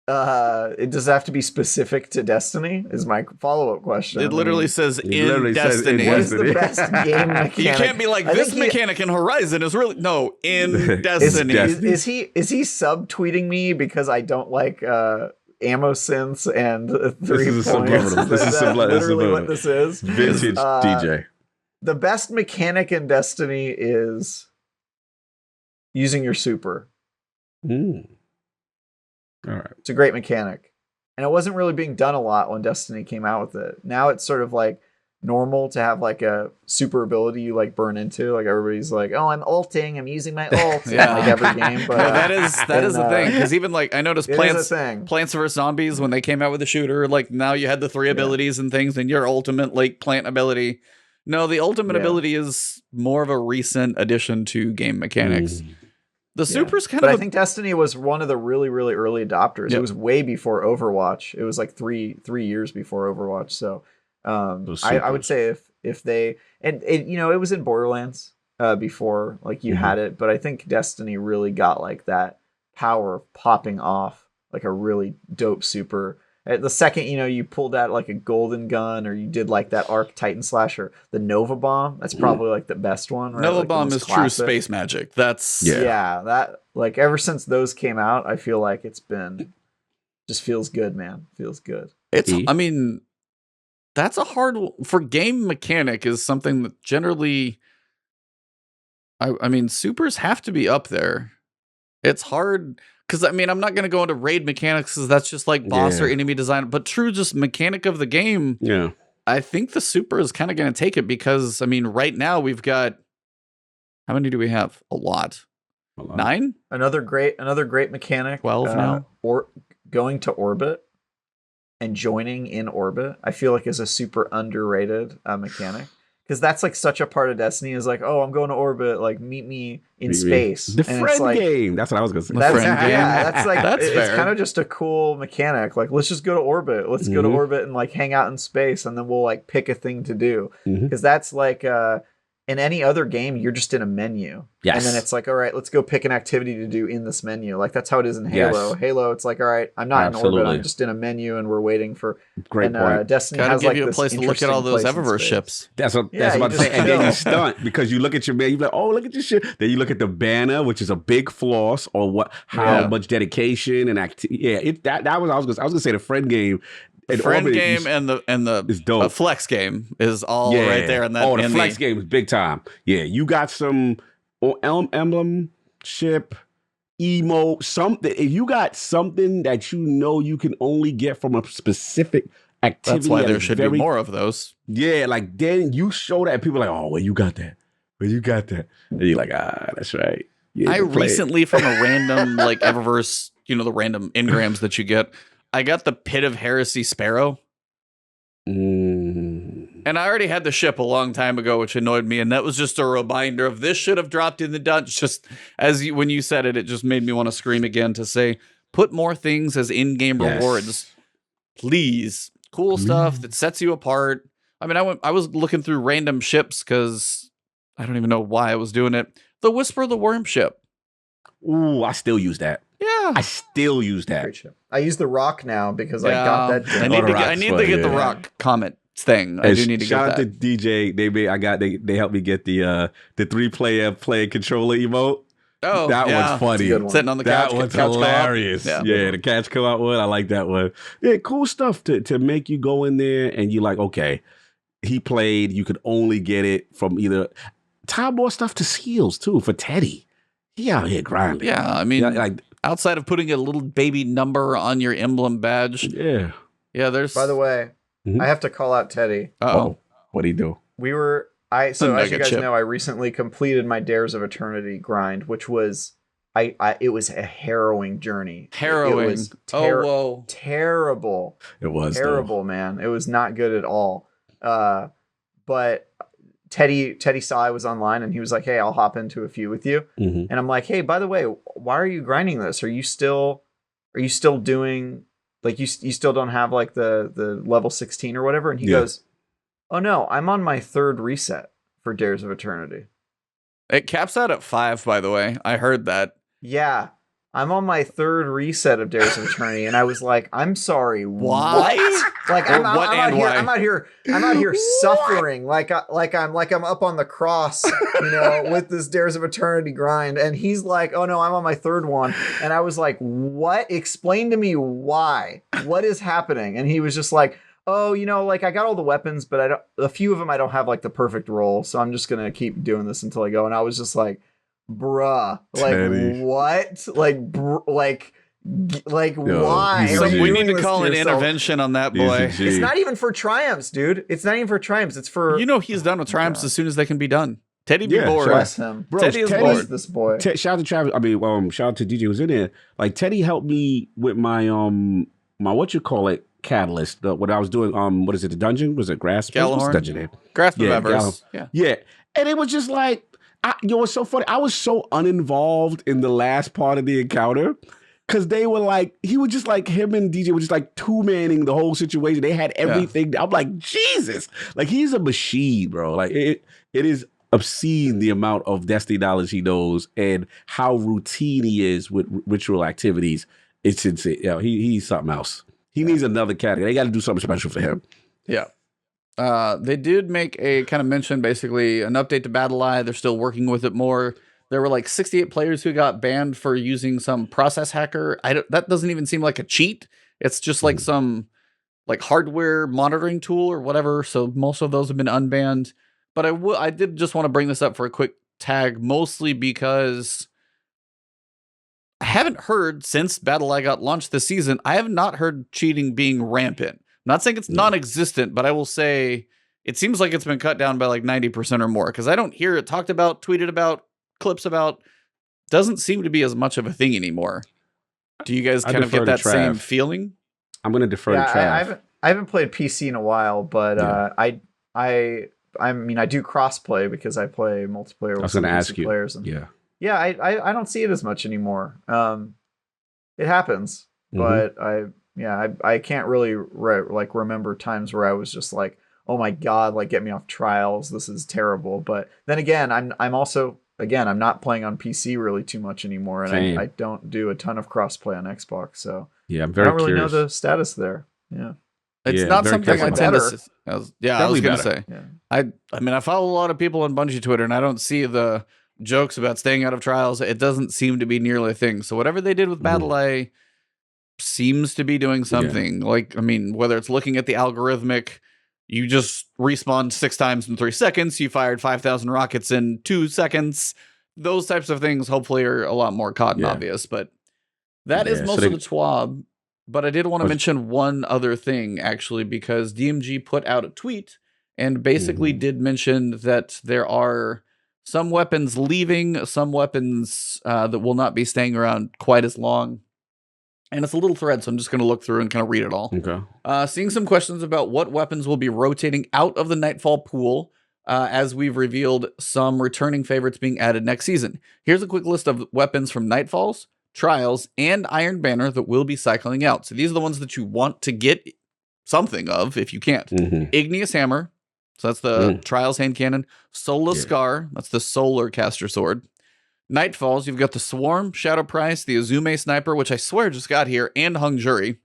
It does have to be specific to Destiny. Is my follow-up question. It literally says It in literally says in Destiny. What is the Destiny. best game mechanic? You can't be like, I this think he- mechanic in Horizon is really no in Is Destiny. Destiny. Is he subtweeting me because I don't like ammo synths and 3 is points? subliminal. This is Is that subliminal. literally what this is? Vintage DJ. The best mechanic in Destiny is using your super. All right. It's a great mechanic. And it wasn't really being done a lot when Destiny came out with it. Now it's sort of like normal to have like a super ability you like burn into. Like everybody's like, oh, I'm ulting, I'm using my ult in Yeah. like every game. But No, that is the thing. Because even like I noticed it is a thing. Plants vs Zombies when they came out with the shooter, like now you had the 3 abilities and things, and your ultimate like plant ability. No, the ultimate Yeah. ability is more of a recent addition to game mechanics. The Yeah. super's kind But of I think Destiny was one of the really, really early adopters. Yep. It was way before Overwatch. It was like three years before Overwatch. So Those I would supers. say if they and it, you know, it was in Borderlands before like you had it, but I think Destiny really got like that power of popping off like a really dope super. The second, you know, you pulled out like a golden gun or you did like that Arc Titan Slasher, the Nova Bomb, that's probably like the best one. Right? Nova Like, the Bomb most is true classic. space magic. That's Yeah. Yeah, that like ever since those came out, I feel like it's been just feels good, man. Feels good. It's E? I mean that's a hard for game mechanic is something that generally I mean supers have to be up there. It's hard because I mean I'm not going to go into raid mechanics because that's just like boss or Yeah. enemy design, but true just mechanic of the game. Yeah. I think the super is kind of going to take it because I mean right now we've got how many do we have? A lot. Hold on. 9? Another great mechanic. 12 now? Or going to orbit and joining in orbit, I feel like is a super underrated mechanic. Because that's like such a part of Destiny is like, oh, I'm going to orbit, like meet me in space. The And it's friend like, game. That's what I was gonna say. That's, friend game. yeah, that's like That's it's fair. kind of just a cool mechanic. Like, let's just go to orbit. Let's go to Mhm. orbit and like hang out in space, and then we'll like pick a thing to do. Mhm. Because that's like in any other game, you're just in a menu. Yes. And then it's like, all right, let's go pick an activity to do in this menu. Like that's how it is in Halo. Yes. Halo, it's like, all right, I'm not in orbit. Absolutely. I'm just in a menu, and we're waiting for. Great and point. Destiny Got to has give like you a this place to look at all those interesting place in Eververse space. ships. That's what Yeah, that's you what I'm just saying. And then you chill. stunt because you look at your man, you're like, oh, look at this shit. Then you look at the banner, which is a big floss on how Yeah. much dedication and that was I was gonna say the friend game. And Friend Orbit, game and the is dope. flex game is all right there in that. Oh, the in flex game is big time. Yeah, you got some emblem ship emote something. If you got something that you know you can only get from a specific activity, That's why that there is should very- be more of those. Yeah, like then you show that and people are like, oh, where you got that? Where you got that? And you're like, that's right. You I can play it. recently from a random like Eververse, you know, the random engrams that you get, I got the Pit of Heresy Sparrow. And I already had the ship a long time ago, which annoyed me. And that was just a reminder of this should have dropped in the dungeon. Just as when you said it, it just made me want to scream again to say, put more things as in-game Yes. rewards. Please. Cool stuff that sets you apart. I mean, I was looking through random ships because I don't even know why I was doing it. The Whisper of the Worm ship. Ooh, I still use that. Yeah. I still use that. Great ship. I use the rock now because I got that. I gem. need the to get, I rock's need fun, to get the yeah. rock comet thing. I And do need to shout get out that. to DJ. They helped me get the 3-player play controller emote. Oh, that yeah. one's funny. It's a good one. Sitting on the That couch. one's couch co-op. hilarious. Yeah. Yeah, the catch co-op one. I like that one. Yeah, cool stuff to make you go in there and you're like, okay, he played. You could only get it from either. Tie more stuff to skills too for Teddy. He out here grinding. Yeah, I mean, Yeah, like outside of putting a little baby number on your emblem badge, yeah. yeah, there's. By the way, Mhm. I have to call out Teddy. oh, What'd he do? We were So as you Mega guys chip. know, I recently completed my Dares of Eternity grind, which was it was a harrowing journey. Harrowing. It was Whoa. terrible. It was Terrible, man. It was not good at all. But Teddy saw I was online and he was like, "Hey, I'll hop into a few with you." Mm-hmm. And I'm like, "Hey, by the way, why are you grinding this? Are you still doing like you still don't have like the level 16 or whatever?" And he goes, "Oh no, I'm on my 3rd reset for Dares of Eternity." It caps out at 5, by the way. I heard that. Yeah. I'm on my 3rd reset of Dares of Eternity, and I was like, "I'm sorry, Why? what?" Like Or what and why? I'm out here suffering like I'm up on the cross, with this Dares of Eternity grind, and he's like, "Oh no, I'm on my 3rd one," and I was like, "What? Explain to me why? What is happening?" And he was just like, "Oh, like I got all the weapons, but a few of them I don't have like the perfect roll, so I'm just gonna keep doing this until I go." And I was just like, "Bruh, like Teddy. what? Like why? he's are a you G. We doing need to this call an yourself?" intervention on that He's a boy. G. It's not even for triumphs, dude. It's not even for triumphs. It's for He's done with triumphs as soon as they can be done. Teddy be Yeah, bored. sure. bless him. Bro, Teddy is Teddy- bored. Bless this boy. Shout out to Travis. I mean, shout out to DJ who's in there. Like Teddy helped me with my what you call it catalyst. What I was doing. What is it? The dungeon? Was it Grasp? What's the Gallahorn? dungeon name? Grasp of Yeah, Avarice. Yeah. Yeah, and it was just like, it's so funny. I was so uninvolved in the last part of the encounter because they were like, he was just like, him and DJ were just like 2-manning the whole situation. They had everything. I'm like, Jesus, like he's a machine, bro. Like it is obscene the amount of Destiny knowledge he knows and how routine he is with ritual activities. It's insane. He's something else. He needs another category. They got to do something special for him. Yeah. They did make a kind of mention, basically, an update to BattleEye. They're still working with it more. There were like 68 players who got banned for using some process hacker. That doesn't even seem like a cheat. It's just like some like hardware monitoring tool or whatever. So most of those have been unbanned. But I did just want to bring this up for a quick tag, mostly because I haven't heard since BattleEye got launched this season. I have not heard cheating being rampant. I'm not saying it's non-existent, but I will say it seems like it's been cut down by like 90% or more because I don't hear it talked about, tweeted about, clips about. Doesn't seem to be as much of a thing anymore. Do you guys kind of get that same feeling? I'm going to defer to Trav. I haven't played PC in a while, but I mean I do crossplay because I play multiplayer with some PC players. And yeah, I don't see it as much anymore. It happens, but I can't really remember times where I was just like, "Oh my god, like get me off trials. This is terrible." But then again, I'm also I'm not playing on PC really too much anymore, and I don't do a ton of crossplay on Xbox, so I'm very I don't really curious. know the status there. Yeah. It's not something I tend to. I was going to say. Yeah. I mean, I follow a lot of people on Bungie Twitter, and I don't see the jokes about staying out of trials. It doesn't seem to be nearly a thing. So whatever they did with BattleEye seems to be doing something. Like, I mean, whether it's looking at the algorithmic, you just respawned 6 times in 3 seconds, you fired 5,000 rockets in 2 seconds. Those types of things hopefully are a lot more caught and obvious. But that is most of the TWAB. But I did want to mention one other thing, actually, because DMG put out a tweet and basically did mention that there are some weapons leaving, some weapons that will not be staying around quite as long. And it's a little thread, so I'm just going to look through and kind of read it all. Okay. Seeing some questions about what weapons will be rotating out of the Nightfall pool, as we've revealed some returning favorites being added next season. Here's a quick list of weapons from Nightfalls, Trials, and Iron Banner that will be cycling out. So these are the ones that you want to get something of if you can't. Igneous Hammer, so that's the Trials hand cannon. Solar Scar, that's the Solar caster sword. Nightfalls, you've got the Swarm, Shadow Price, the Azume Sniper, which I swear just got here, and Hung Jury.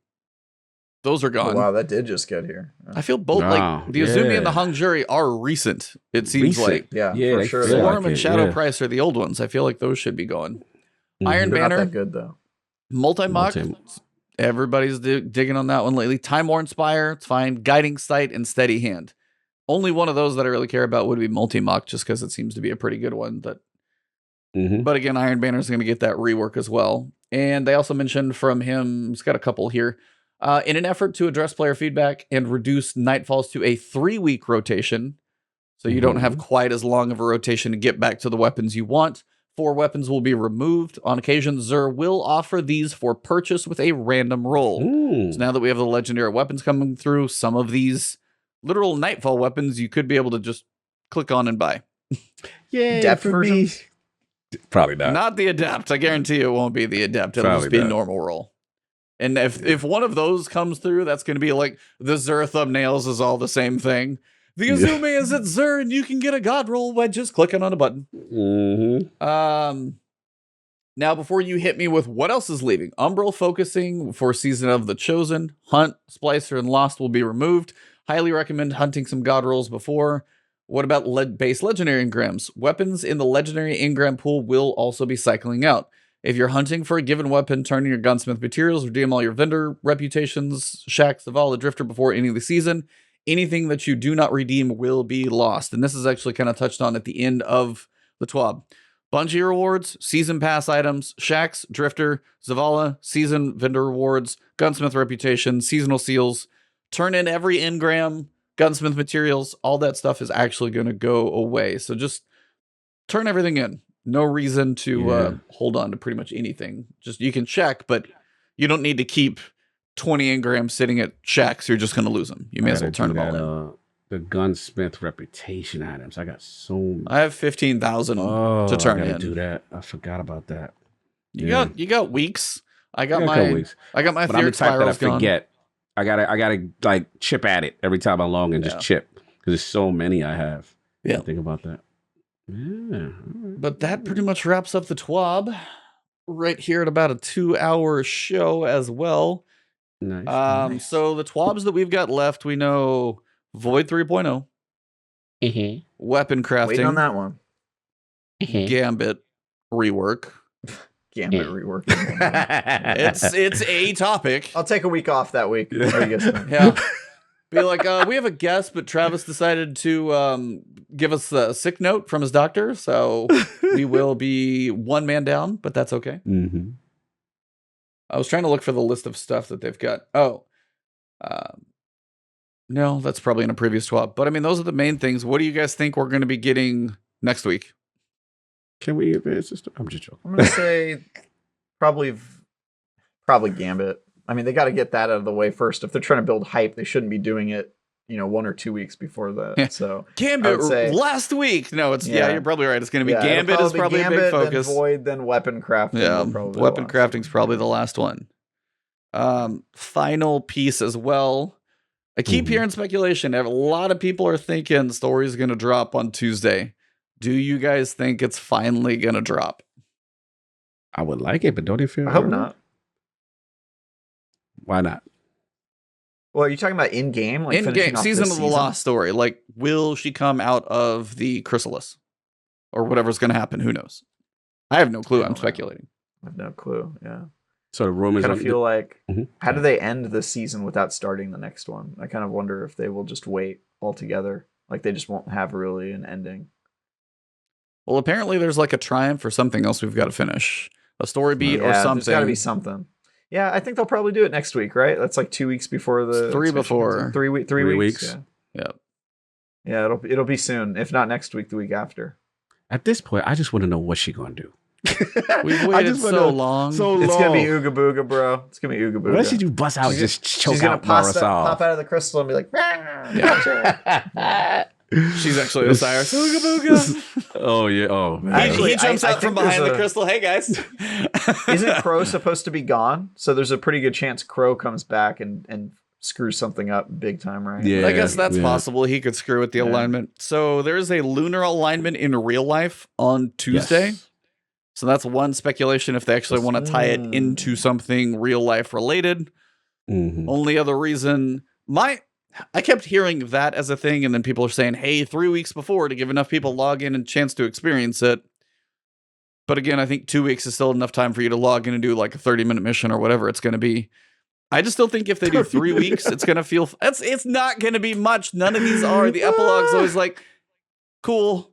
Those are gone. Oh, wow, that did just get here. I feel both like the Azumi and the Hung Jury are recent. It seems like for sure. Swarm and Shadow Price are the old ones. I feel like those should be going. Iron Banner, not that good though. Multi-Mock, everybody's digging on that one lately. Time Worn Spire, it's fine. Guiding Sight and Steady Hand. Only one of those that I really care about would be Multi-Mock, just because it seems to be a pretty good one. But again, Iron Banner is going to get that rework as well. And they also mentioned from him, he's got a couple here. In an effort to address player feedback and reduce Nightfalls to a 3-week rotation, So you don't have quite as long of a rotation to get back to the weapons you want. 4 weapons will be removed. On occasion, Xur will offer these for purchase with a random roll. So now that we have the legendary weapons coming through, some of these literal nightfall weapons you could be able to just click on and buy. Yeah, Depth for versions? me, probably not. Not the adept. I guarantee you it won't be the adept. It'll just be a normal roll. And if one of those comes through, that's going to be like the Xur thumbnails is all the same thing. The Azumi is at Xur, and you can get a god roll by just clicking on a button. Now, before you hit me with what else is leaving, Umbral focusing for Season of the Chosen, Hunt, Splicer, and Lost will be removed. Highly recommend hunting some god rolls before. What about base legendary engrams? Weapons in the legendary engram pool will also be cycling out. If you're hunting for a given weapon, turn in your gunsmith materials, redeem all your vendor reputations, Shax, Zavala, Drifter before any of the season. Anything that you do not redeem will be lost. And this is actually kind of touched on at the end of the TWAB. Bungie rewards, season pass items, Shax, Drifter, Zavala, season vendor rewards, gunsmith reputation, seasonal seals. Turn in every engram, gunsmith materials, all that stuff is actually going to go away. So just turn everything in. No reason to hold on to pretty much anything. Just you can check, but you don't need to keep 20 engrams sitting at Shax. You're just going to lose them. You may as well turn them all in. The gunsmith reputation items. I got so many. I have 15,000 to turn in. Do that. I forgot about that. You got weeks. I got my weeks. I got my But I'm the Theoric type that I spirals gone. forget. I gotta like chip at it every time I log in. Just chip because there's so many I have. Yeah, think about that. Yeah, but that pretty much wraps up the TWAB. Right here at about a 2-hour show as well. Nice. So the TWABs that we've got left, we know Void 3.0, weapon crafting, Waiting on that one. Gambit rework. Gambit rework. It's a topic. I'll take a week off that week. What do you guys think? Yeah. Be like, we have a guest, but Travis decided to give us a sick note from his doctor, so we will be one man down, but that's okay. I was trying to look for the list of stuff that they've got. No, that's probably in a previous swap. But I mean, those are the main things. What do you guys think we're going to be getting next week? Can we advance this? I'm just joking. I'm going to say probably Gambit. I mean, they got to get that out of the way first. If they're trying to build hype, they shouldn't be doing it, 1 or 2 weeks before that. Yeah. So Gambit last week. No, it's you're probably right. It's going to be Gambit is probably a big focus. Then Void, then weapon crafting. Yeah, weapon crafting's probably the last one. Final piece as well. I keep hearing speculation. A lot of people are thinking the story's going to drop on Tuesday. Do you guys think it's finally going to drop? I would like it, but don't it feel? I hope not. Why not? Well, are you talking about in-game? Like in-game, Season of the Lost story. Like, will she come out of the chrysalis? Or whatever's going to happen. Who knows? I have no clue. I'm speculating. I have no clue, yeah. So the rumors I kind of feel like, how do they end the season without starting the next one? I kind of wonder if they will just wait altogether. Like, they just won't have really an ending. Well, apparently there's like a triumph or something else we've got to finish. A story beat or something. There's got to be something. Yeah, I think they'll probably do it next week, right? That's like 2 weeks before the... 3 before. 3 weeks. Yeah. Yeah, it'll be soon. If not next week, the week after. At this point, I just want to know what she's going to do. We've waited so long. It's going to be Ooga Booga, bro. It's going to be Ooga Booga. What should you bust out and just choke out Marisol? Pop out of the crystal and be like... She's actually Osiris. Ooga Booga. Oh, yeah. Oh, man. Actually, he jumps out from behind the crystal. Hey, guys. Isn't Crow supposed to be gone? So there's a pretty good chance Crow comes back and screws something up big time, right? Yeah, I guess that's possible. He could screw with the alignment. So there's a lunar alignment in real life on Tuesday. Yes. So that's one speculation if they actually want to tie it into something real life related. Only other reason... I kept hearing that as a thing, and then people are saying, hey, 3 weeks before to give enough people log in and chance to experience it. But again, I think 2 weeks is still enough time for you to log in and do like a 30-minute mission or whatever it's going to be. I just still think if they do 3 weeks, it's going to feel... It's not going to be much. None of these are. The epilogue's always like, cool.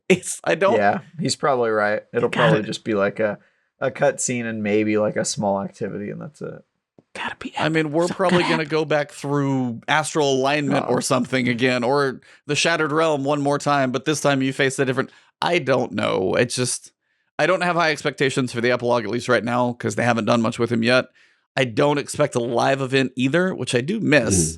Yeah, he's probably right. It'll probably just be like a cutscene and maybe like a small activity, and that's it. gotta be. I mean, we're probably going to go back through astral alignment or something again, or the Shattered Realm one more time, but this time you face a different. I don't know. It's just, I don't have high expectations for the epilogue, at least right now, because they haven't done much with him yet. I don't expect a live event either, which I do miss.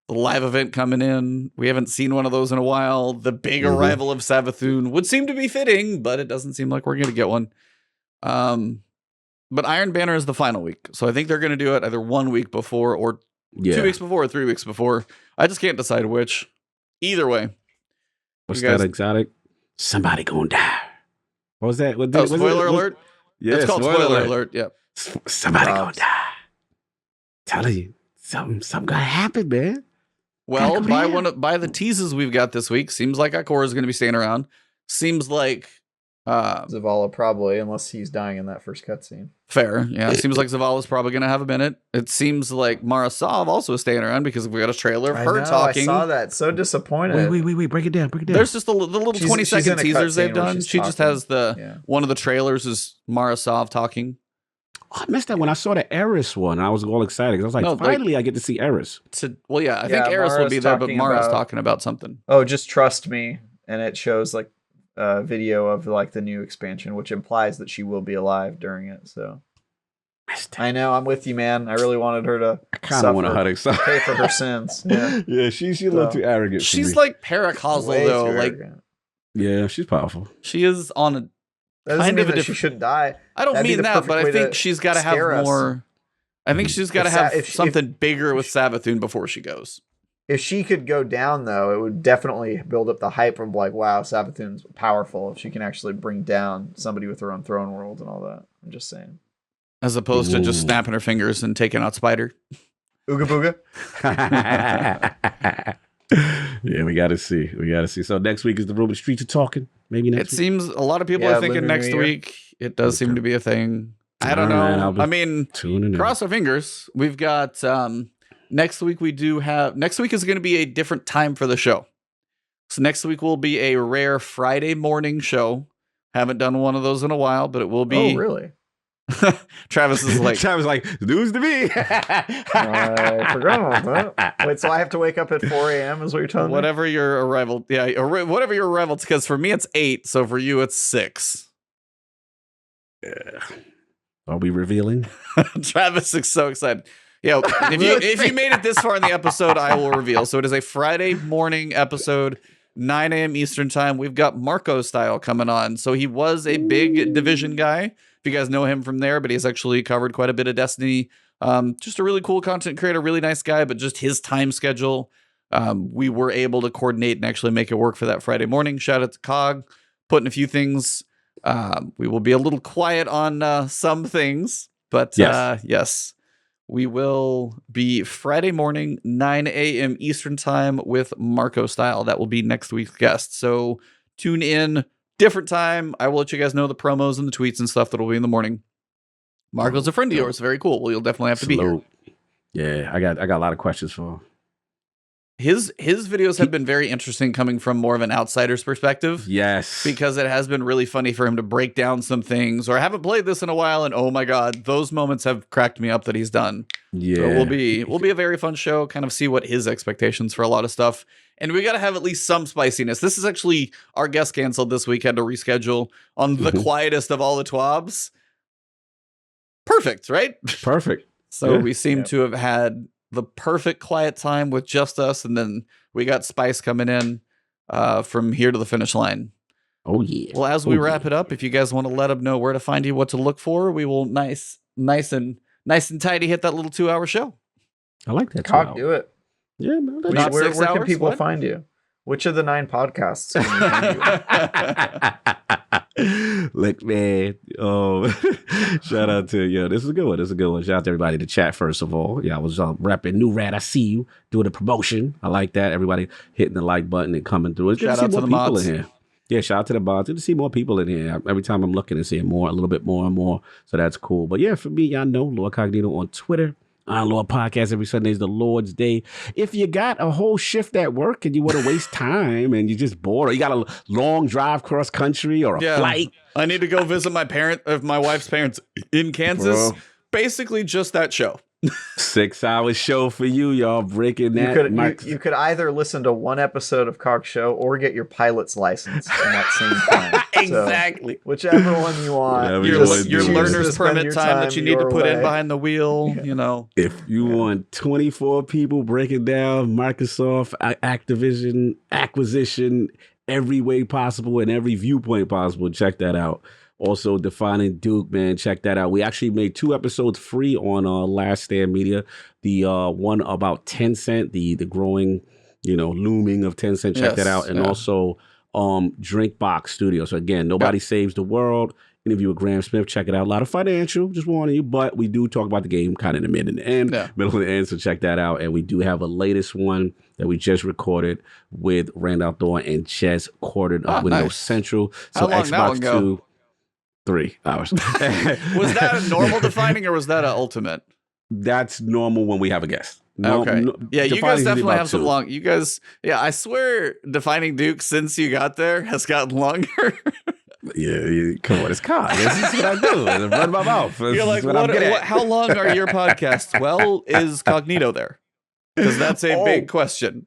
The live event coming in. We haven't seen one of those in a while. The big arrival of Savathûn would seem to be fitting, but it doesn't seem like we're going to get one. But Iron Banner is the final week. So I think they're going to do it either 1 week before or 2 weeks before or 3 weeks before. I just can't decide which. Either way. What's that exotic? Somebody gonna die. What was that? Spoiler alert? Yeah, it's called spoiler alert. Yep. Somebody gonna die. Telling you, something gonna happen, man. Well, by the teases we've got this week, seems like Ikora is going to be staying around. Seems like Zavala probably, unless he's dying in that first cutscene. Fair, yeah. It seems like Zavala's probably going to have a minute. It seems like Mara Sov also is staying around because we got a trailer of her talking. I saw that. So disappointed. Wait. Break it down. There's just the little 20-second teasers they've done. She just has one of the trailers is Mara Sov talking. Oh, I missed that when I saw the Eris one. I was all excited because I was like, finally I get to see Eris. I think Eris will be there, but Mara's talking about something. Oh, just trust me. And it shows like a video of like the new expansion, which implies that she will be alive during it. So I know, I'm with you, man. I really wanted her to kind of want her to pay for her sins. Yeah, she's a little too arrogant. She's like paracausal though. Like, yeah, she's powerful. She is on a that kind of a different. She shouldn't die. I don't mean that, but I think she's got to have more. I think she's got to have something bigger with Savathûn before she goes. If she could go down, though, it would definitely build up the hype of like, wow, Savathûn's powerful if she can actually bring down somebody with her own throne world and all that. I'm just saying. As opposed to just snapping her fingers and taking out Spider. Ooga booga. Yeah, we got to see. So next week is the Roman Streets are talking. Maybe next week. It seems a lot of people are thinking next week. It does seem to be a thing. I don't know. I mean, cross our fingers. We've got next week next week is going to be a different time for the show. So next week will be a rare Friday morning show. Haven't done one of those in a while, but it will be. Oh, really? Travis is like news to me. I forgot about that. Wait, so I have to wake up at 4 a.m. is what you're telling me? Whatever your arrival, whatever your arrival, because for me it's 8, so for you it's 6. Yeah. Are we revealing? Travis is so excited. Yeah, if you made it this far in the episode, I will reveal. So it is a Friday morning episode, 9 a.m. Eastern time. We've got Marco Style coming on. So he was a big Division guy. If you guys know him from there, but he's actually covered quite a bit of Destiny. Just a really cool content creator, really nice guy, but just his time schedule, we were able to coordinate and actually make it work for that Friday morning. Shout out to Cog, putting a few things. We will be a little quiet on some things, but yes, we will be Friday morning, 9 a.m. Eastern time with Marco Style. That will be next week's guest. So tune in. Different time. I will let you guys know the promos and the tweets and stuff that will be in the morning. Marco's a friend of yours. Very cool. Well, you'll definitely have to be here. Yeah, I got a lot of questions for him. His videos have been very interesting coming from more of an outsider's perspective. Yes. Because it has been really funny for him to break down some things, or I haven't played this in a while, and oh my God, those moments have cracked me up that he's done. Yeah. So we'll be a very fun show, kind of see what his expectations for a lot of stuff. And we got to have at least some spiciness. This is actually our guest canceled this week, had to reschedule on the quietest of all the twabs. Perfect, right? Perfect. So we seem to have had the perfect quiet time with just us, and then we got Spice coming in from here to the finish line. Oh yeah. Well, as we wrap it up, if you guys want to let them know where to find you, what to look for, we will nice and tidy hit that little 2-hour show. I like that. Cock, do it. Yeah, man. Where can people find you? Which of the 9 podcasts can you find you? Look, man. Shout out to this is a good one. Shout out to everybody in the chat, first of all. Yeah, I was rapping New Rat. I see you doing a promotion. I like that. Everybody hitting the like button and coming through. It's good to see more people in here. Yeah, shout out to the mods. Good to see more people in here. Every time I'm looking and seeing more, a little bit more and more. So that's cool. But yeah, for me, y'all know Lord Cognito on Twitter. Lord Podcast every Sunday is the Lord's Day. If you got a whole shift at work and you want to waste time and you're just bored, or you got a long drive cross country or a flight. I need to go visit my wife's parents in Kansas. Bro. Basically just that show. 6-hour show for you, y'all. Breaking that. You could either listen to one episode of Cock Show or get your pilot's license in that same time. Exactly. So, whichever one you want. Your learner's permit time that you need to put in behind the wheel, you know. If you want 24 people breaking down Microsoft Activision acquisition every way possible and every viewpoint possible, check that out. Also, Defining Duke, man, check that out. We actually made 2 episodes free on Last Stand Media. The one about Tencent, the growing, looming of Tencent. Check that out. And also Drinkbox Studio. So again, Nobody Saves the World. Interview with Graham Smith. Check it out. A lot of financial, just warning you, but we do talk about the game kind of in the mid and the end, middle and the end. So check that out. And we do have a latest one that we just recorded with Randolph Thorne and Jess Cordon of Windows Central. So how long Xbox that one go? 2. 3 hours. Was that a normal defining or was that an ultimate? That's normal when we have a guest. Okay. You guys definitely have some 2. long. You guys, I swear, Defining Duke since you got there has gotten longer. Come on, it's COD. This is what I do. I run my mouth. You're like, how long are your podcasts? Well, is Cognito there? Because that's a big question.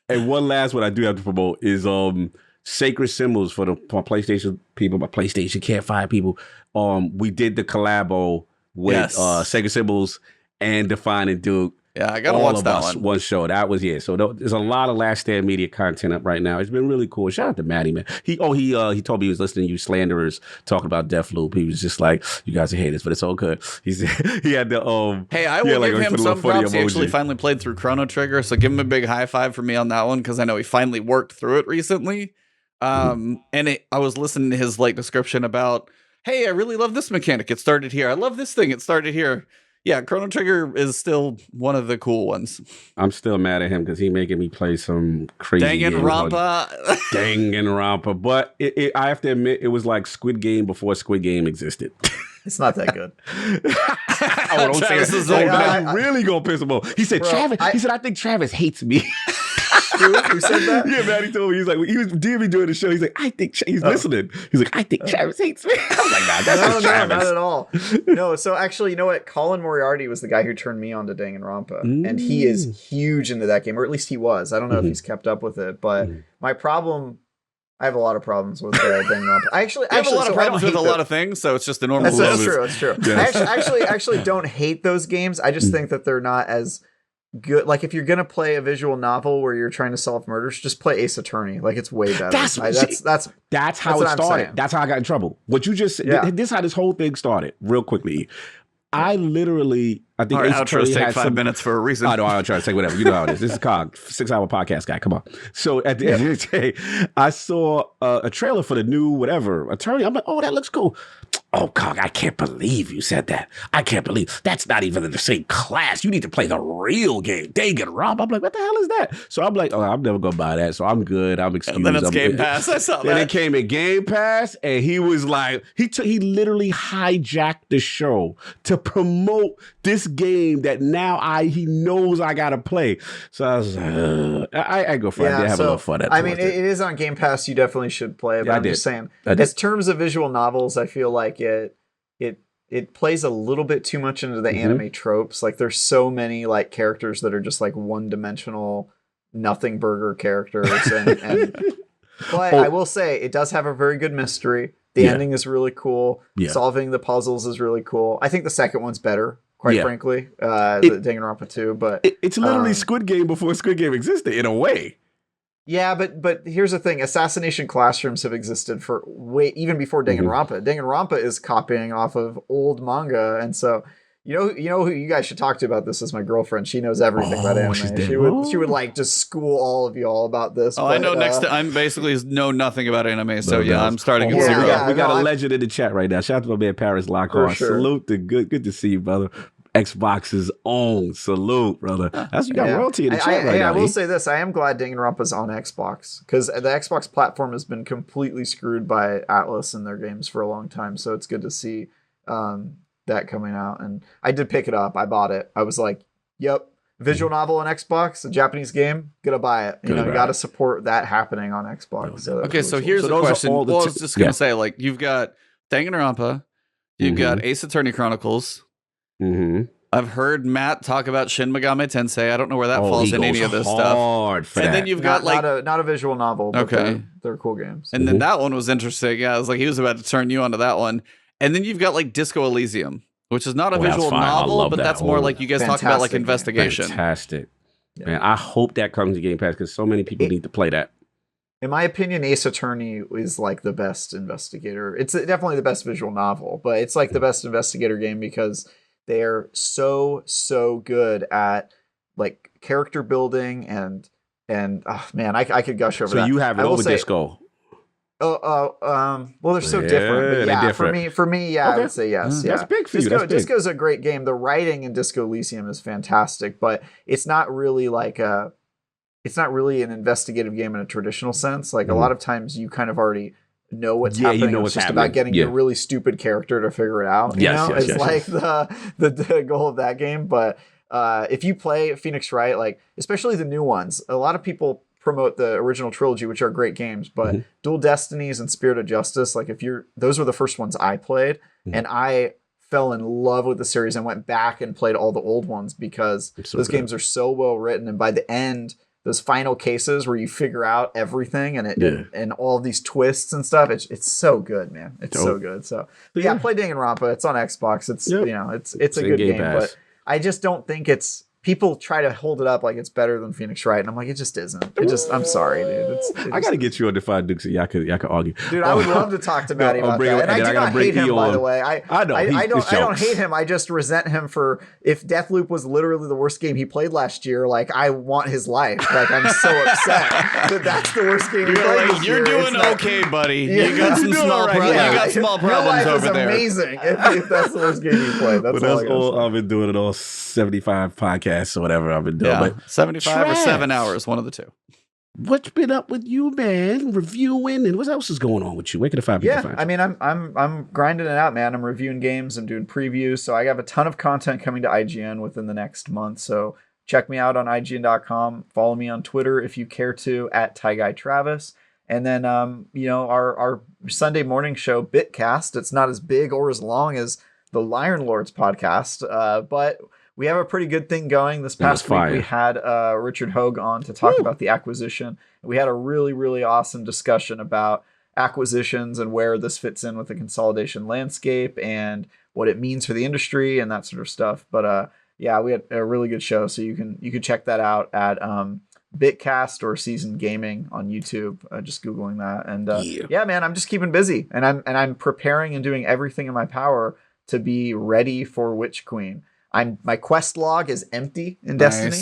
And one last one I do have to promote is Sacred Symbols for PlayStation people, but PlayStation can't find people. We did the collabo with Sacred Symbols and Defining Duke. Yeah, I gotta watch that one. One show. That was So there's a lot of Last Stand Media content up right now. It's been really cool. Shout out to Maddie, man. He told me he was listening to you slanderers talking about Deathloop. He was just like, you guys are haters, but it's all good. He said he had the Hey, I will give him some props. He actually finally played through Chrono Trigger, so give him a big high five for me on that one because I know he finally worked through it recently. I was listening to his description about, hey, I really love this mechanic. It started here. I love this thing. It started here. Yeah, Chrono Trigger is still one of the cool ones. I'm still mad at him because he making me play some crazy Danganronpa. Danganronpa. But I have to admit, it was like Squid Game before Squid Game existed. It's not that good. Don't say it. I'm really going to piss him off. He said, Travis. He said, I think Travis hates me. Who said that? Yeah, man, he told me. He was DMV doing the show. He's like, I think he's listening. He's like, I think Travis hates me. I was like, nah, that's Travis. Not at all. No, so actually, you know what? Colin Moriarty was the guy who turned me on to Danganronpa, and he is huge into that game, or at least he was. I don't know if he's kept up with it, but my problem. I have a lot of problems with Danganronpa. I have a lot of problems with a lot of things, so it's just a normal. That's true. It's true. Yes. I actually don't hate those games. I just think that they're not as good. Like if you're gonna play a visual novel where you're trying to solve murders, just play Ace Attorney. Like it's way better. That's how it started. That's how I got in trouble. What you just said. This is how this whole thing started. Real quickly, I think our outros take 5 minutes for a reason. I know, I'll try to say whatever. You know how it is. This is COG, 6-hour podcast guy. Come on. So at the end of the day, I saw a trailer for the new whatever Attorney. I'm like, oh, that looks cool. Oh, COG, I can't believe you said that. I can't believe that's not even in the same class. You need to play the real game. Danganronpa. I'm like, what the hell is that? So I'm like, oh, I'm never going to buy that. So I'm good. I'm excused. And then it's Game Pass. I saw that. Then it came in Game Pass, and he was like, he literally hijacked the show to promote this game that now he knows I got to play. So I was like, I go for it. I did have a little fun at it. I mean, it is on Game Pass. You definitely should play it. But I'm just saying, as terms of visual novels, I feel like it plays a little bit too much into the anime tropes. Like there's so many characters that are just one-dimensional nothing burger characters but I will say it does have a very good mystery. The ending is really cool. Solving the puzzles is really cool. I think the second one's better, quite frankly, the Danganronpa 2, but it's literally Squid Game before Squid Game existed in a way. Yeah, but here's the thing: assassination classrooms have existed for even before Danganronpa. Danganronpa is copying off of old manga, and so you know who you guys should talk to about this is my girlfriend. She knows everything about anime. She would just school all of y'all about this. I know. I'm basically know nothing about anime, so I'm starting at zero. We got a legend in the chat right now. Shout out to my man Paris Lockhart. Sure. Salute to good to see you, brother. Xbox's own. Salute, brother. That's you got royalty in the chat right now. I will say this. I am glad Danganronpa's on Xbox because the Xbox platform has been completely screwed by Atlas and their games for a long time. So it's good to see that coming out. And I did pick it up. I bought it. I was like, yep, visual novel on Xbox, a Japanese game, gonna buy it. You got to support that happening on Xbox. So here's the question. I was just going to say, you've got Danganronpa, you've got Ace Attorney Chronicles, I've heard Matt talk about Shin Megami Tensei. I don't know where that falls he in any goes of this stuff. hard for And that. then you've got not a visual novel, but Okay. they're cool games. And then that one was interesting. Yeah, I was like, he was about to turn you onto that one. And then you've got like Disco Elysium, which is not a that's visual fine. I novel, love but that. that's more like you guys talk about like Fantastic game. investigation. Fantastic. Yeah. Man, I hope that comes to Game Pass because so many people need to play that. In my opinion, Ace Attorney is like the best investigator. It's definitely the best visual novel, but it's like the best investigator game because they're so good at like character building and oh man, I could gush over So that. you have it over Disco. Well, they're so different. But yeah, different. for me, yeah, Okay. I would say yes. Yeah, That's big for you. That's big. Disco's a great game. The writing in Disco Elysium is fantastic, but it's not really like it's not really an investigative game in a traditional sense. Like a lot of times, you kind of already know what's happening. You know it's what's just happening. about getting a really stupid character to figure it out. It's like the goal of that game. But if you play Phoenix Wright, like especially the new ones, a lot of people promote the original trilogy, which are great games, but Dual Destinies and Spirit of Justice, like those were the first ones I played, and I fell in love with the series and went back and played all the old ones because those games are so well written, and by the end, those final cases where you figure out everything and all of these twists and stuff, it's so good, man. It's so good. So yeah, play Danganronpa. It's on Xbox. It's it's a good game, but I just don't think people try to hold it up like it's better than Phoenix Wright, and I'm like, it just isn't. I'm sorry, dude. I got to get you on Defied Dukes so y'all could argue. Dude, I would love to talk to Maddie about that. And I do not hate him, by the way. I know. I don't hate him. I just resent him for if Deathloop was literally the worst game he played last year. Like, I want his life. Like, I'm so upset that that's the worst game he played this year. You're doing okay, buddy. You got some small problems. You got small problems over there. Amazing. If that's the worst game you played. That's all I've been doing. It all 75 podcasts or whatever I've been doing. Yeah, but 75 or 7 hours, one of the two. What's been up with you, man? Reviewing and what else is going on with you? Where can the five people find you? I mean, I'm grinding it out, man. I'm reviewing games and doing previews, so I have a ton of content coming to IGN within the next month. So check me out on IGN.com. Follow me on Twitter if you care to @TyGuyTravis. And then our Sunday morning show, Bitcast. It's not as big or as long as the Lion Lords podcast, but we have a pretty good thing going. This past week, we had Richard Hogue on to talk about the acquisition. We had a really, really awesome discussion about acquisitions and where this fits in with the consolidation landscape and what it means for the industry and that sort of stuff. But yeah, we had a really good show. So you can check that out at Bitcast or Seasoned Gaming on YouTube. Just Googling that. And yeah, man, I'm just keeping busy, and I'm preparing and doing everything in my power to be ready for Witch Queen. My quest log is empty in Destiny.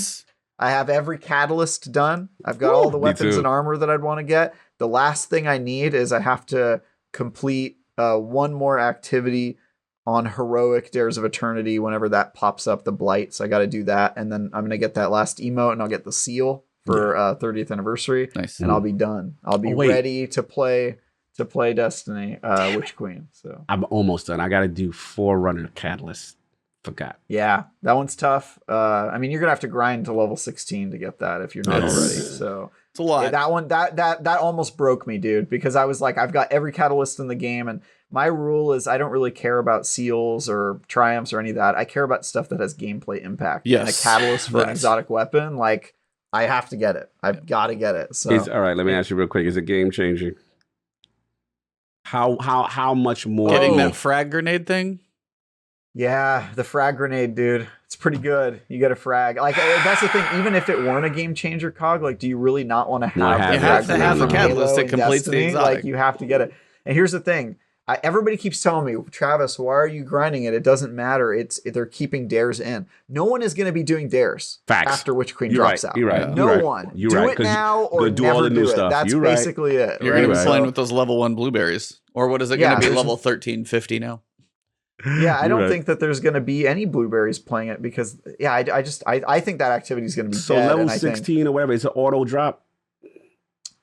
I have every catalyst done. I've got all the weapons and armor that I'd want to get. The last thing I need is I have to complete one more activity on Heroic Dares of Eternity whenever that pops up, the Blight. So I got to do that, and then I'm going to get that last emote, and I'll get the seal for 30th anniversary. Nice. And I'll be done. I'll be ready to play Destiny Witch Queen. So I'm almost done. I got to do Forerunner Catalyst. Forgot. Yeah, that one's tough. I mean, you're gonna have to grind to level 16 to get that if you're not already. So it's a lot. Yeah, that one that almost broke me, dude, because I was like, I've got every catalyst in the game, and my rule is I don't really care about seals or triumphs or any of that. I care about stuff that has gameplay impact. Yes. And a catalyst for an exotic weapon, like I have to get it. I've got to get it. So all right. Let me ask you real quick: is it game changing? How much more? Getting that frag grenade thing. Yeah, the frag grenade, dude. It's pretty good. You get a frag. Like, that's the thing. Even if it weren't a game changer, Cog, like, do you really not want to have you have to have the catalyst that completes the exotic. Like, you have to get it. And here's the thing. Everybody keeps telling me, Travis, why are you grinding it? It doesn't matter. They're keeping dares in. No one is going to be doing dares after Witch Queen drops out. You're right. No one. Do it now or do never all the new do it. stuff. That's basically it. You're going to be playing with those level 1 blueberries. Or what is it going to be, level 1350 now? Yeah, I don't think that there's going to be any blueberries playing it because, yeah, I think that activity is going to be so dead. So level 16 or whatever, it's an auto drop?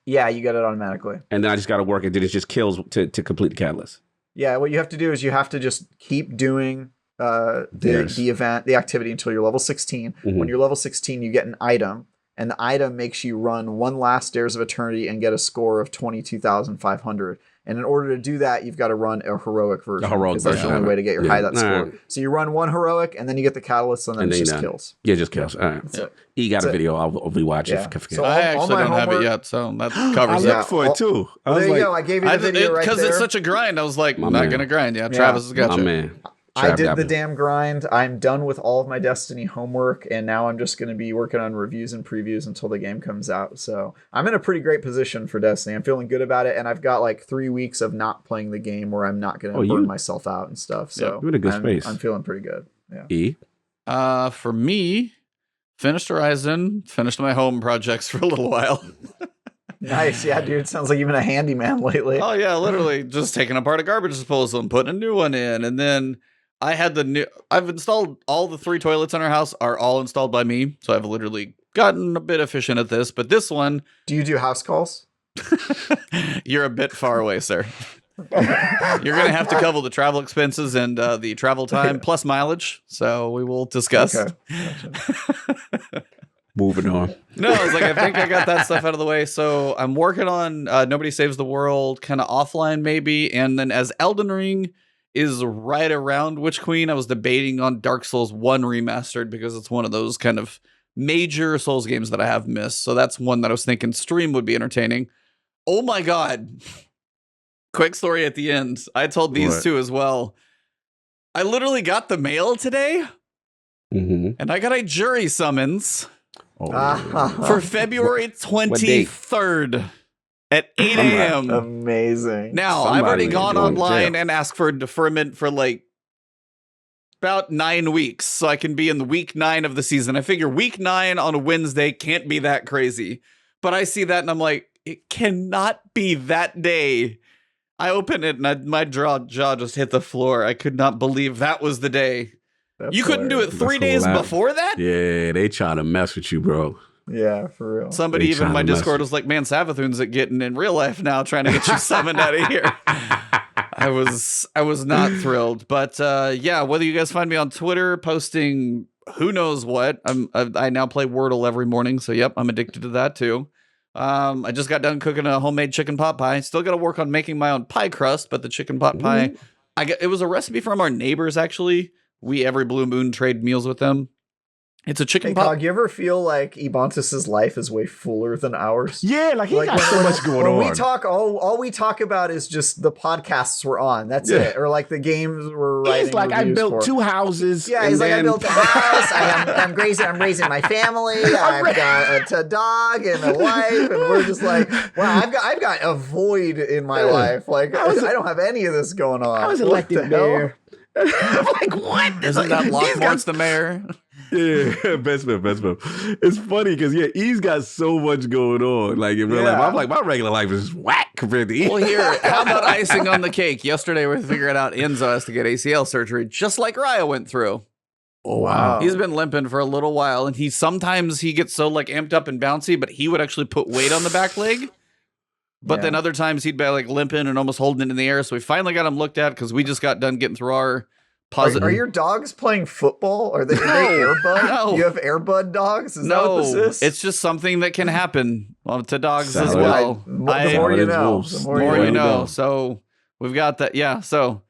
Yeah, you get it automatically. And then I just got to work it. Then it just kills to complete the catalyst. Yeah, what you have to do is you have to just keep doing the activity until you're level 16. Mm-hmm. When you're level 16, you get an item, and the item makes you run one last Dares of Eternity and get a score of 22,500. And in order to do that, you've got to run a heroic version. A heroic because that's the version. only way to get your high that score. Nah. So you run one heroic, and then you get the catalyst, and then it's just kills. Yeah, just kills. All right. That's it. He got a That's it. video. I'll rewatch Yeah. it. So I all actually my don't have it homework- yet, so that I covers Yeah. looked for it too. I Well, was there like, you go. I gave you the video right there. Because it's such a grind. I was like, My not man. going to grind. Yeah, Travis has got oh you. man. I Trav did got the me. damn grind. I'm done with all of my Destiny homework, and now I'm just going to be working on reviews and previews until the game comes out. So I'm in a pretty great position for Destiny. I'm feeling good about it, and I've got like 3 weeks of not playing the game where I'm not going to burn myself out and stuff. So you're in a good space. I'm feeling pretty good. Yeah. E. For me, finished Horizon, finished my home projects for a little while. Nice. Yeah, dude. Sounds like you've been a handyman lately. Oh yeah, literally just taking apart a garbage disposal and putting a new one in, and then I had I've installed all the 3 toilets in our house are all installed by me, so I've literally gotten a bit efficient at this. But this one, Do you do house calls? you're a bit far away, sir. You're gonna have to cover the travel expenses and the travel time plus mileage. So we will discuss. Okay. Gotcha. Moving on. No, I was like, I think I got that stuff out of the way. So I'm working on Nobody Saves the World, kind of offline maybe. And then as Elden Ring is right around Witch Queen, I was debating on Dark Souls 1 Remastered because it's one of those kind of major Souls games that I have missed. So that's one that I was thinking stream would be entertaining. Oh my God. Quick story at the end. I told these What? two as well. I literally got the mail today Mm-hmm. and I got a jury summons Oh, for February 23rd at 8 a.m. Amazing. Now, I've already Somebody gone going to online jail. and asked for deferment for like about 9 weeks so I can be in the week 9 of the season. I figure week 9 on a Wednesday can't be that crazy. But I see that and I'm like, it cannot be that day. I open it and my jaw just hit the floor. I could not believe that was the day. That's You couldn't do it hilarious. 3 days hilarious. before that? yeah, they trying to mess with you, bro. Yeah, for real. Somebody They even in my trying to mess Discord with- was like, man, Savathun's it getting in real life now, trying to get you summoned out of here. I was not thrilled. But yeah, whether you guys find me on Twitter posting who knows what, I now play Wordle every morning. So yep, I'm addicted to that too. I just got done cooking a homemade chicken pot pie. Still got to work on making my own pie crust, but the chicken pot pie, it was a recipe from our neighbors actually. We every blue moon trade meals with them. It's a chicken Hey, pot. Cog, you ever feel like Ebontis's life is way fuller than ours? Yeah, like he got so much going when on. we talk, all we talk about is just the podcasts we're on. That's Yeah. it. Or like the games we're writing. He's like, I reviews built for. 2 houses. Yeah, and he's like, I then- built a house. I'm raising my family. I've got a dog and a wife, and we're just like, wow, I've got a void in my Yeah. life. Like I don't have any of this going on. I was What elected the hell? mayor. I'm like, what? Isn't that He's got- Lockmore's the mayor? Yeah, best man. It's funny because he's got so much going on. Like in real life, Yeah. I'm like, my regular life is whack compared to E. Well, here, how about icing on the cake? Yesterday, we figured out Enzo has to get ACL surgery, just like Raya went through. Oh wow. He's been limping for a little while, and sometimes he gets so like amped up and bouncy, but he would actually put weight on the back leg. But then other times he'd be like limping and almost holding it in the air. So we finally got him looked at because we just got done getting through our positive. Are your dogs playing football? Are they Airbud? No. You have Airbud dogs? Is that what this No, is? it's just something that can happen to dogs as Salad. well. The more I- you Salad know. wolves. The more more you you know. know. So we've got that. Yeah. So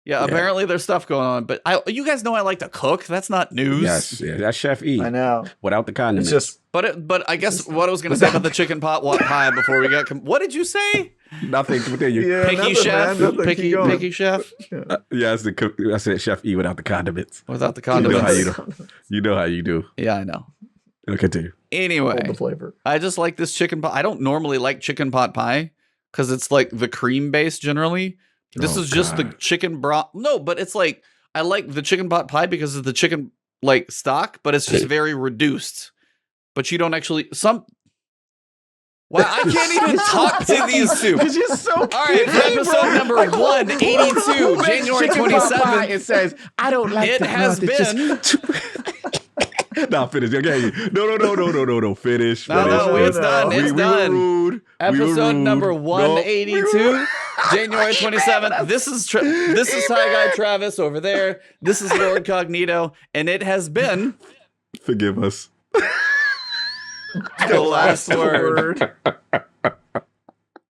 yeah, apparently there's stuff going on. But you guys know I like to cook. That's not news. Yes, yeah, that's Chef E. I know. Without the condiments. It's just But I guess what I was going to say about the chicken pot pie before we got. What did you say? nothing. yeah, Picky nothing, chef. man, nothing. Picky Keep going. picky chef. Yeah, that's the cook. I said Chef E without the condiments. Without the You know how condiments. you do. You know how you do. Yeah, I know. Continue. Anyway, Hold the flavor. I just like this chicken pot. I don't normally like chicken pot pie because it's like the cream base generally. This Oh, is just the God. chicken broth. No, but it's like I like the chicken pot pie because of the chicken like stock, but it's just very reduced. But you don't actually Wow, I can't even talk to these two. Because you're so All right, for episode number 182, January 27th. It says, I don't like It the has broth, it's just- Nah, finish. Okay. No. Finish. No, no, finish. it's done, it's we done. were rude. We were Episode rude. number No, 182, January 27th. This is High Guy Travis over there. This is Lord Cognito, and it has been Forgive us. the last word.